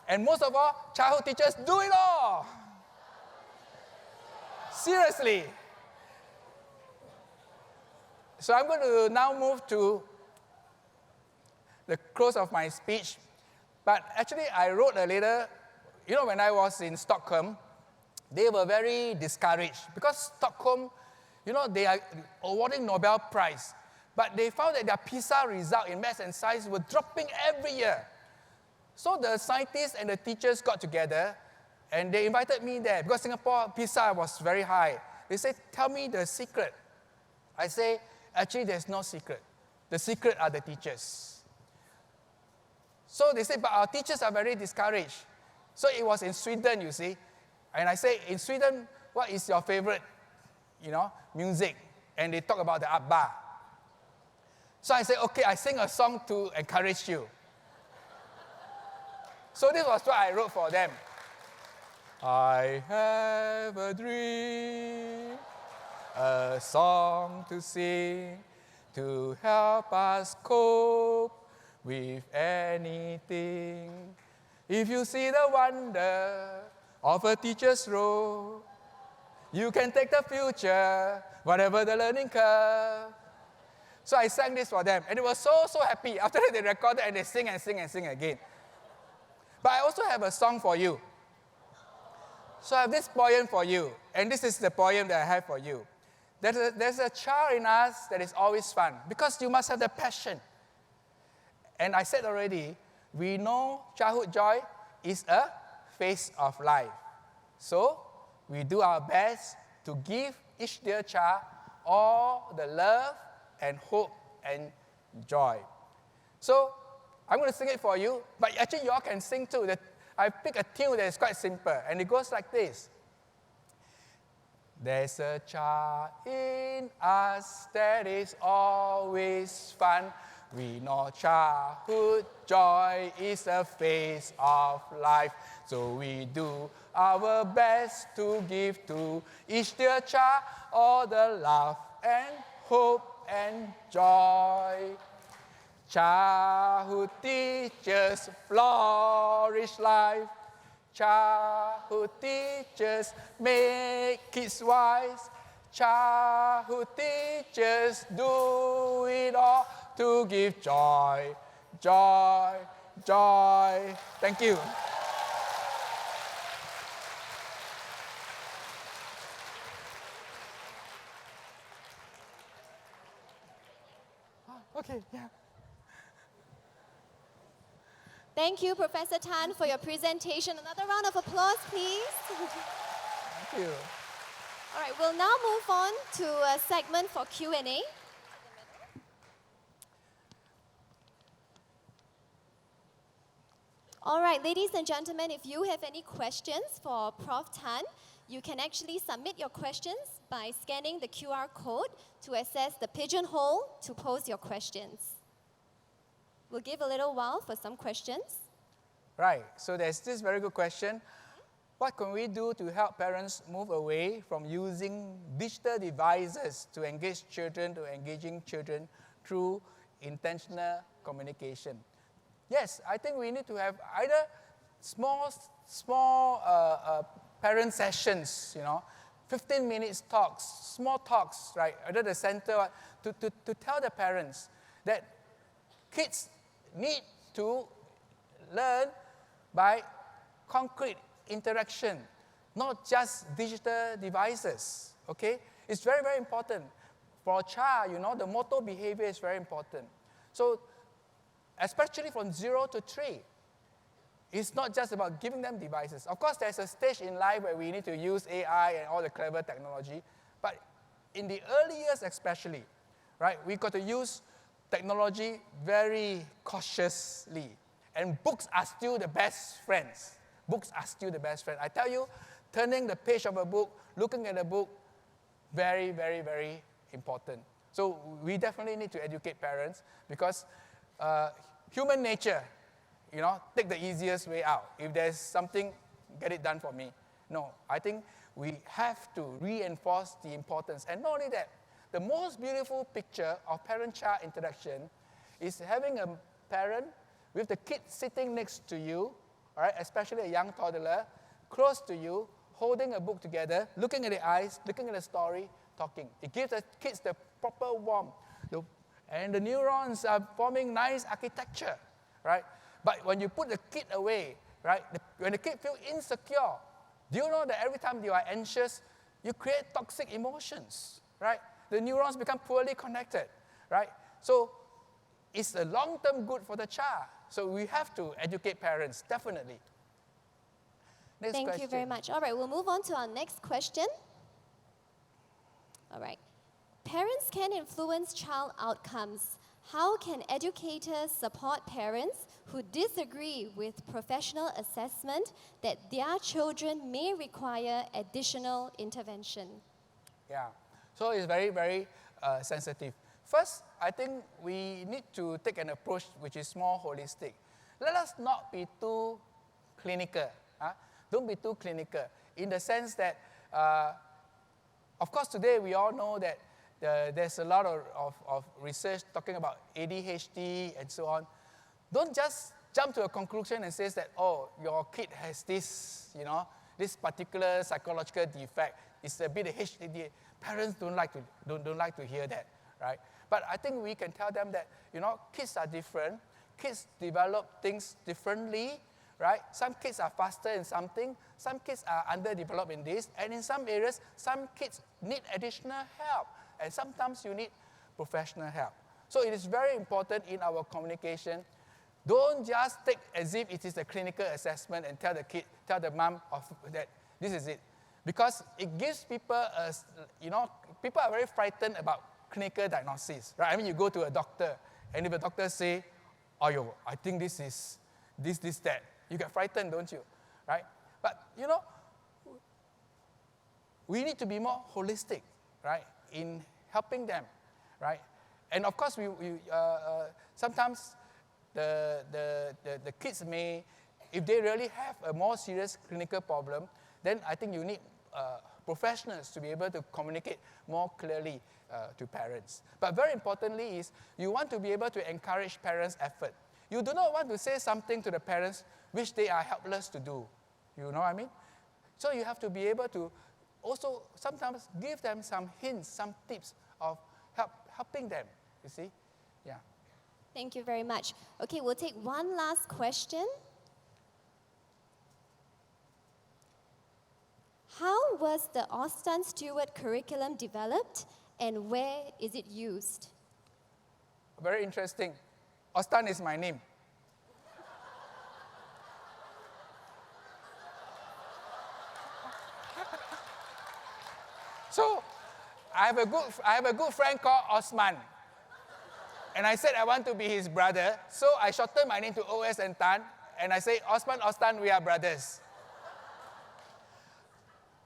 G: And most of all, childhood teachers do it all. Seriously. So I'm going to now move to the close of my speech. But actually, I wrote a letter. When I was in Stockholm, they were very discouraged because Stockholm, they are awarding Nobel Prize. But they found that their PISA result in maths and science were dropping every year. So the scientists and the teachers got together and they invited me there because Singapore PISA was very high. They said, tell me the secret. I say, actually, there's no secret. The secret are the teachers. So they said, but our teachers are very discouraged. So it was in Sweden, you see. And I say, in Sweden, what is your favorite, music? And they talk about the ABBA. So I said, okay, I sing a song to encourage you. So this was what I wrote for them. I have a dream, a song to sing, to help us cope with anything. If you see the wonder of a teacher's role, you can take the future, whatever the learning curve. So I sang this for them, and they were so happy. After that, they recorded and they sing and sing and sing again. But I also have a song for you. So I have this poem for you, and this is the poem that I have for you. There's a child in us that is always fun, because you must have the passion. And I said already, we know childhood joy is a phase of life. So we do our best to give each dear child all the love and hope and joy. So I'm going to sing it for you, but actually you all can sing too. I picked a tune that is quite simple, and it goes like this. There's a child in us that is always fun. We know childhood joy is a phase of life. So we do our best to give to each dear child all the love and hope and joy. Childhood teachers flourish life. Childhood teachers make kids wise. Childhood teachers do it all to give joy, joy, joy. Thank you. Okay, yeah.
A: Thank you, Professor Tan, for your presentation. Another round of applause, please.
G: Thank you.
A: All right, we'll now move on to a segment for Q&A. All right, ladies and gentlemen, if you have any questions for Prof. Tan, you can actually submit your questions by scanning the QR code to access the pigeonhole to pose your questions. We'll give a little while for some questions.
G: Right, so there's this very good question. What can we do to help parents move away from using digital devices to engage children, to engaging children through intentional communication? Yes, I think we need to have either small parent sessions, 15 minutes talks, small talks, right, under the center, to tell the parents that kids need to learn by concrete interaction, not just digital devices, okay? It's very, very important. For a child, the motor behavior is very important. So, especially from 0 to 3, it's not just about giving them devices. Of course, there's a stage in life where we need to use AI and all the clever technology, but in the early years especially, right, we got to use technology very cautiously. And books are still the best friends. Books are still the best friend. I tell you, turning the page of a book, looking at a book, very, very, very important. So we definitely need to educate parents because human nature, take the easiest way out. If there's something, get it done for me. No, I think we have to reinforce the importance. And not only that, the most beautiful picture of parent-child interaction is having a parent with the kid sitting next to you, all right, especially a young toddler, close to you, holding a book together, looking at the eyes, looking at the story, talking. It gives the kids the proper warmth. And the neurons are forming nice architecture, right? But when you put the kid away, right, when the kid feels insecure, do you know that every time you are anxious, you create toxic emotions, right? The neurons become poorly connected, right? So it's a long-term good for the child. So we have to educate parents, definitely. Next
A: Thank
G: question.
A: you very much. All right, we'll move on to our next question. All right. Parents can influence child outcomes. How can educators support parents who disagree with professional assessment that their children may require additional intervention?
G: Yeah, so it's very, very sensitive. First, I think we need to take an approach which is more holistic. Let us not be too clinical. Don't be too clinical in the sense that, of course, today we all know that there's a lot of research talking about ADHD and so on. Don't just jump to a conclusion and say that, oh, your kid has this, this particular psychological defect. It's a bit of ADHD. Parents don't like to hear that, right? But I think we can tell them that, kids are different. Kids develop things differently, right? Some kids are faster in something. Some kids are underdeveloped in this. And in some areas, some kids need additional help. And sometimes you need professional help. So it is very important in our communication. Don't just take as if it is a clinical assessment and tell the kid, tell the mom that this is it. Because it gives people, people are very frightened about clinical diagnosis, right? I mean, you go to a doctor, and if a doctor say, oh, I think this is, that, You get frightened, don't you? Right? But, you know, we need to be more holistic, right, in helping them, right? And of course, sometimes the kids may, if they really have a more serious clinical problem, then I think you need professionals to be able to communicate more clearly to parents. But very importantly is you want to be able to encourage parents' effort. You do not want to say something to the parents which they are helpless to do. You know what I mean? So you have to be able to also sometimes give them some hints, some tips of helping them, you see? Yeah.
A: Thank you very much. Okay, we'll take one last question. How was the Austin Stewart curriculum developed and where is it used?
G: Very interesting. Austin is my name. So, I have a good friend called Osman. And I said I want to be his brother, so I shortened my name to OS and Tan, and I say, Osman, Ostan, we are brothers.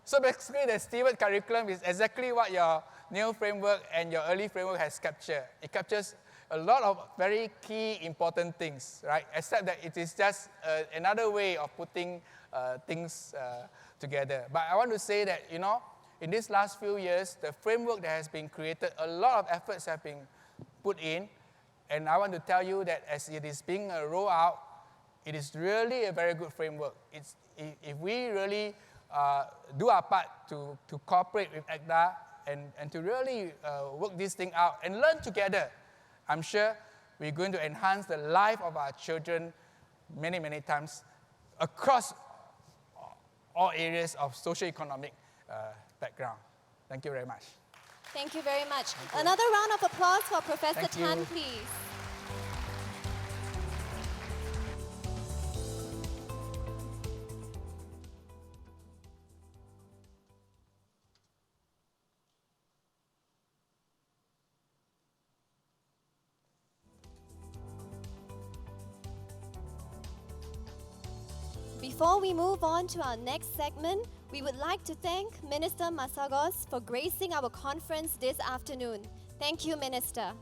G: So basically, the Stewart curriculum is exactly what your new framework and your early framework has captured. It captures a lot of very key, important things, right? Except that it is just another way of putting things together. But I want to say that, you know, in these last few years, the framework that has been created, a lot of efforts have been put in. And I want to tell you that as it is being rolled out, it is really a very good framework. If we really do our part to cooperate with ECDA and to really work this thing out and learn together, I'm sure we're going to enhance the life of our children many, many times across all areas of socio-economic background. Thank you very much.
A: Thank you very much. Another round of applause for Professor
G: Thank you.
A: Tan, please. Before we move on to our next segment, we would like to thank Minister Masagos for gracing our conference this afternoon. Thank you, Minister.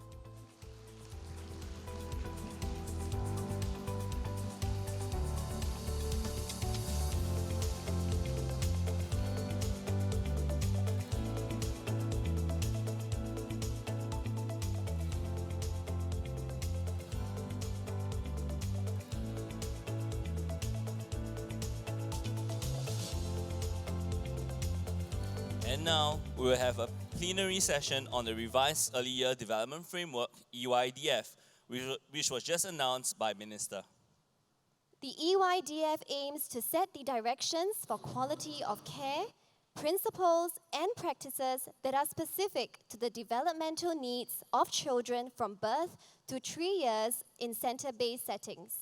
B: And now, we will have a plenary session on the revised Early Year Development Framework, EYDF, which was just announced by Minister.
A: The EYDF aims to set the directions for quality of care, principles, and practices that are specific to the developmental needs of children from birth to 3 years in center-based settings.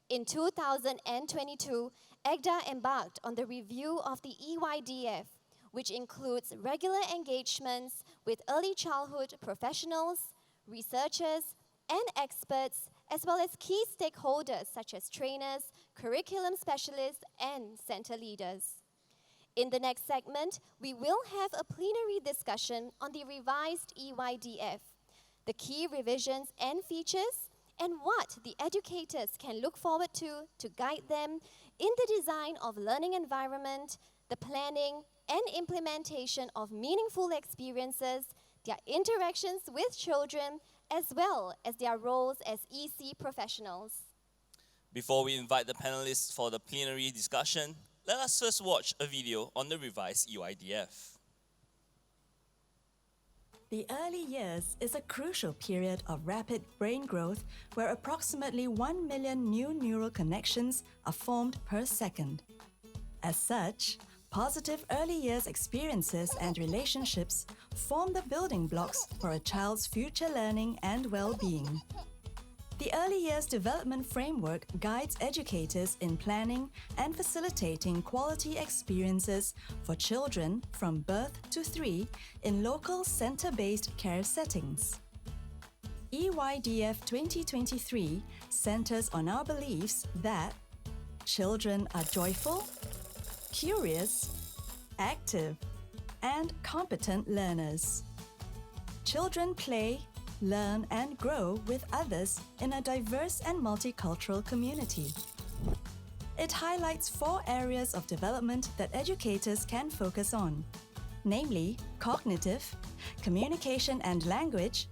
A: In 2022, ECDA embarked on the review of the EYDF, which includes regular engagements with early childhood professionals, researchers, and experts, as well as key stakeholders such as trainers, curriculum specialists, and center leaders. In the next segment, we will have a plenary discussion on the revised EYDF, the key revisions and features, and what the educators can look forward to guide them in the design of learning environment, the planning and implementation of meaningful experiences, their interactions with children, as well as their roles as EC professionals.
B: Before we invite the panelists for the plenary discussion, let us first watch a video on the revised EYDF.
H: The early years is a crucial period of rapid brain growth where approximately 1 million new neural connections are formed per second. As such, positive early years experiences and relationships form the building blocks for a child's future learning and well-being. The Early Years Development Framework guides educators in planning and facilitating quality experiences for children from birth to 3 in local center-based care settings. EYDF 2023 centers on our beliefs that Children are joyful, curious, active, and competent learners. Children play, learn, and grow with others in a diverse and multicultural community. It highlights 4 areas of development that educators can focus on, namely cognitive, communication and language,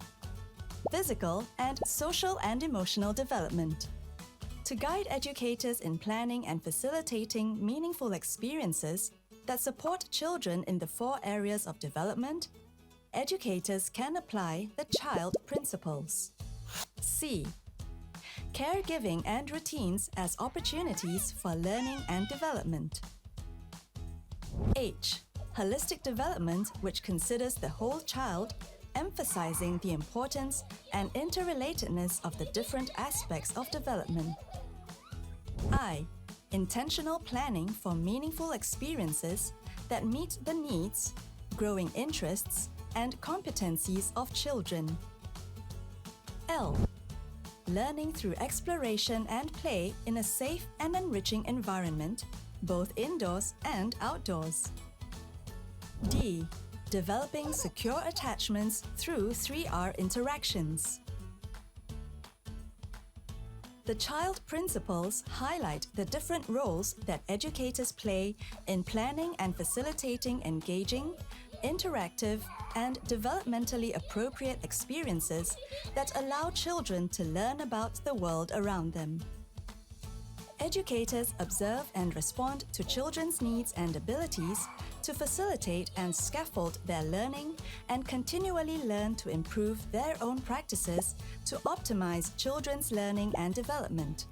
H: physical, and social and emotional development. To guide educators in planning and facilitating meaningful experiences that support children in the 4 areas of development, educators can apply the child principles. C. Caregiving and routines as opportunities for learning and development. H. Holistic development, which considers the whole child, emphasizing the importance and interrelatedness of the different aspects of development. I. Intentional planning for meaningful experiences that meet the needs, growing interests, and competencies of children. L. Learning through exploration and play in a safe and enriching environment, both indoors and outdoors. D. Developing secure attachments through 3R interactions. The child principles highlight the different roles that educators play in planning and facilitating engaging, interactive, and developmentally appropriate experiences that allow children to learn about the world around them. Educators observe and respond to children's needs and abilities to facilitate and scaffold their learning and continually learn to improve their own practices to optimize children's learning and development.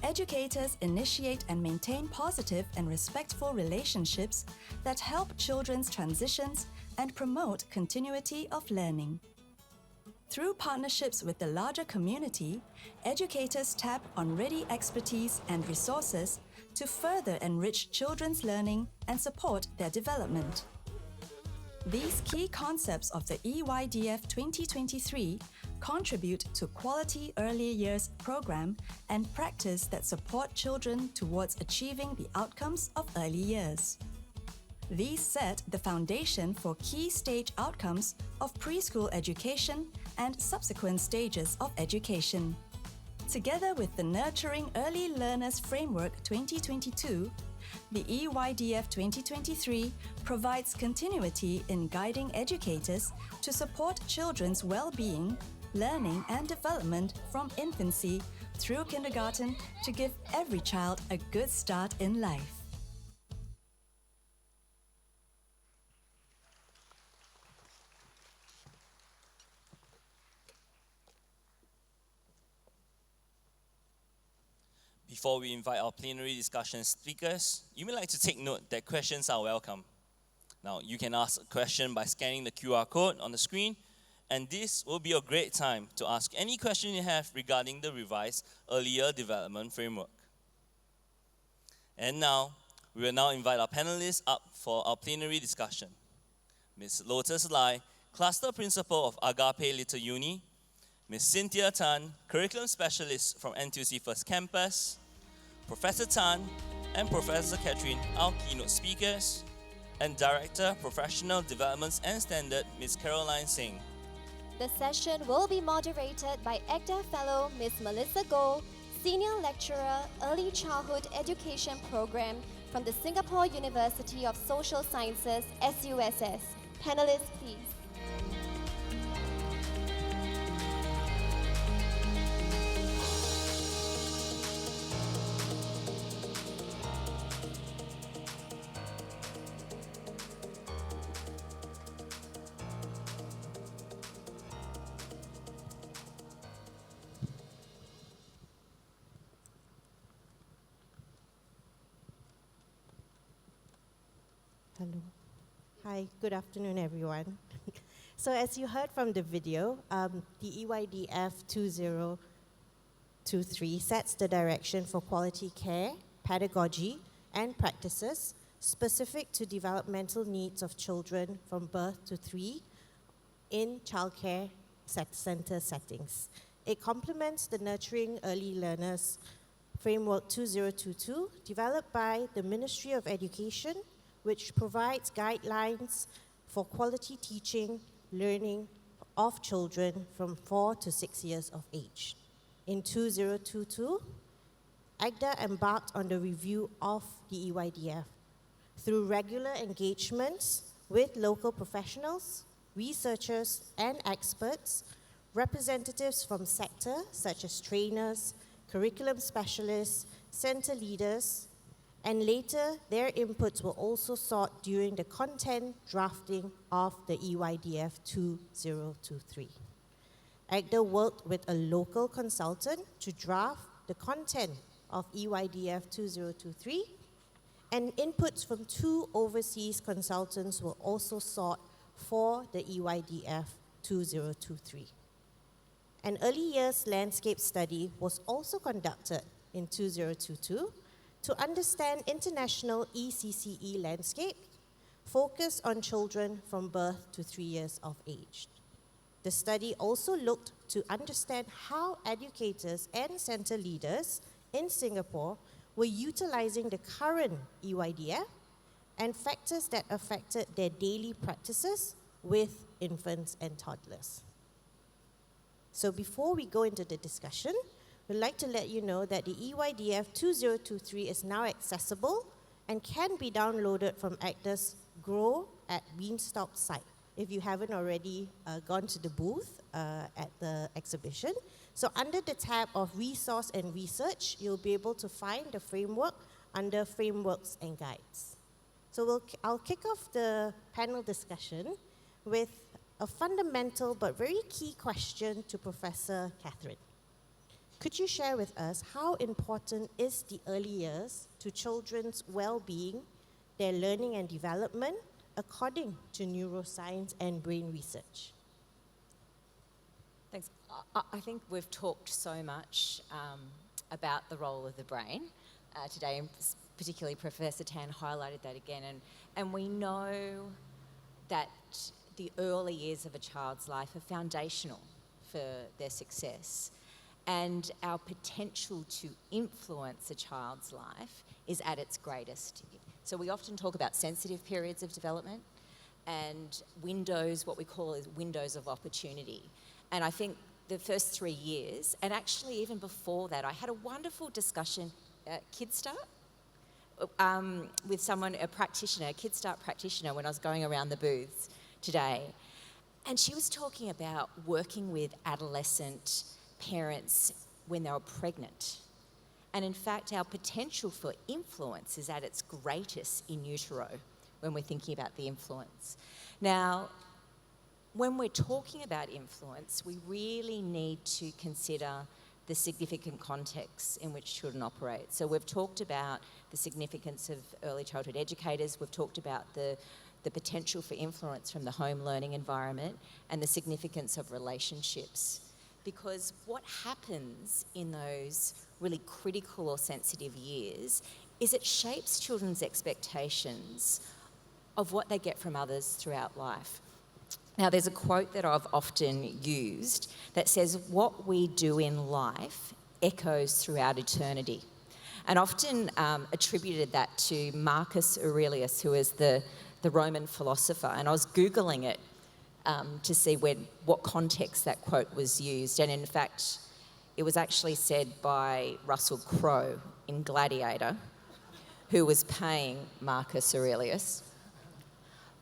H: Educators initiate and maintain positive and respectful relationships that help children's transitions and promote continuity of learning. Through partnerships with the larger community, educators tap on ready expertise and resources to further enrich children's learning and support their development. These key concepts of the EYDF 2023 contribute to quality early years program and practice that support children towards achieving the outcomes of early years. These set the foundation for key stage outcomes of preschool education and subsequent stages of education. Together with the Nurturing Early Learners Framework 2022, the EYDF 2023 provides continuity in guiding educators to support children's well-being, learning and development from infancy through kindergarten to give every child a good start in life.
B: Before we invite our plenary discussion speakers, you may like to take note that questions are welcome. Now, you can ask a question by scanning the QR code on the screen, and this will be a great time to ask any question you have regarding the revised Earlier Development Framework. And now, we will now invite our panelists up for our plenary discussion. Ms. Lotus Lai, Cluster Principal of Agape Little Uni, Ms. Cynthia Tan, Curriculum Specialist from NTUC First Campus, Professor Tan and Professor Catherine, our keynote speakers, and Director, Professional Developments and Standard, Ms. Caroline Singh.
A: The session will be moderated by ACTA Fellow Ms. Melissa Goh, Senior Lecturer, Early Childhood Education Program from the Singapore University of Social Sciences, SUSS. Panelists, please.
I: Hello. Hi, good afternoon, everyone. So as you heard from the video, the EYDF 2023 sets the direction for quality care, pedagogy, and practices specific to developmental needs of children from birth to 3 in childcare center settings. It complements the Nurturing Early Learners Framework 2022, developed by the Ministry of Education, which provides guidelines for quality teaching, learning of children from 4 to 6 years of age. In 2022, AGDA embarked on the review of the EYDF through regular engagements with local professionals, researchers, and experts, representatives from sector such as trainers, curriculum specialists, center leaders, and later their inputs were also sought during the content drafting of the EYDF 2023. AGDA worked with a local consultant to draft the content of EYDF 2023, and inputs from 2 overseas consultants were also sought for the EYDF 2023. An early years landscape study was also conducted in 2022 to understand international ECCC landscape focused on children from birth to 3 years of age. The study also looked to understand how educators and center leaders in Singapore were utilizing the current EYDF and factors that affected their daily practices with infants and toddlers. So before we go into the discussion, we'd like to let you know that the EYDF 2023 is now accessible and can be downloaded from AGDA's Grow at Beanstalk site, if you haven't already gone to the booth at the exhibition. So under the tab of Resource and Research, you'll be able to find the framework under Frameworks and Guides. So I'll kick off the panel discussion with a fundamental but very key question to Professor Catherine. Could you share with us how important is the early years to children's well-being, their learning and development, according to neuroscience and brain research?
D: Thanks. I think we've talked so much about the role of the brain today, and particularly Professor Tan highlighted that again. And we know that the early years of a child's life are foundational for their success. And our potential to influence a child's life is at its greatest. So we often talk about sensitive periods of development and windows, what we call as windows of opportunity. And I think the first 3 years, and actually even before that, I had a wonderful discussion at KidStart with someone, a practitioner, a KidStart practitioner, when I was going around the booths today. And she was talking about working with adolescent parents when they were pregnant. And in fact, our potential for influence is at its greatest in utero when we're thinking about the influence. Now, when we're talking about influence, we really need to consider the significant contexts in which children operate. So we've talked about the significance of early childhood educators, we've talked about the potential for influence from the home learning environment and the significance of relationships. Because what happens in those really critical or sensitive years is it shapes children's expectations of what they get from others throughout life. Now, there's a quote that I've often used that says, "What we do in life echoes throughout eternity." And often attributed that to Marcus Aurelius, who is the Roman philosopher. And I was Googling it to see what context that quote was used. And in fact, it was actually said by Russell Crowe in Gladiator, who was paying Marcus Aurelius.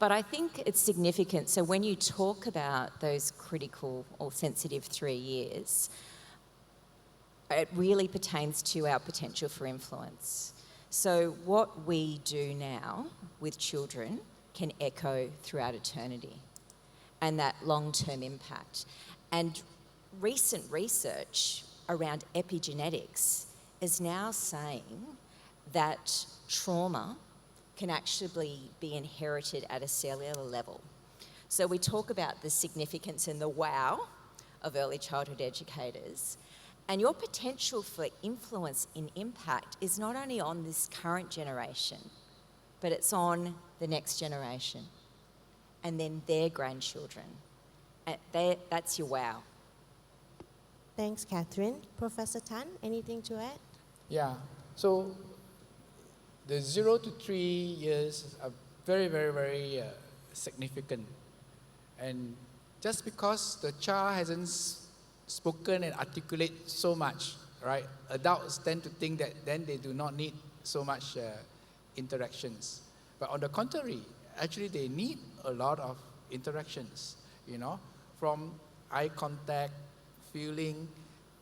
D: But I think it's significant. So when you talk about those critical or sensitive 3 years, it really pertains to our potential for influence. So what we do now with children can echo throughout eternity, and that long-term impact. And recent research around epigenetics is now saying that trauma can actually be inherited at a cellular level. So we talk about the significance and the wow of early childhood educators, and your potential for influence and impact is not only on this current generation, but it's on the next generation and then their grandchildren. And that's your wow.
I: Thanks, Catherine. Professor Tan, anything to add?
G: Yeah, so the 0 to 3 years are very, very, very significant. And just because the child hasn't spoken and articulate so much, right? Adults tend to think that then they do not need so much interactions. But on the contrary, actually they need a lot of interactions, from eye contact, feeling,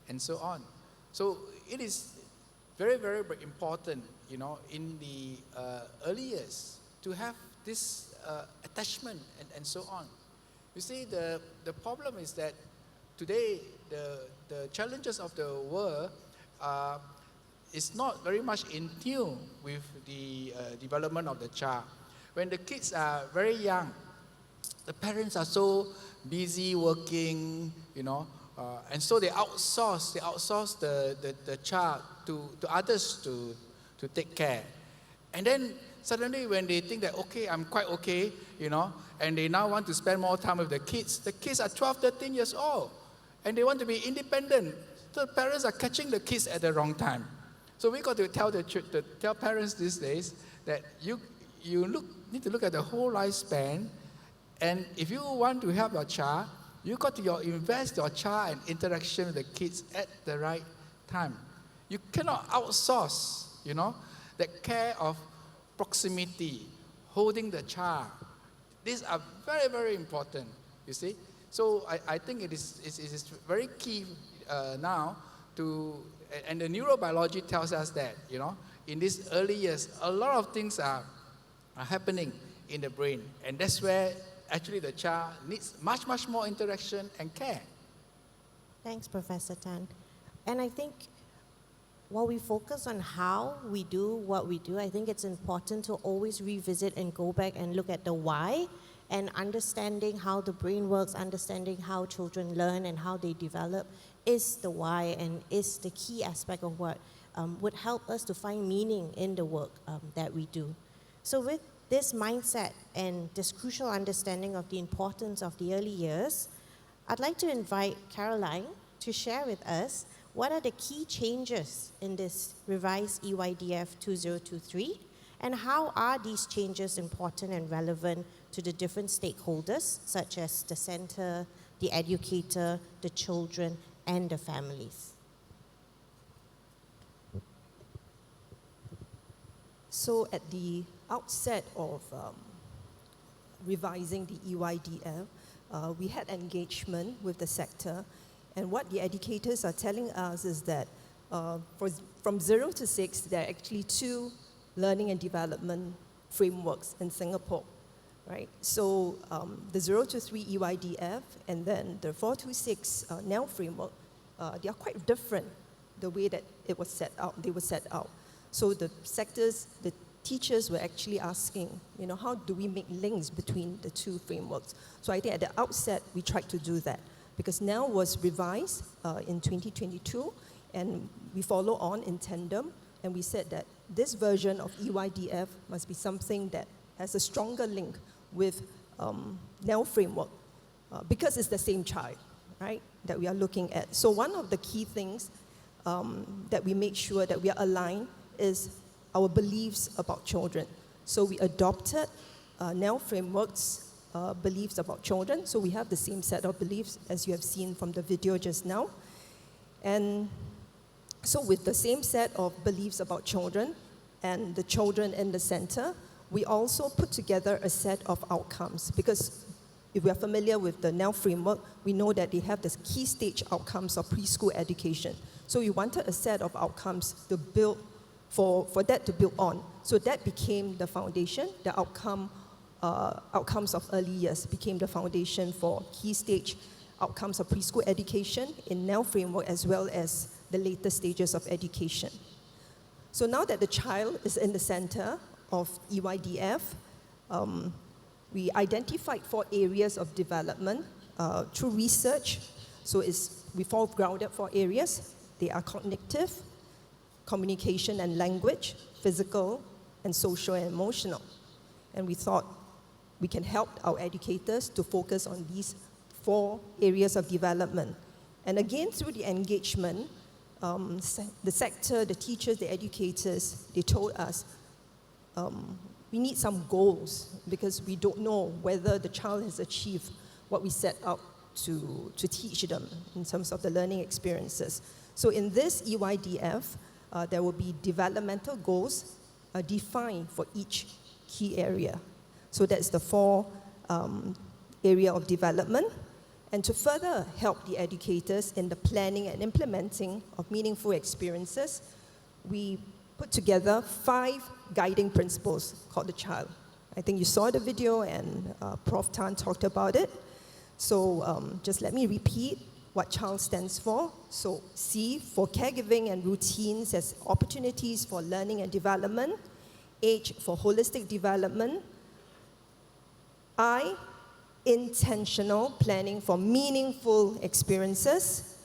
G: and so on. So it is very, very important, in the early years to have this attachment and so on. You see, the problem is that today the challenges of the world is not very much in tune with the development of the child. When the kids are very young, the parents are so busy working, and so they outsource the child to others to take care. And then suddenly when they think that, okay, I'm quite okay, and they now want to spend more time with the kids are 12, 13 years old, and they want to be independent. So the parents are catching the kids at the wrong time. So we got to tell parents these days that you need to look at the whole lifespan, and if you want to help your child, you got to invest your child and interaction with the kids at the right time. You cannot outsource, that care of proximity, holding the child. These are very, very important, you see. So I think it is very key now and the neurobiology tells us that, in these early years, a lot of things are happening in the brain. And that's where actually the child needs much, much more interaction and care.
I: Thanks, Professor Tan. And I think while we focus on how we do what we do, I think it's important to always revisit and go back and look at the why, and understanding how the brain works, understanding how children learn and how they develop is the why and is the key aspect of what would help us to find meaning in the work that we do. So with this mindset and this crucial understanding of the importance of the early years, I'd like to invite Caroline to share with us what are the key changes in this revised EYDF 2023, and how are these changes important and relevant to the different stakeholders, such as the center, the educator, the children, and the families.
J: So at the outset of revising the EYDF, we had engagement with the sector, and what the educators are telling us is that from 0 to 6, there are actually 2 learning and development frameworks in Singapore, right? So the 0 to 3 EYDF and then the 4 to 6 NEL framework, they are quite different, the way that they were set out. So the sectors, the teachers were actually asking, how do we make links between the 2 frameworks? So I think at the outset, we tried to do that, because NEL was revised in 2022, and we follow on in tandem, and we said that this version of EYDF must be something that has a stronger link with NEL framework, because it's the same child, right, that we are looking at. So one of the key things that we make sure that we are aligned is our beliefs about children. So we adopted NEL framework's beliefs about children. So we have the same set of beliefs as you have seen from the video just now. And so with the same set of beliefs about children and the children in the center, we also put together a set of outcomes, because if we are familiar with the NEL framework, we know that they have the key stage outcomes of preschool education. So we wanted a set of outcomes to build for that to build on. So that became the foundation. The outcomes of early years became the foundation for key stage outcomes of preschool education in NEL framework, as well as the later stages of education. So now that the child is in the center of EYDF, we identified 4 areas of development through research. So we fall grounded 4 areas. They are cognitive, communication and language, physical, and social and emotional. And we thought we can help our educators to focus on these 4 areas of development. And again, through the engagement, the sector, the teachers, the educators, they told us we need some goals because we don't know whether the child has achieved what we set out to teach them in terms of the learning experiences. So in this EYDF, there will be developmental goals defined for each key area. So that's the 4 area of development. And to further help the educators in the planning and implementing of meaningful experiences, we put together 5 guiding principles called the child. I think you saw the video and Prof. Tan talked about it. So just let me repeat what child stands for. So C, for caregiving and routines as opportunities for learning and development. H, for holistic development. I, intentional planning for meaningful experiences.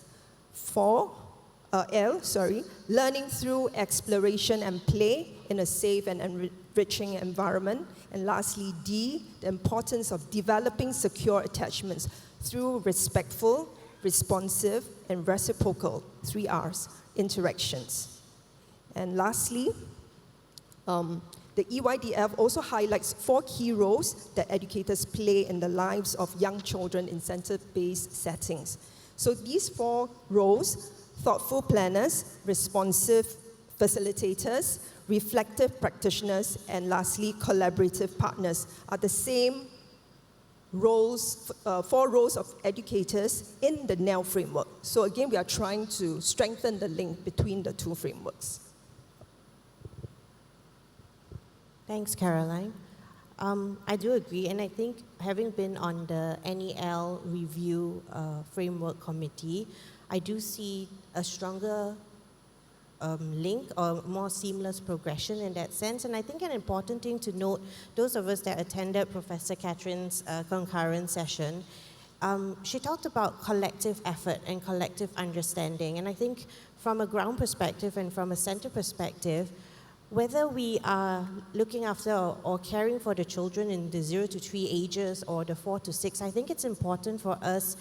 J: Learning through exploration and play in a safe and enriching environment. And lastly, D, the importance of developing secure attachments through respectful, responsive, and reciprocal, 3 Rs, interactions. And lastly, the EYDF also highlights 4 key roles that educators play in the lives of young children in center-based settings. So these 4 roles, thoughtful planners, responsive facilitators, reflective practitioners, and lastly, collaborative partners, are the same roles, 4 roles of educators in the NEL framework. So again, we are trying to strengthen the link between the 2 frameworks.
I: Thanks, Caroline. I do agree, and I think having been on the NEL review framework committee, I do see a stronger link or more seamless progression in that sense. And I think an important thing to note, those of us that attended Professor Catherine's concurrent session, she talked about collective effort and collective understanding. And I think from a ground perspective and from a center perspective, whether we are looking after or caring for the children in the 0 to 3 ages or the 4 to 6, I think it's important for us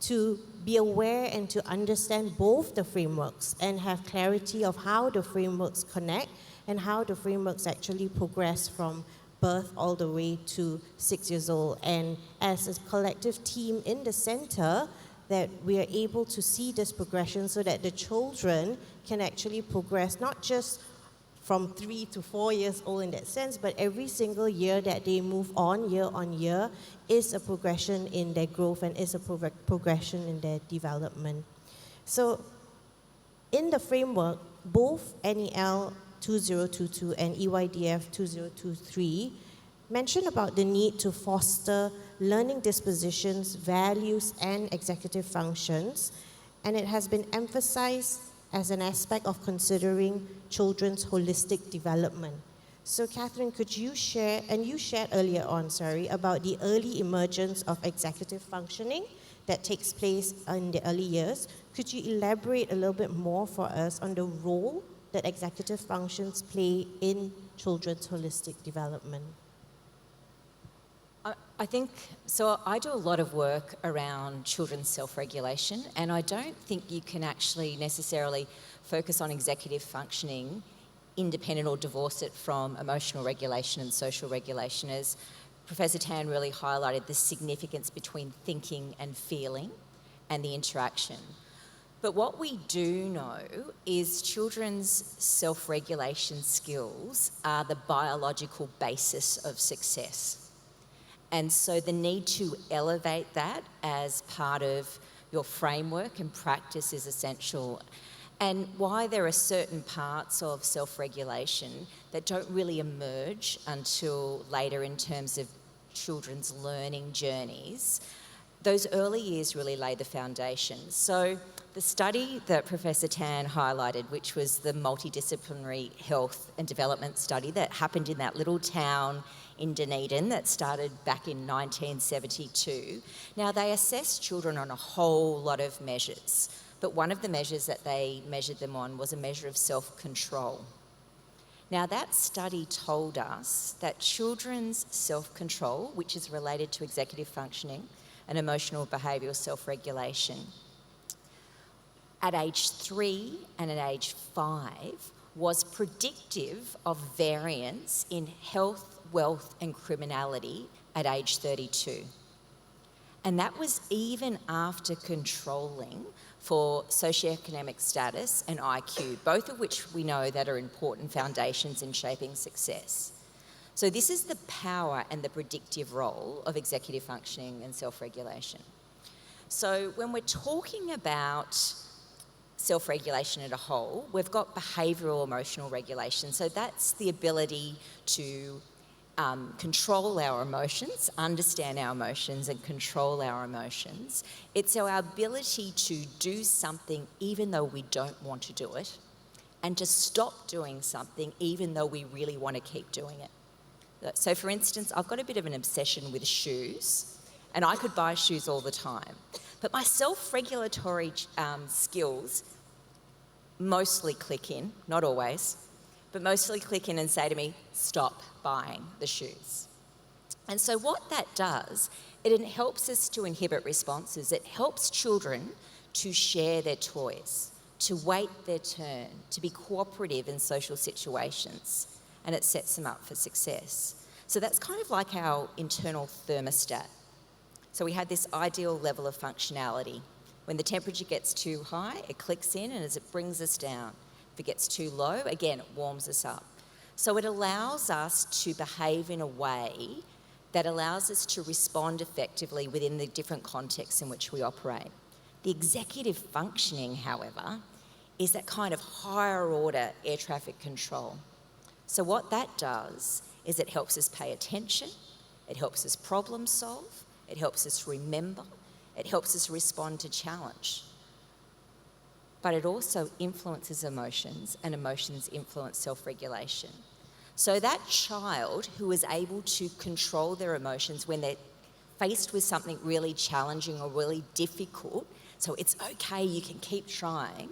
I: to be aware and to understand both the frameworks and have clarity of how the frameworks connect and how the frameworks actually progress from birth all the way to 6 years old. And as a collective team in the center, that we are able to see this progression so that the children can actually progress, not just from 3 to 4 years old in that sense, but every single year that they move on year, is a progression in their growth and is a progression in their development. So in the framework, both NEL 2022 and EYDF 2023 mention about the need to foster learning dispositions, values, and executive functions, and it has been emphasized as an aspect of considering children's holistic development. So Catherine, could you share, and you shared earlier on, about the early emergence of executive functioning that takes place in the early years. Could you elaborate a little bit more for us on the role that executive functions play in children's holistic development?
D: I think, so I do a lot of work around children's self-regulation, and I don't think you can actually necessarily focus on executive functioning independent or divorce it from emotional regulation and social regulation, as Professor Tan really highlighted the significance between thinking and feeling and the interaction. But what we do know is children's self-regulation skills are the biological basis of success. And so the need to elevate that as part of your framework and practice is essential. And why there are certain parts of self-regulation that don't really emerge until later in terms of children's learning journeys, those early years really lay the foundation. So the study that Professor Tan highlighted, which was the multidisciplinary health and development study that happened in that little town in Dunedin that started back in 1972. Now, they assessed children on a whole lot of measures, but one of the measures that they measured them on was a measure of self-control. Now, that study told us that children's self-control, which is related to executive functioning and emotional behavioural self-regulation, at age 3 and at age 5 was predictive of variance in health, wealth and criminality at age 32. And that was even after controlling for socioeconomic status and IQ, both of which we know that are important foundations in shaping success. So this is the power and the predictive role of executive functioning and self-regulation. So when we're talking about self-regulation as a whole, we've got behavioural emotional regulation. So that's the ability to control our emotions, understand our emotions and control our emotions. It's our ability to do something even though we don't want to do it, and to stop doing something even though we really want to keep doing it. So for instance, I've got a bit of an obsession with shoes, and I could buy shoes all the time. But my self-regulatory skills mostly click in, not always, but mostly click in and say to me, stop buying the shoes. And so what that does, it helps us to inhibit responses. It helps children to share their toys, to wait their turn, to be cooperative in social situations, and it sets them up for success. So that's kind of like our internal thermostat. So we had this ideal level of functionality. When the temperature gets too high, it clicks in, and as it brings us down. If it gets too low, again, it warms us up. So it allows us to behave in a way that allows us to respond effectively within the different contexts in which we operate. The executive functioning, however, is that kind of higher order air traffic control. So what that does is it helps us pay attention, it helps us problem solve, it helps us remember, it helps us respond to challenge. But it also influences emotions, and emotions influence self-regulation. So that child who is able to control their emotions when they're faced with something really challenging or really difficult, so it's okay, you can keep trying,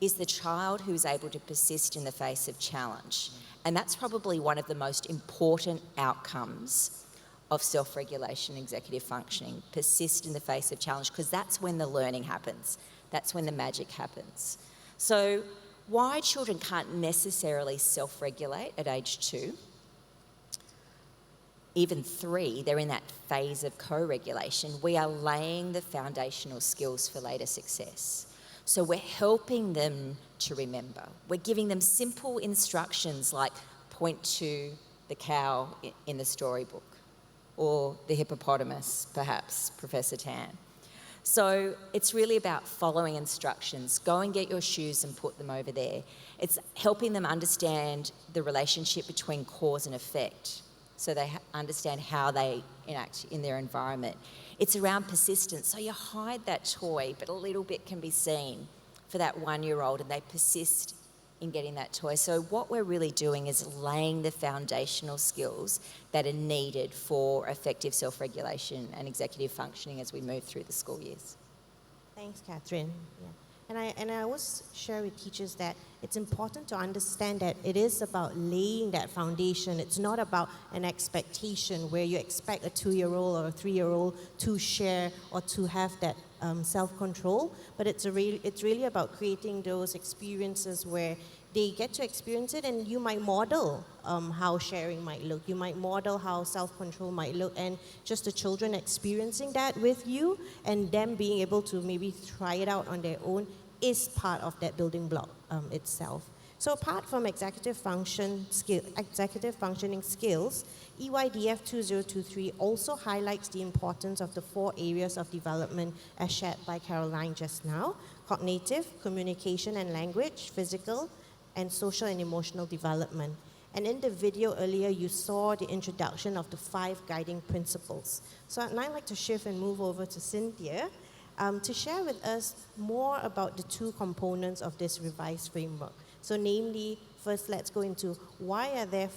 D: is the child who's able to persist in the face of challenge. And that's probably one of the most important outcomes of self-regulation, executive functioning, persist in the face of challenge, because that's when the learning happens. That's when the magic happens. So why children can't necessarily self-regulate at age 2, even 3, they're in that phase of co-regulation. We are laying the foundational skills for later success. So we're helping them to remember. We're giving them simple instructions like point to the cow in the storybook, or the hippopotamus, perhaps, Professor Tan. So it's really about following instructions. Go and get your shoes and put them over there. It's helping them understand the relationship between cause and effect, so they understand how they enact in their environment. It's around persistence. So you hide that toy, but a little bit can be seen for that 1-year-old, and they persist in getting that toy. So what we're really doing is laying the foundational skills that are needed for effective self-regulation and executive functioning as we move through the school years.
I: Thanks, Catherine. Yeah. And I always share with teachers that it's important to understand that it is about laying that foundation. It's not about an expectation where you expect a 2-year-old or a 3-year-old to share or to have that self-control, but it's really about creating those experiences where they get to experience it, and you might model how sharing might look. You might model how self-control might look, and just the children experiencing that with you and them being able to maybe try it out on their own is part of that building block itself. So apart from executive functioning skills, EYDF 2023 also highlights the importance of the 4 areas of development as shared by Caroline just now: cognitive, communication and language, physical, and social and emotional development. And in the video earlier, you saw the introduction of the 5 guiding principles. So I'd now like to shift and move over to Cynthia to share with us more about the 2 components of this revised framework. So namely, first let's go into why are these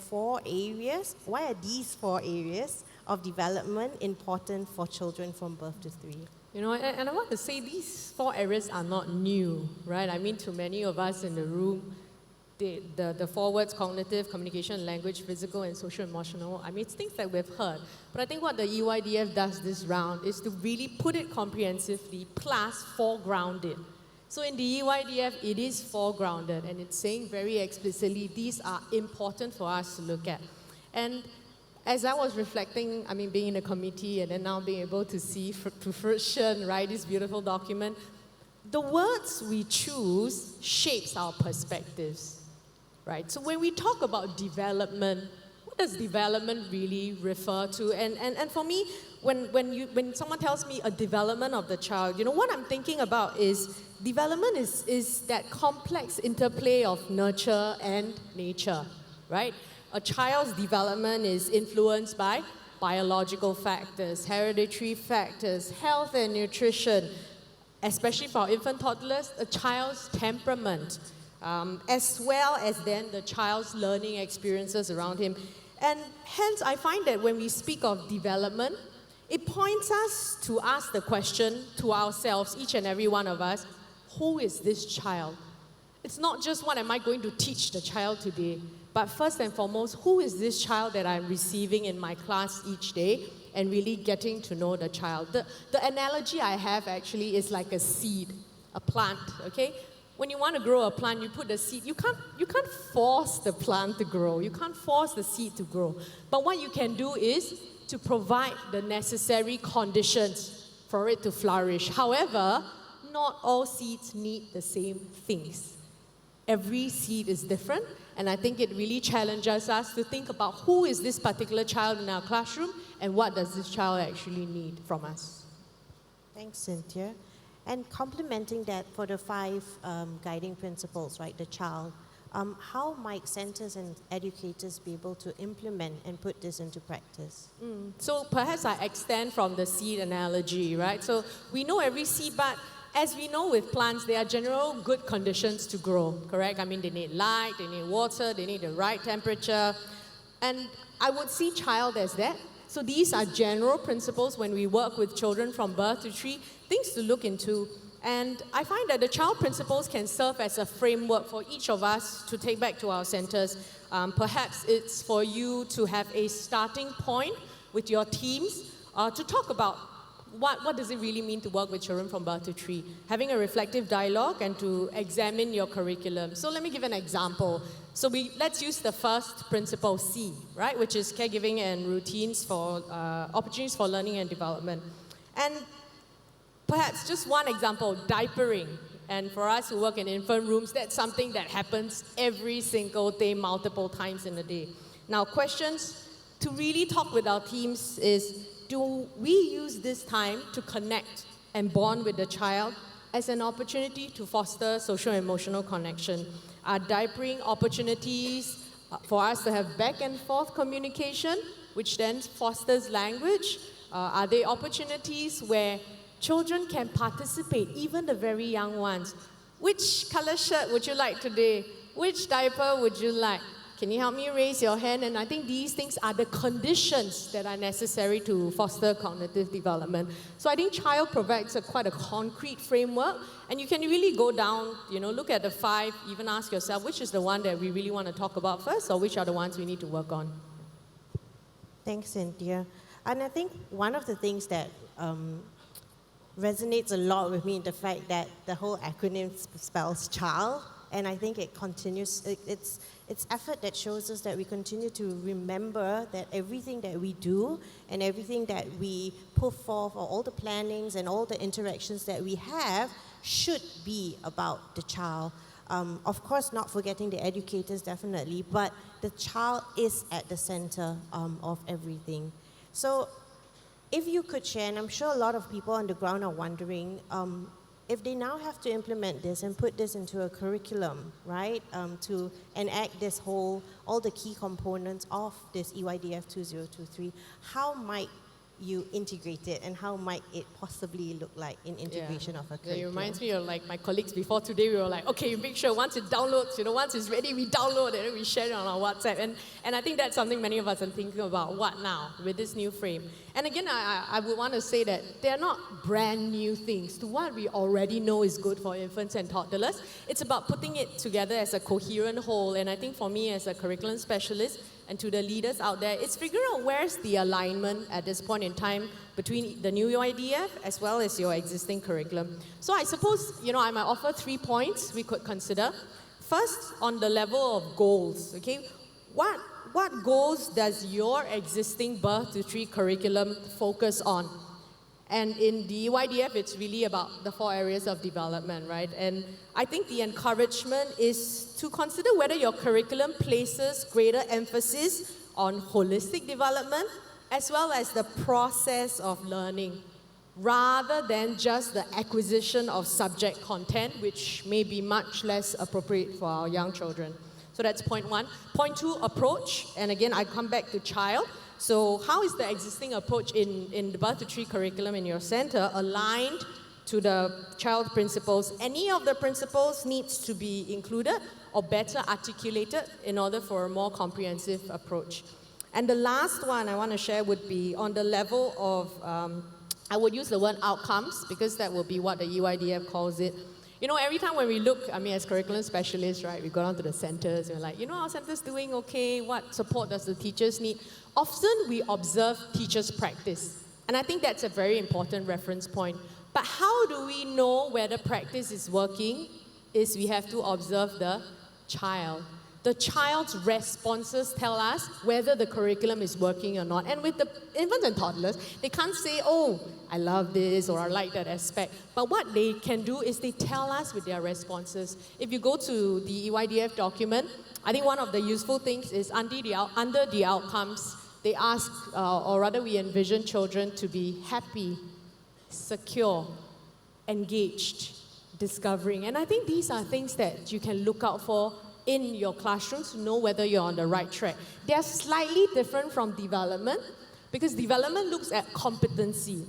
I: 4 areas of development important for children from birth to 3?
K: You know, and I want to say these 4 areas are not new, right? I mean, to many of us in the room, the 4 words, cognitive, communication, language, physical, and social emotional, I mean, it's things that we've heard. But I think what the EYDF does this round is to really put it comprehensively, plus foreground it So in the EYDF, it is foregrounded, and it's saying very explicitly, these are important for us to look at. And as I was reflecting, I mean, being in a committee and then now being able to see to fruition, right, this beautiful document, the words we choose shapes our perspectives, right? So when we talk about development, what does development really refer to? And for me, when someone tells me a development of the child, what I'm thinking about is development is that complex interplay of nurture and nature, right? A child's development is influenced by biological factors, hereditary factors, health and nutrition, especially for infant toddlers, a child's temperament, as well as then the child's learning experiences around him. And hence, I find that when we speak of development, it points us to ask the question to ourselves, each and every one of us, who is this child? It's not just what am I going to teach the child today, but first and foremost, who is this child that I'm receiving in my class each day and really getting to know the child? The analogy I have actually is like a seed, a plant, okay? When you want to grow a plant, you put the seed. You can't force the plant to grow. You can't force the seed to grow. But what you can do is to provide the necessary conditions for it to flourish. However, not all seeds need the same things. Every seed is different, and I think it really challenges us to think about who is this particular child in our classroom and what does this child actually need from us.
I: Thanks, Cynthia. And complementing that for the 5 guiding principles, right, the child, how might centers and educators be able to implement and put this into practice?
K: So perhaps I extend from the seed analogy, right? So we know every seed, but as we know with plants, there are general good conditions to grow, correct? I mean, they need light, they need water, they need the right temperature. And I would see child as that. So these are general principles when we work with children from birth to 3, things to look into. And I find that the child principles can serve as a framework for each of us to take back to our centers. Perhaps it's for you to have a starting point with your teams to talk about what does it really mean to work with children from birth to 3? Having a reflective dialogue and to examine your curriculum. So let me give an example. So let's use the first principle, C, right? Which is caregiving and routines for opportunities for learning and development. And perhaps just one example, diapering. And for us who work in infant rooms, that's something that happens every single day, multiple times in a day. Now, questions to really talk with our teams is, do we use this time to connect and bond with the child as an opportunity to foster social and emotional connection? Are diapering opportunities for us to have back and forth communication, which then fosters language? Are they opportunities where children can participate, even the very young ones? Which color shirt would you like today? Which diaper would you like? Can you help me raise your hand? And I think these things are the conditions that are necessary to foster cognitive development. So I think child provides quite a concrete framework, and you can really go down, look at the 5, even ask yourself, which is the one that we really want to talk about first, or which are the ones we need to work on?
I: Thanks, Cynthia. And I think one of the things that resonates a lot with me in the fact that the whole acronym spells child, and I think it continues, it's effort that shows us that we continue to remember that everything that we do and everything that we put forth, or all the plannings and all the interactions that we have, should be about the child. Of course, not forgetting the educators, definitely, but the child is at the center of everything. So if you could share, and I'm sure a lot of people on the ground are wondering, if they now have to implement this and put this into a curriculum, right, to enact this all the key components of this EYDF 2023, how might you integrate it, and how might it possibly look like in integration of a curriculum?
K: It reminds me of like my colleagues before today. We were like, okay, make sure once it downloads, once it's ready, we download it and we share it on our WhatsApp. And I think that's something many of us are thinking about. What now with this new frame? And again, I would want to say that they're not brand new things to what we already know is good for infants and toddlers. It's about putting it together as a coherent whole. And I think for me as a curriculum specialist, and to the leaders out there is figure out where's the alignment at this point in time between the new IDF as well as your existing curriculum. So I suppose, I might offer 3 points we could consider. First, on the level of goals, okay? What goals does your existing birth to 3 curriculum focus on? And in the EYDF, it's really about the 4 areas of development, right? And I think the encouragement is to consider whether your curriculum places greater emphasis on holistic development as well as the process of learning, rather than just the acquisition of subject content, which may be much less appropriate for our young children. So that's point 1. Point 2, approach. And again, I come back to child. So how is the existing approach in the birth to 3 curriculum in your center aligned to the child principles? Any of the principles needs to be included or better articulated in order for a more comprehensive approach. And the last one I want to share would be on the level of, I would use the word outcomes because that will be what the EYDF calls it. Every time when we look, as curriculum specialists, right, we go down to the centers and we're like, our center's doing okay, what support does the teachers need? Often we observe teachers' practice. And I think that's a very important reference point. But how do we know whether practice is working? Is we have to observe the child. The child's responses tell us whether the curriculum is working or not. And with the infants and toddlers, they can't say, oh, I love this or I like that aspect. But what they can do is they tell us with their responses. If you go to the EYDF document, I think one of the useful things is under the outcomes, they ask, or rather we envision children to be happy, secure, engaged, discovering. And I think these are things that you can look out for in your classrooms to know whether you're on the right track. They are slightly different from development because development looks at competency.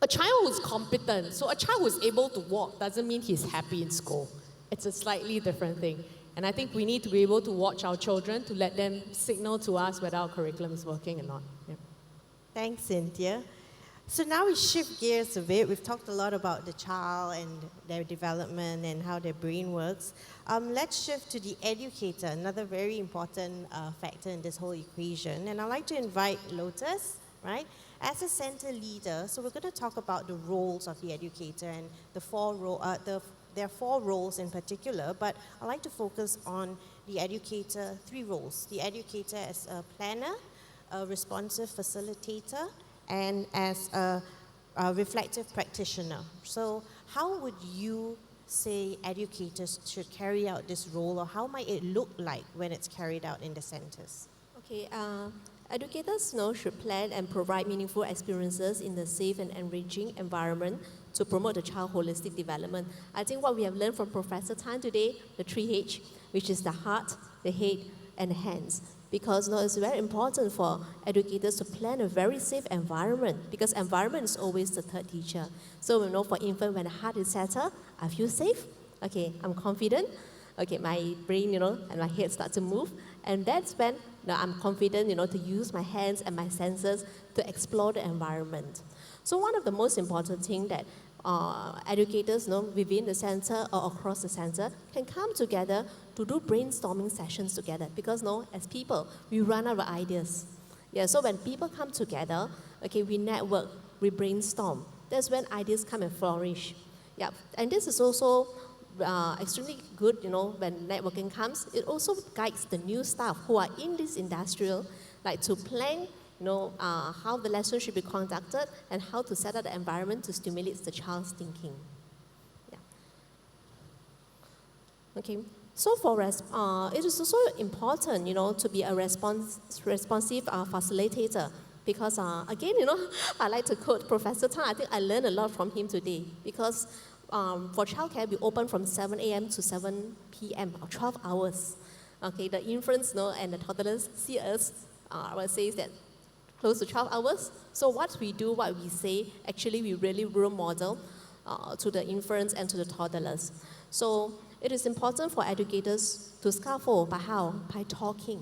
K: A child who's competent, so a child who's able to walk doesn't mean he's happy in school. It's a slightly different thing. And I think we need to be able to watch our children to let them signal to us whether our curriculum is working or not. Yeah.
I: Thanks, Cynthia. So now we shift gears a bit. We've talked a lot about the child and their development and how their brain works. Let's shift to the educator, another very important factor in this whole equation. And I'd like to invite Lotus, right, as a center leader. So we're going to talk about the roles of the educator and there are 4 roles in particular, but I'd like to focus on the educator, 3 roles. The educator as a planner, a responsive facilitator, and as a reflective practitioner. So how would you say educators should carry out this role, or how might it look like when it's carried out in the centers?
L: Okay, educators should plan and provide meaningful experiences in the safe and enriching environment to promote the child holistic development. I think what we have learned from Professor Tan today, the 3H, which is the heart, the head, and the hands. Because it's very important for educators to plan a very safe environment because environment is always the third teacher. So for infant, when the heart is settled, I feel safe. Okay, I'm confident. Okay, my brain, and my head start to move. And that's when I'm confident, to use my hands and my senses to explore the environment. So one of the most important things that educators within the center or across the center can come together to do brainstorming sessions together because as people, we run out of ideas. Yeah, so when people come together, okay, we network, we brainstorm. That's when ideas come and flourish. Yeah, and this is also extremely good, when networking comes. It also guides the new staff who are in this industrial, like to plan how the lesson should be conducted and how to set up the environment to stimulate the child's thinking. Yeah. Okay. So for it is also important, to be a responsive facilitator because again, I like to quote Professor Tan. I think I learned a lot from him today because for childcare we open from 7 a.m. to 7 p.m. or 12 hours. Okay, the infants, and the toddlers see us. I would say that close to 12 hours. So what we do, what we say, actually we really role model to the infants and to the toddlers. So it is important for educators to scaffold by how? By talking.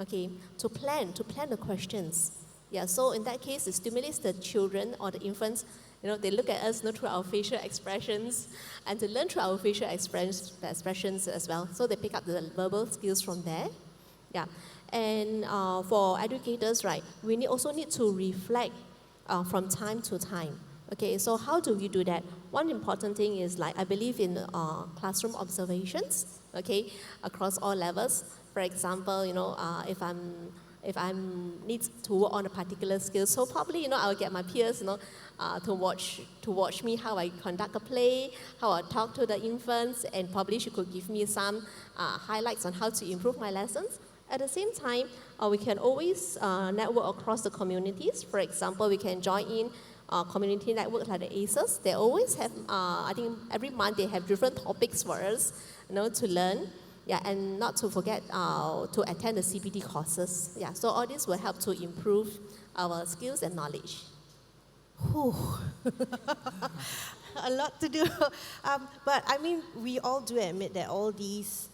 L: Okay, to plan the questions. Yeah, so in that case, it stimulates the children or the infants. They look at us through our facial expressions and to learn through our facial expressions as well. So they pick up the verbal skills from there. Yeah. And for educators, right, we also need to reflect from time to time. Okay, so how do we do that? One important thing is, like, I believe in classroom observations, okay, across all levels. For example, if I'm need to work on a particular skill, so probably, I'll get my peers, to watch me how I conduct a play, how I talk to the infants, and probably she could give me some highlights on how to improve my lessons. At the same time, we can always network across the communities. For example, we can join in community networks like the ACES. They always have, I think every month they have different topics for us, to learn. Yeah, and not to forget to attend the CPD courses. Yeah, so all this will help to improve our skills and knowledge.
I: Whew. A lot to do. But I mean, we all do admit that all these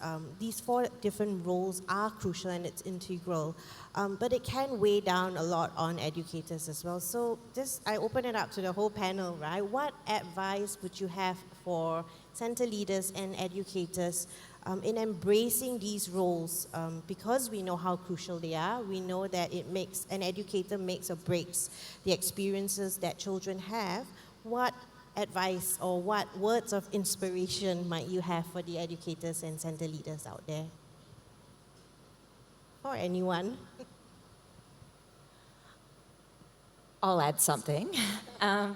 I: 4 different roles are crucial and it's integral. But it can weigh down a lot on educators as well. So I open it up to the whole panel, right? What advice would you have for center leaders and educators in embracing these roles? Because we know how crucial they are. We know that an educator makes or breaks the experiences that children have. What advice or what words of inspiration might you have for the educators and center leaders out there? Or anyone?
D: I'll add something. I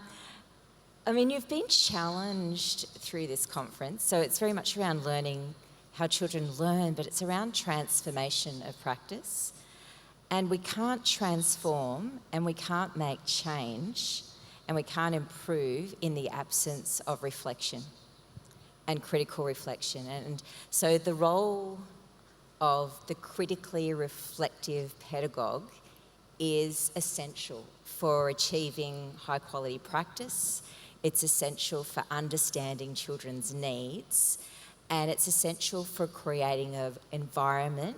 D: mean, you've been challenged through this conference, so it's very much around learning how children learn, but it's around transformation of practice. And we can't transform and we can't make change and we can't improve in the absence of reflection and critical reflection. And so the role of the critically reflective pedagogue is essential for achieving high quality practice. It's essential for understanding children's needs, and it's essential for creating an environment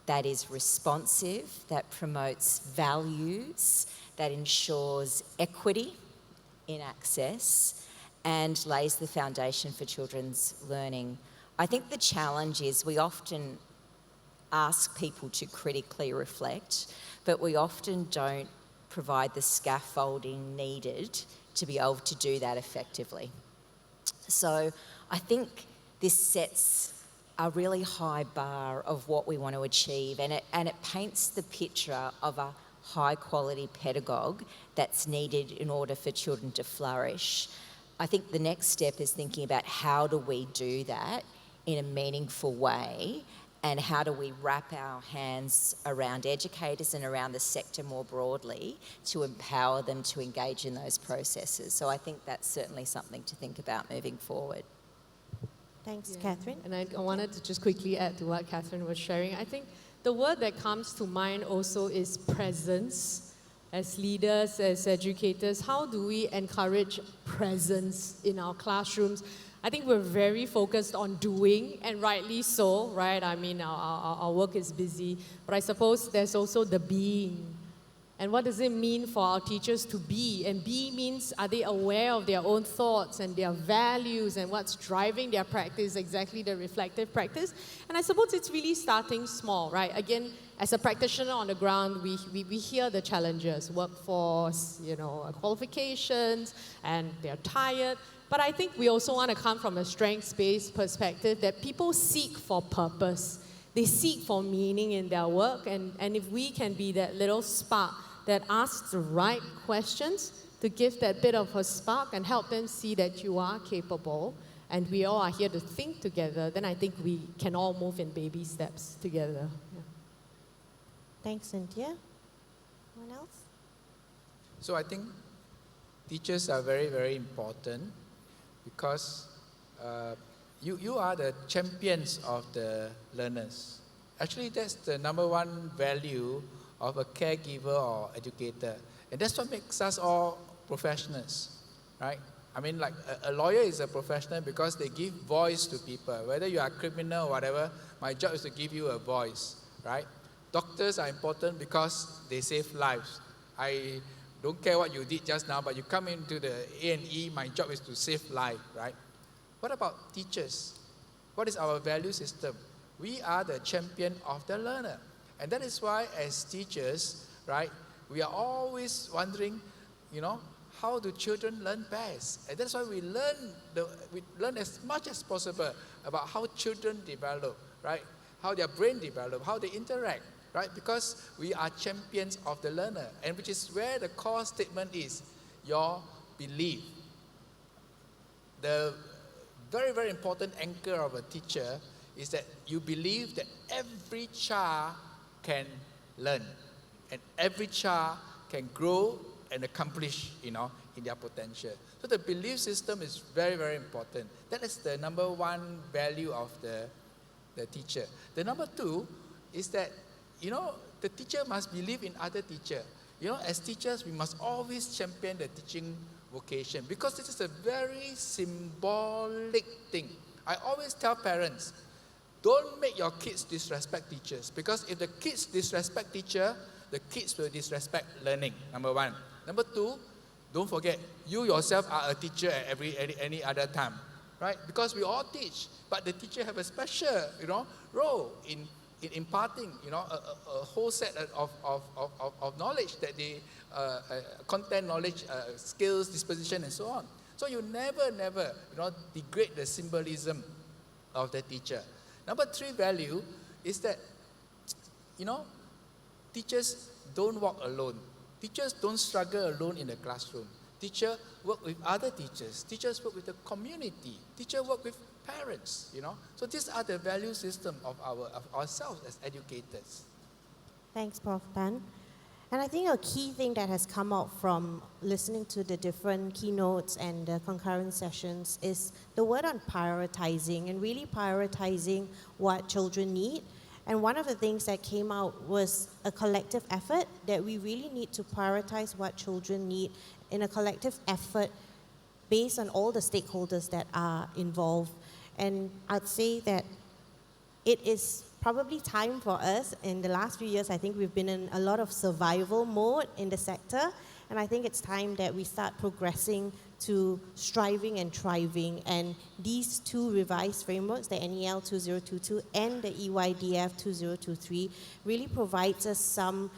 D: that is responsive, that promotes values, that ensures equity in access, and lays the foundation for children's learning. I think the challenge is we often ask people to critically reflect, but we often don't provide the scaffolding needed to be able to do that effectively. So I think this sets a really high bar of what we want to achieve, and it paints the picture of a high quality pedagogue that's needed in order for children to flourish. I think the next step is thinking about how do we do that in a meaningful way, and how do we wrap our hands around educators and around the sector more broadly to empower them to engage in those processes. So I think that's certainly something to think about moving forward.
I: Thanks, Catherine.
K: And I wanted to just quickly add to what Catherine was sharing. I think the word that comes to mind also is presence. As leaders, as educators, how do we encourage presence in our classrooms? I think we're very focused on doing, and rightly so, right? I mean, our work is busy, but I suppose there's also the being. And what does it mean for our teachers to be? And be means, are they aware of their own thoughts and their values and what's driving their practice, exactly the reflective practice? And I suppose it's really starting small, right? Again, as a practitioner on the ground, we hear the challenges, workforce, qualifications, and they're tired. But I think we also want to come from a strengths-based perspective that people seek for purpose. They seek for meaning in their work, and if we can be that little spark that asks the right questions to give that bit of a spark and help them see that you are capable and we all are here to think together, then I think we can all move in baby steps together. Yeah.
I: Thanks, Cynthia. Anyone else?
G: So I think teachers are very, very important because you are the champions of the learners. Actually, that's the number one value of a caregiver or educator. And that's what makes us all professionals, right? I mean, like a lawyer is a professional because they give voice to people. Whether you are a criminal or whatever, my job is to give you a voice, right? Doctors are important because they save lives. I don't care what you did just now, but you come into the A&E, my job is to save life, right? What about teachers? What is our value system? We are the champion of the learner. And that is why as teachers, right, we are always wondering, how do children learn best? And that's why we learn as much as possible about how children develop, right? How their brain develop, how they interact, right? Because we are champions of the learner, and which is where the core statement is, your belief. The very, very important anchor of a teacher is that you believe that every child can learn, and every child can grow and accomplish, in their potential. So the belief system is very, very important. That is the number one value of the teacher. The number two is that, the teacher must believe in other teachers. As teachers, we must always champion the teaching vocation, because this is a very symbolic thing. I always tell parents, don't make your kids disrespect teachers, because if the kids disrespect teacher, the kids will disrespect learning, number one. Number two, don't forget, you yourself are a teacher at any other time, right? Because we all teach, but the teacher have a special, role in imparting, a whole set of knowledge that they, content knowledge, skills, disposition, and so on. So you never, degrade the symbolism of the teacher. Number three value is that, teachers don't walk alone. Teachers don't struggle alone in the classroom. Teachers work with other teachers. Teachers work with the community. Teachers work with parents, So these are the value system of ourselves as educators.
I: Thanks, Prof. Tan. And I think a key thing that has come out from listening to the different keynotes and the concurrent sessions is the word on prioritizing, and really prioritizing what children need. And one of the things that came out was a collective effort, that we really need to prioritize what children need in a collective effort based on all the stakeholders that are involved. And I'd say that it is probably time for us. In the last few years, I think we've been in a lot of survival mode in the sector, and I think it's time that we start progressing to striving and thriving. And these two revised frameworks, the NEL 2022 and the EYDF 2023, really provides us some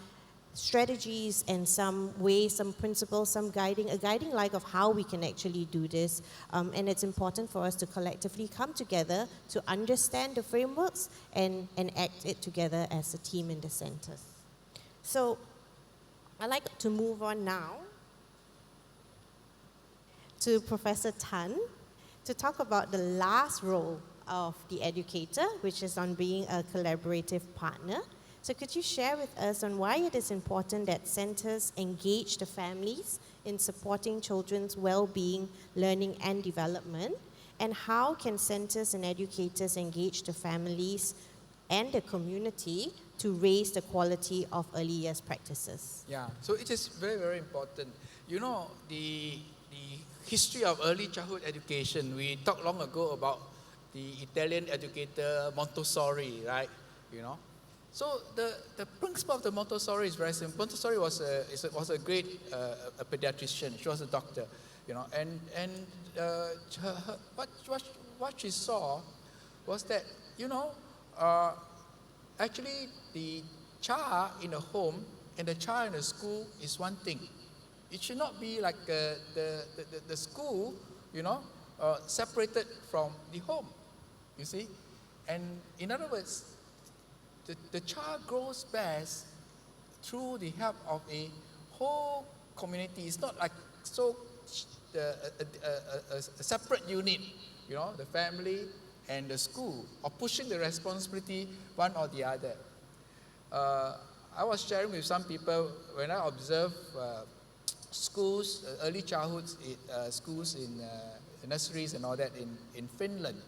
I: strategies and some ways, some principles, a guiding light of how we can actually do this. And it's important for us to collectively come together to understand the frameworks and act it together as a team in the centers. So I'd like to move on now to Professor Tan to talk about the last role of the educator, which is on being a collaborative partner. So could you share with us on why it is important that centers engage the families in supporting children's well-being, learning, and development? And how can centers and educators engage the families and the community to raise the quality of early years practices?
G: Yeah, so it is very, very important. The history of early childhood education, we talked long ago about the Italian educator Montessori, right? So the principle of the Montessori is very simple. Montessori was a great a pediatrician. She was a doctor, and what she saw was that actually the child in a home and the child in a school is one thing. It should not be like the school, separated from the home. You see, and in other words, the child grows best through the help of a whole community. It's not like a separate unit, the family and the school, or pushing the responsibility one or the other. I was sharing with some people when I observed schools, early childhood schools in nurseries and all that in Finland.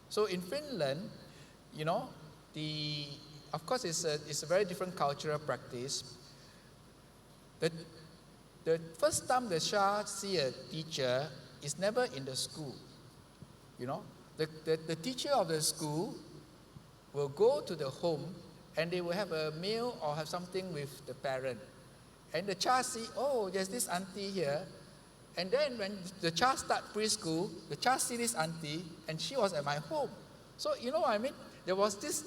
G: So in Finland, of course, it's a very different cultural practice. The first time the child see a teacher is never in the school. The teacher of the school will go to the home and they will have a meal or have something with the parent. And the child see, oh, there's this auntie here. And then when the child start preschool, the child see this auntie and she was at my home. So, you know what I mean? There was this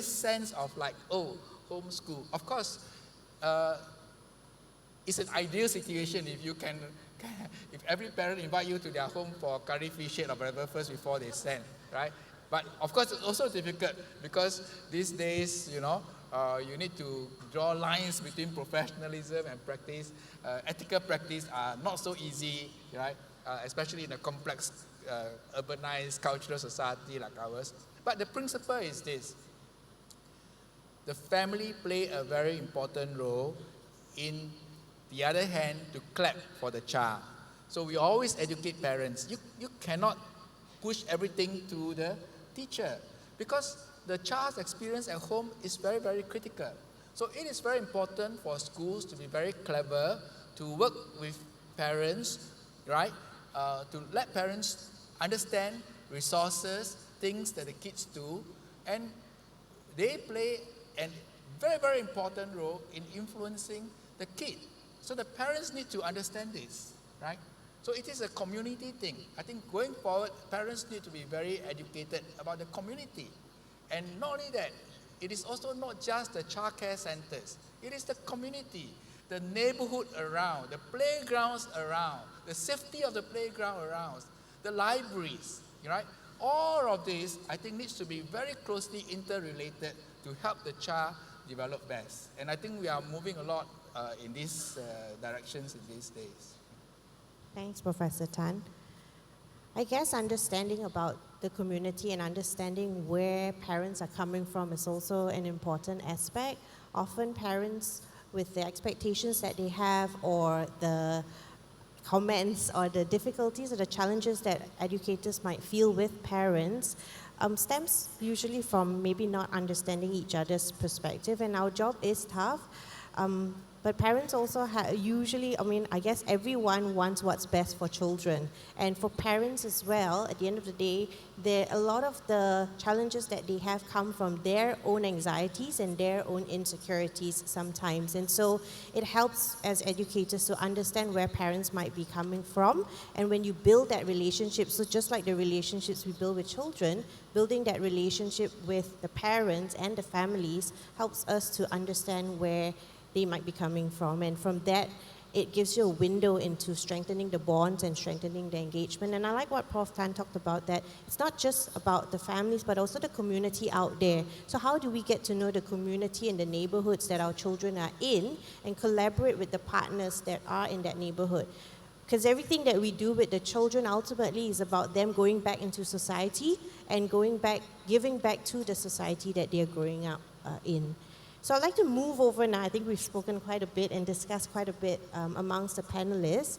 G: sense of like, oh, homeschool. Of course, it's an ideal situation if you can, if every parent invite you to their home for curry fish head or whatever first before they send, right? But of course, it's also difficult because these days, you know, you need to draw lines between professionalism and practice. Ethical practice are not so easy, right? Especially in a complex, urbanized cultural society like ours. But the principle is this. The family play a very important role in the other hand to clap for the child. So we always educate parents. You cannot push everything to the teacher because the child's experience at home is very, very critical. So it is very important for schools to be very clever, to work with parents, right? To let parents understand resources, things that the kids do, and they play a very, very important role in influencing the kid. So the parents need to understand this, right? So it is a community thing. I think going forward, parents need to be very educated about the community. And not only that, it is also not just the childcare centers. It is the community, the neighborhood around, the playgrounds around, the safety of the playground around, the libraries, right? All of this, I think, needs to be very closely interrelated to help the child develop best. And I think we are moving a lot in these directions in these days.
I: Thanks, Professor Tan. I guess understanding about the community and understanding where parents are coming from is also an important aspect. Often parents, with the expectations that they have or the comments or the difficulties or the challenges that educators might feel with parents, stems usually from maybe not understanding each other's perspective, and our job is tough. But parents also usually, I guess everyone wants what's best for children. And for parents as well, at the end of the day, a lot of the challenges that they have come from their own anxieties and their own insecurities sometimes. And so it helps as educators to understand where parents might be coming from. And when you build that relationship, so just like the relationships we build with children, building that relationship with the parents and the families helps us to understand where they might be coming from. And from that, it gives you a window into strengthening the bonds and strengthening the engagement. And I like what Prof. Tan talked about, that it's not just about the families, but also the community out there. So how do we get to know the community and the neighborhoods that our children are in and collaborate with the partners that are in that neighborhood? Because everything that we do with the children ultimately is about them going back into society and giving back to the society that they're growing up in. So I'd like to move over now. I think we've spoken quite a bit and discussed quite a bit amongst the panelists.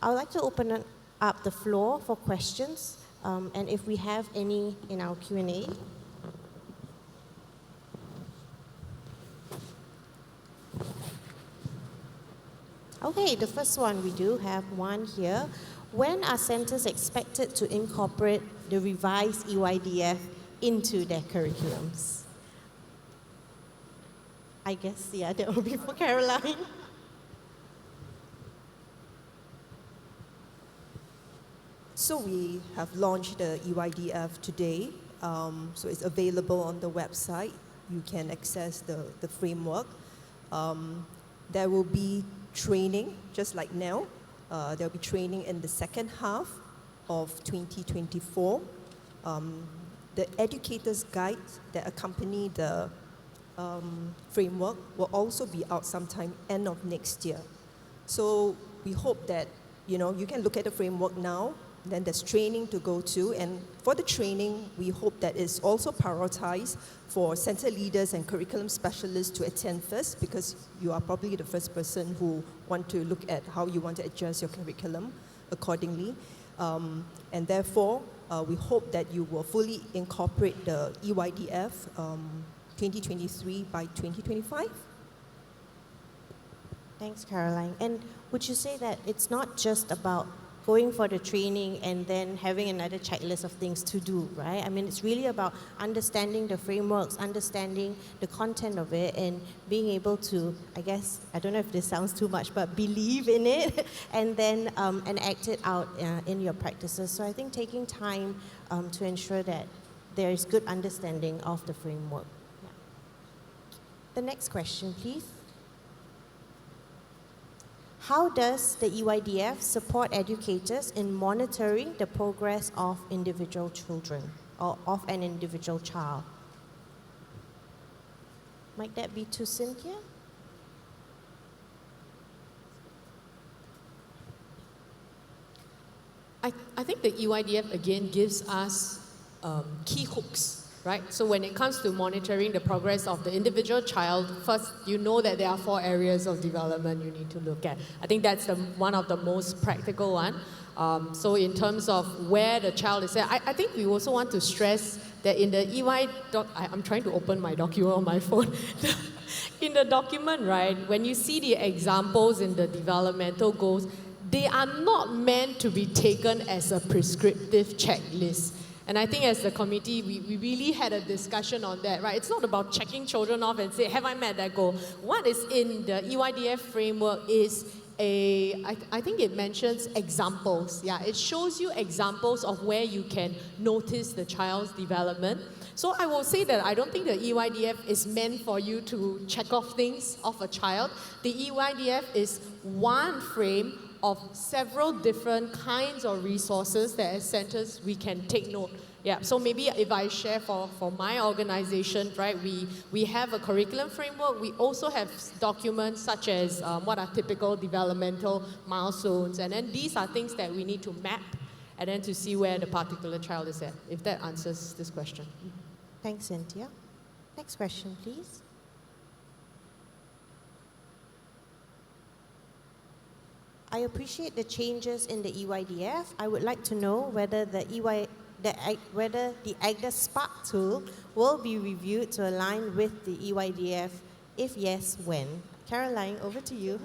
I: I would like to open up the floor for questions, and if we have any in our Q&A. Okay, the first one, we do have one here. When are centers expected to incorporate the revised EYDF into their curriculums? I guess, yeah, that will be for Caroline.
J: So we have launched the EYDF today. So it's available on the website. You can access the framework. There will be training, just like now. There will be training in the second half of 2024. The educator's guide that accompany the framework will also be out sometime end of next year. So we hope that, you can look at the framework now, then there's training to go to, and for the training, we hope that it's also prioritized for center leaders and curriculum specialists to attend first, because you are probably the first person who want to look at how you want to adjust your curriculum accordingly. And therefore, we hope that you will fully incorporate the EYDF 2023 by 2025.
I: Thanks, Caroline. And would you say that it's not just about going for the training and then having another checklist of things to do, right? It's really about understanding the frameworks, understanding the content of it, and being able to, I guess, I don't know if this sounds too much, but believe in it and then act it out in your practices. So I think taking time to ensure that there is good understanding of the framework. The next question, please. How does the EYDF support educators in monitoring the progress of individual children or of an individual child? Might that be to Cynthia?
K: I think the EYDF again gives us key hooks, right? So when it comes to monitoring the progress of the individual child, first you know that there are 4 areas of development you need to look at. I think that's one of the most practical one. So in terms of where the child is at, I think we also want to stress that in the I'm trying to open my document on my phone. In the document, right, when you see the examples in the developmental goals, they are not meant to be taken as a prescriptive checklist. And I think as the committee, we really had a discussion on that, right? It's not about checking children off and say, have I met that goal? What is in the EYDF framework is I think it mentions examples. Yeah, it shows you examples of where you can notice the child's development. So I will say that I don't think the EYDF is meant for you to check off things of a child. The EYDF is one frame of several different kinds of resources that as centers we can take note. Yeah, so maybe if I share for my organization, right, we have a curriculum framework. We also have documents such as what are typical developmental milestones. And then these are things that we need to map and then to see where the particular child is at, if that answers this question.
I: Thanks, Cynthia. Next question, please. I appreciate the changes in the EYDF. I would like to know whether whether the AGDA Spark tool will be reviewed to align with the EYDF. If yes, when? Caroline, over to you.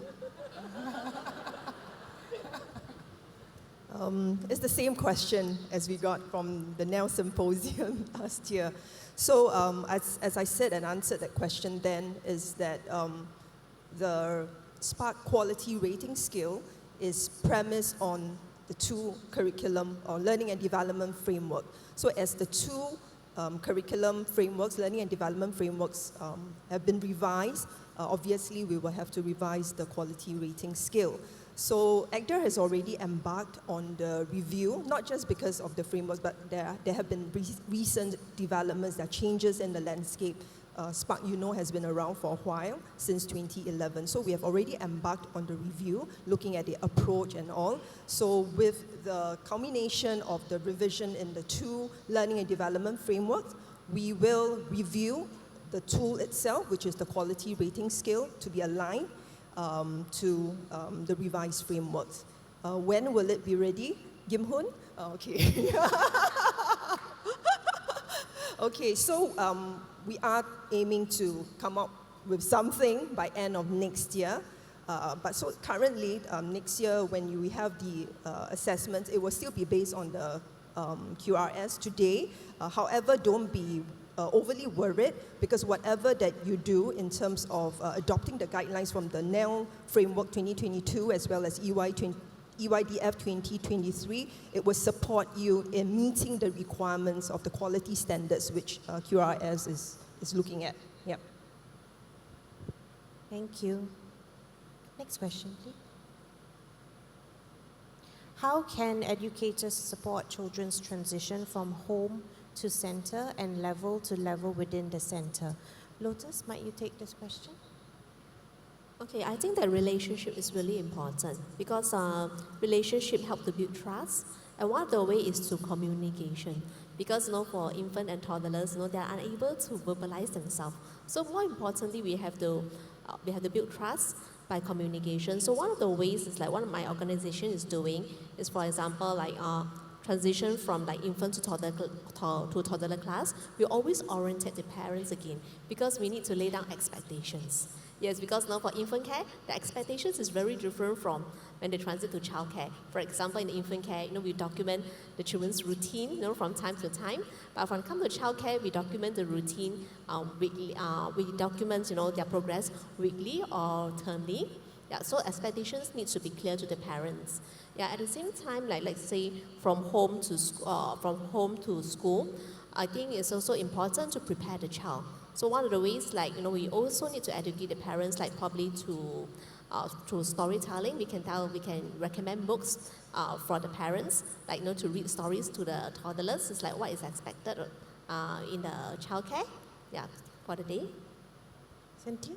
J: It's the same question as we got from the NEL Symposium last year. So as I said and answered that question then, is that the Spark Quality Rating Scale is premised on the 2 curriculum or learning and development framework. So as the 2 curriculum frameworks, learning and development frameworks have been revised, obviously we will have to revise the quality rating scale. So AGDA has already embarked on the review, not just because of the frameworks, but there have been recent developments, there are changes in the landscape. Spark, you know, has been around for a while, since 2011. So we have already embarked on the review, looking at the approach and all. So with the culmination of the revision in the 2 learning and development frameworks, we will review the tool itself, which is the quality rating scale, to be aligned to the revised frameworks. When will it be ready? Kim Hoon? Okay. Okay, so we are aiming to come up with something by end of next year. But so currently, next year, when we have the assessments, it will still be based on the QRS today. However, don't be overly worried, because whatever that you do in terms of adopting the guidelines from the NEL Framework 2022 as well as EYDF 2023, it will support you in meeting the requirements of the quality standards which QRS is looking at. Yep.
I: Thank you. Next question, please. How can educators support children's transition from home to center and level to level within the center? Lotus, might you take this question?
L: Okay, I think that relationship is really important because relationship help to build trust, and one of the way is through communication. Because for infant and toddlers, they are unable to verbalize themselves. So more importantly, we have to build trust by communication. So one of the ways is like one of my organization is doing is, for example, like transition from like infant to toddler class. We always orientate the parents again because we need to lay down expectations. Yes, because now for infant care, the expectations is very different from when they transit to childcare. For example, in infant care, we document the children's routine, from time to time. But when it comes to childcare, we document the routine weekly. We document, their progress weekly or termly. Yeah, so expectations need to be clear to the parents. Yeah, at the same time, like let's say from home to school, I think it's also important to prepare the child. So one of the ways, like, we also need to educate the parents, like probably through storytelling. We can recommend books for the parents, like, to read stories to the toddlers. It's like what is expected in the childcare, for the day.
I: Cynthia?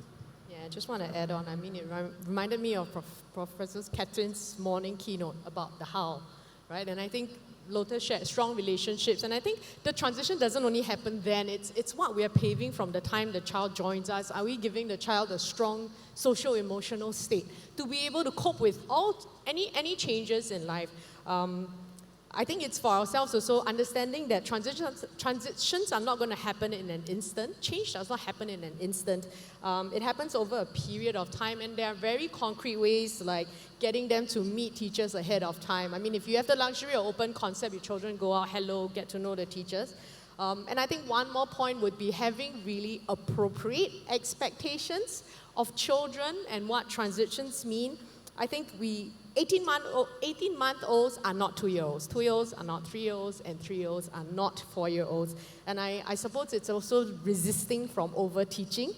K: Yeah, I just want to add on. I mean, it reminded me of Professor Catherine's morning keynote about the how, right? And I think Lotus shared strong relationships. And I think the transition doesn't only happen then. It's what we are paving from the time the child joins us. Are we giving the child a strong social-emotional state to be able to cope with any changes in life? I think it's for ourselves also understanding that transitions are not going to happen in an instant. Change does not happen in an instant. It happens over a period of time, and there are very concrete ways like getting them to meet teachers ahead of time. I mean, if you have the luxury of open concept, your children go out, hello, get to know the teachers. And I think one more point would be having really appropriate expectations of children and what transitions mean. I think 18-month-olds are not 2-year-olds. 2-year-olds are not 3-year-olds, and 3-year-olds are not 4-year-olds. And I suppose it's also resisting from over-teaching,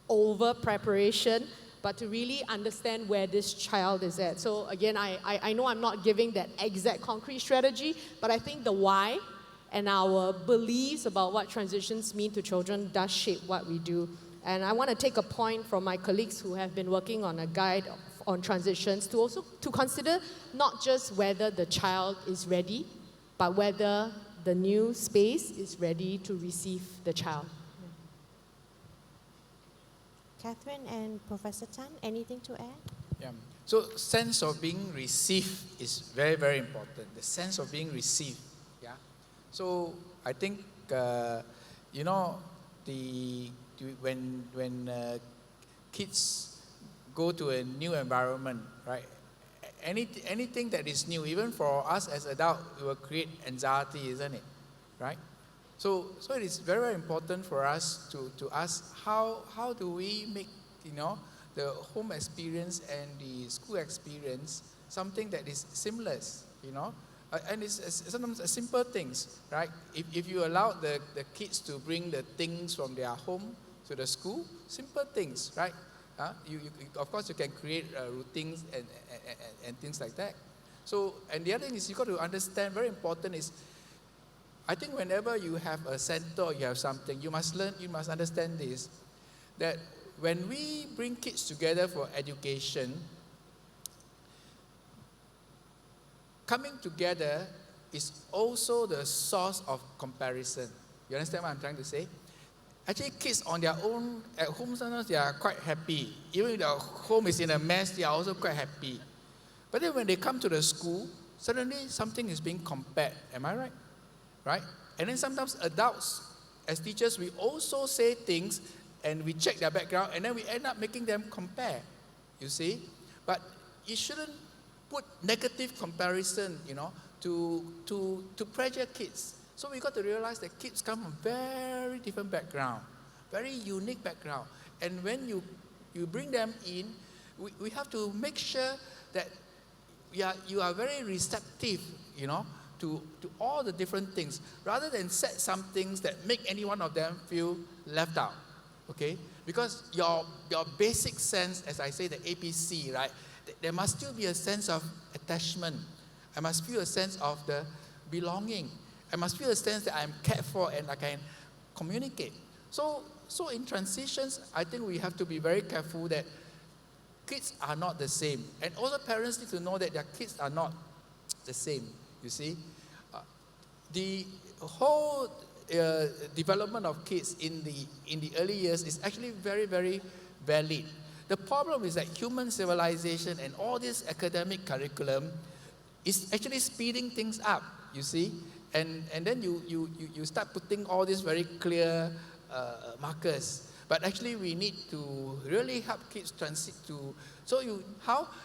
K: over-preparation, but to really understand where this child is at. So again, I know I'm not giving that exact concrete strategy, but I think the why and our beliefs about what transitions mean to children does shape what we do. And I want to take a point from my colleagues who have been working on a guide on transitions to also to consider not just whether the child is ready, but whether the new space is ready to receive the child.
I: Catherine and Professor Tan, anything to add?
G: Yeah. So sense of being received is very, very important. The sense of being received. Yeah. So I think when kids go to a new environment, right? Anything that is new, even for us as adults, it will create anxiety, isn't it? Right? So it is very, very important for us to ask how do we make the home experience and the school experience something that is seamless, and it's sometimes simple things, right? If you allow the kids to bring the things from their home to the school, simple things, right? Of course, you can create routines and things like that. So, and the other thing is you got to understand, very important is, I think whenever you have a center or you have something, you must understand this, that when we bring kids together for education, coming together is also the source of comparison. You understand what I'm trying to say? Actually, kids on their own, at home, sometimes they are quite happy. Even if their home is in a mess, they are also quite happy. But then when they come to the school, suddenly something is being compared. Am I right? Right? And then sometimes adults, as teachers, we also say things and we check their background and then we end up making them compare. You see? But you shouldn't put negative comparison, to pressure kids. So we got to realize that kids come from very different background, very unique background. And when you bring them in, we have to make sure that you are very receptive, to all the different things, rather than set some things that make any one of them feel left out, okay? Because your basic sense, as I say, the APC, right? There must still be a sense of attachment. I must feel a sense of the belonging. I must feel a sense that I'm cared for and I can communicate. So in transitions, I think we have to be very careful that kids are not the same. And also parents need to know that their kids are not the same, you see. The whole development of kids in the early years is actually very, very valid. The problem is that human civilization and all this academic curriculum is actually speeding things up, you see. And then you start putting all these very clear markers. But actually we need to really help kids transit to,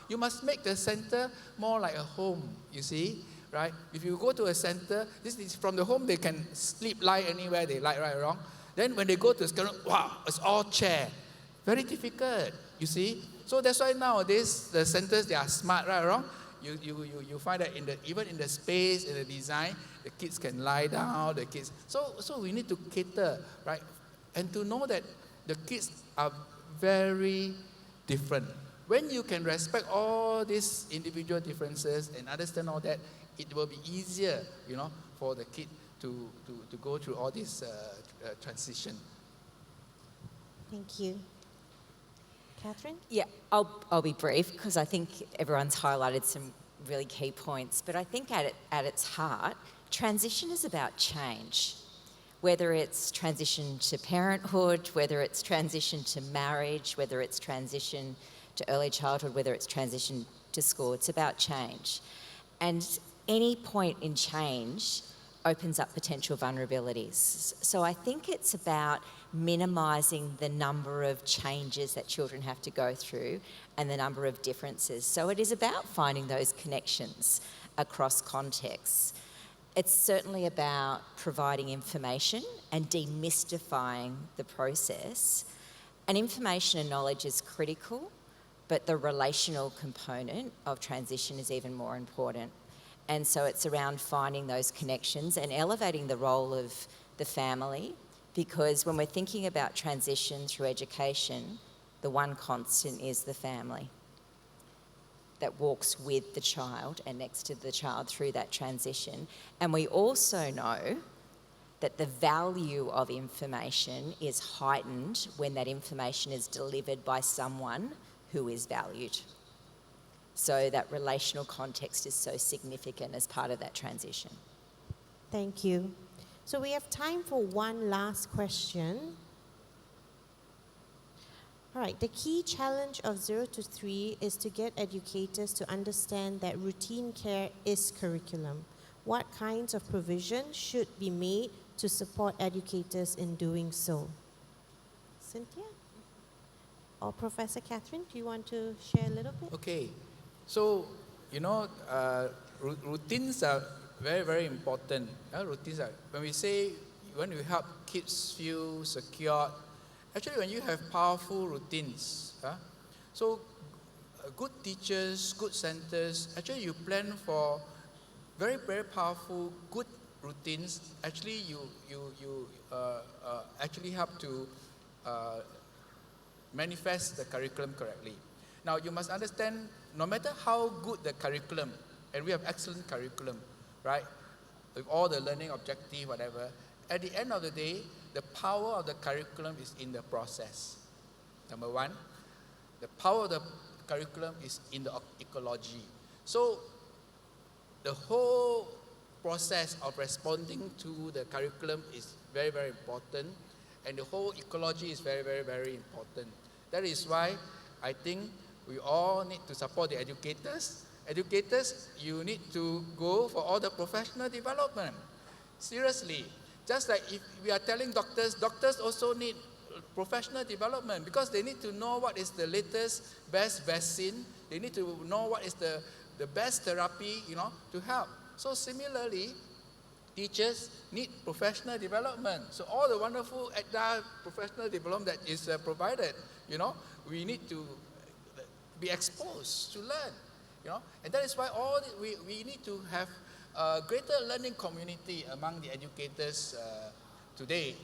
G: you must make the center more like a home, you see, right? If you go to a center, this is from the home, they can sleep, lie anywhere they like, right or wrong. Then when they go to school, wow, it's all chair. Very difficult, you see. So that's why nowadays the centers, they are smart, right or wrong. You find that even in the space, in the design, the kids can lie down, the kids. So we need to cater, right?
M: and to know that the kids are very different. When you can respect all these individual differences and understand all that, it will be easier, for the kid to go through all this transition.
I: Thank you. Catherine?
D: Yeah, I'll be brief because I think everyone's highlighted some really key points. But I think at its heart, transition is about change. Whether it's transition to parenthood, whether it's transition to marriage, whether it's transition to early childhood, whether it's transition to school, it's about change. And any point in change opens up potential vulnerabilities. So I think it's about minimising the number of changes that children have to go through and the number of differences. So it is about finding those connections across contexts. It's certainly about providing information and demystifying the process. And information and knowledge is critical, but the relational component of transition is even more important. And so it's around finding those connections and elevating the role of the family, because when we're thinking about transition through education, the one constant is the family that walks with the child and next to the child through that transition. And we also know that the value of information is heightened when that information is delivered by someone who is valued. So that relational context is so significant as part of that transition.
I: Thank you. So we have time for one last question. All right, the key challenge of 0 to 3 is to get educators to understand that routine care is curriculum. What kinds of provisions should be made to support educators in doing so? Cynthia? Or Professor Catherine, do you want to share a little bit?
M: Okay, so, routines are very, very important. Routines are, when we help kids feel secure, actually when you have powerful routines, so good teachers, good centers, actually you plan for very, very powerful, good routines. Actually, you actually help to manifest the curriculum correctly. Now, you must understand, no matter how good the curriculum, and we have excellent curriculum, right, with all the learning objective, whatever, at the end of the day, the power of the curriculum is in the process. Number one, the power of the curriculum is in the ecology. So, the whole process of responding to the curriculum is very, very important, and the whole ecology is very, very, very important. That is why I think we all need to support the educators. Educators, you need to go for all the professional development. Seriously. Just like if we are telling doctors, doctors also need professional development because they need to know what is the latest, best vaccine. They need to know what is the best therapy, to help. So similarly, teachers need professional development. So all the wonderful professional development that is provided, we need to be exposed to learn, and that is why we need to have a greater learning community among the educators today.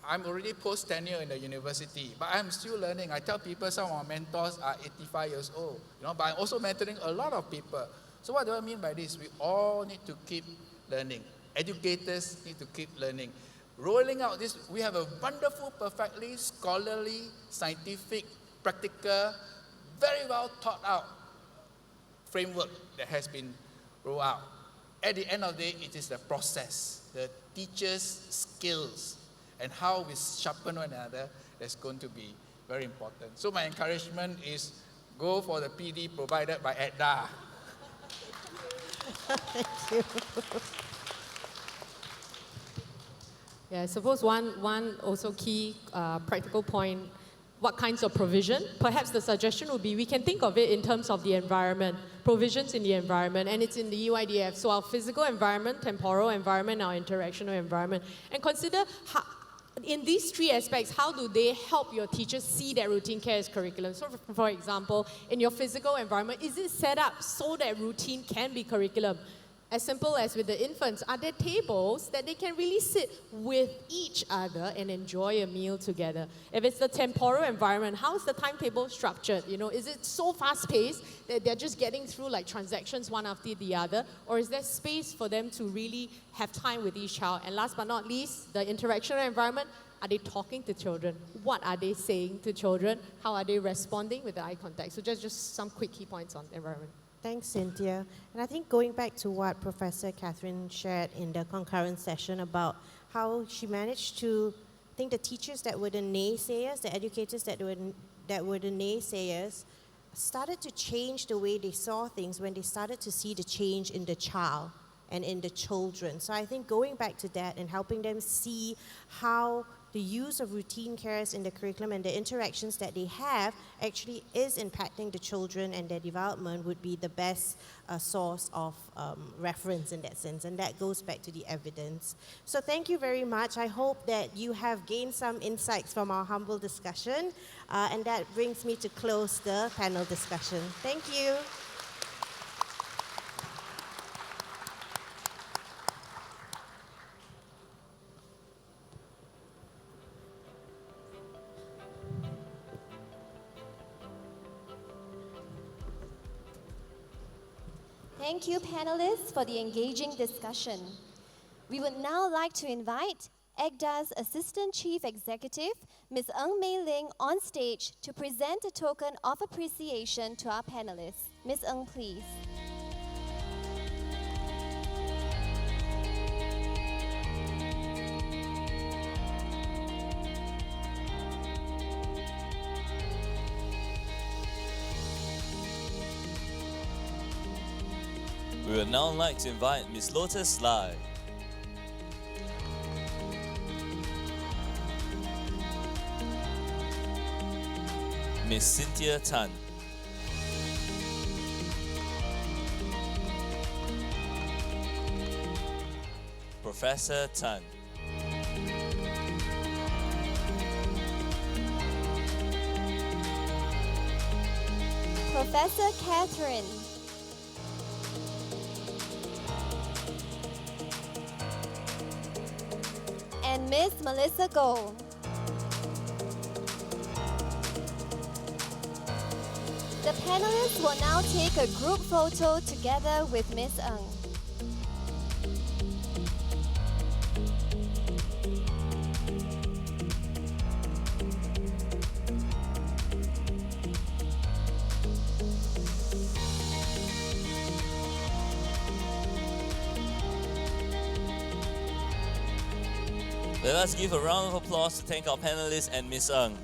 M: I'm already post-tenure in the university, but I'm still learning. I tell people some of our mentors are 85 years old, but I'm also mentoring a lot of people. So what do I mean by this? We all need to keep learning. Educators need to keep learning. Rolling out this, we have a wonderful, perfectly scholarly, scientific, practical, very well thought out framework that has been rolled out. At the end of the day, it is the process, the teachers' skills, and how we sharpen one another that's going to be very important. So my encouragement is go for the PD provided by EDDA.
I: Thank you.
K: Yeah, I suppose one also key practical point, what kinds of provision? Perhaps the suggestion would be we can think of it in terms of the environment, provisions in the environment, and it's in the UIDF. So our physical environment, temporal environment, our interactional environment, and consider how, in these three aspects, how do they help your teachers see that routine care as curriculum? So for example, in your physical environment, is it set up so that routine can be curriculum? As simple as with the infants, are there tables that they can really sit with each other and enjoy a meal together? If it's the temporal environment, how's the timetable structured? You know, is it so fast-paced that they're just getting through like transactions one after the other? Or is there space for them to really have time with each child? And last but not least, the interaction environment. Are they talking to children? What are they saying to children? How are they responding with the eye contact? So just some quick key points on the environment.
I: Thanks, Cynthia. And I think going back to what Professor Catherine shared in the concurrent session about how she managed to, I think the teachers that were the naysayers, the educators that were the naysayers, started to change the way they saw things when they started to see the change in the child and in the children. So I think going back to that and helping them see how the use of routine cares in the curriculum and the interactions that they have actually is impacting the children and their development would be the best source of reference in that sense. And that goes back to the evidence. So thank you very much. I hope that you have gained some insights from our humble discussion. And that brings me to close the panel discussion. Thank you.
A: Thank you, panelists, for the engaging discussion. We would now like to invite EGDA's Assistant Chief Executive, Ms. Ng Mei Ling, on stage to present a token of appreciation to our panelists. Ms. Ng, please.
B: We would now like to invite Ms. Lotus Lai. Ms. Cynthia Tan. Professor Tan.
A: Professor Catherine. And Ms. Melissa Goh. The panelists will now take a group photo together with Ms. Ng.
B: Let us give a round of applause to thank our panelists and Ms. Ng.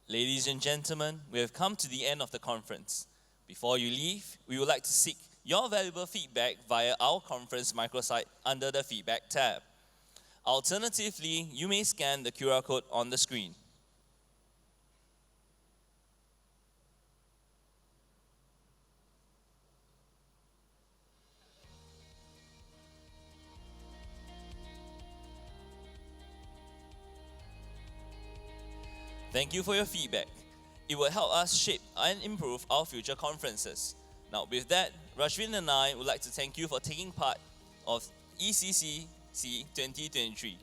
B: Ladies and gentlemen, we have come to the end of the conference. Before you leave, we would like to seek your valuable feedback via our conference microsite under the Feedback tab. Alternatively, you may scan the QR code on the screen. Thank you for your feedback. It will help us shape and improve our future conferences. Now with that, Rashvin and I would like to thank you for taking part of ECCC 2023.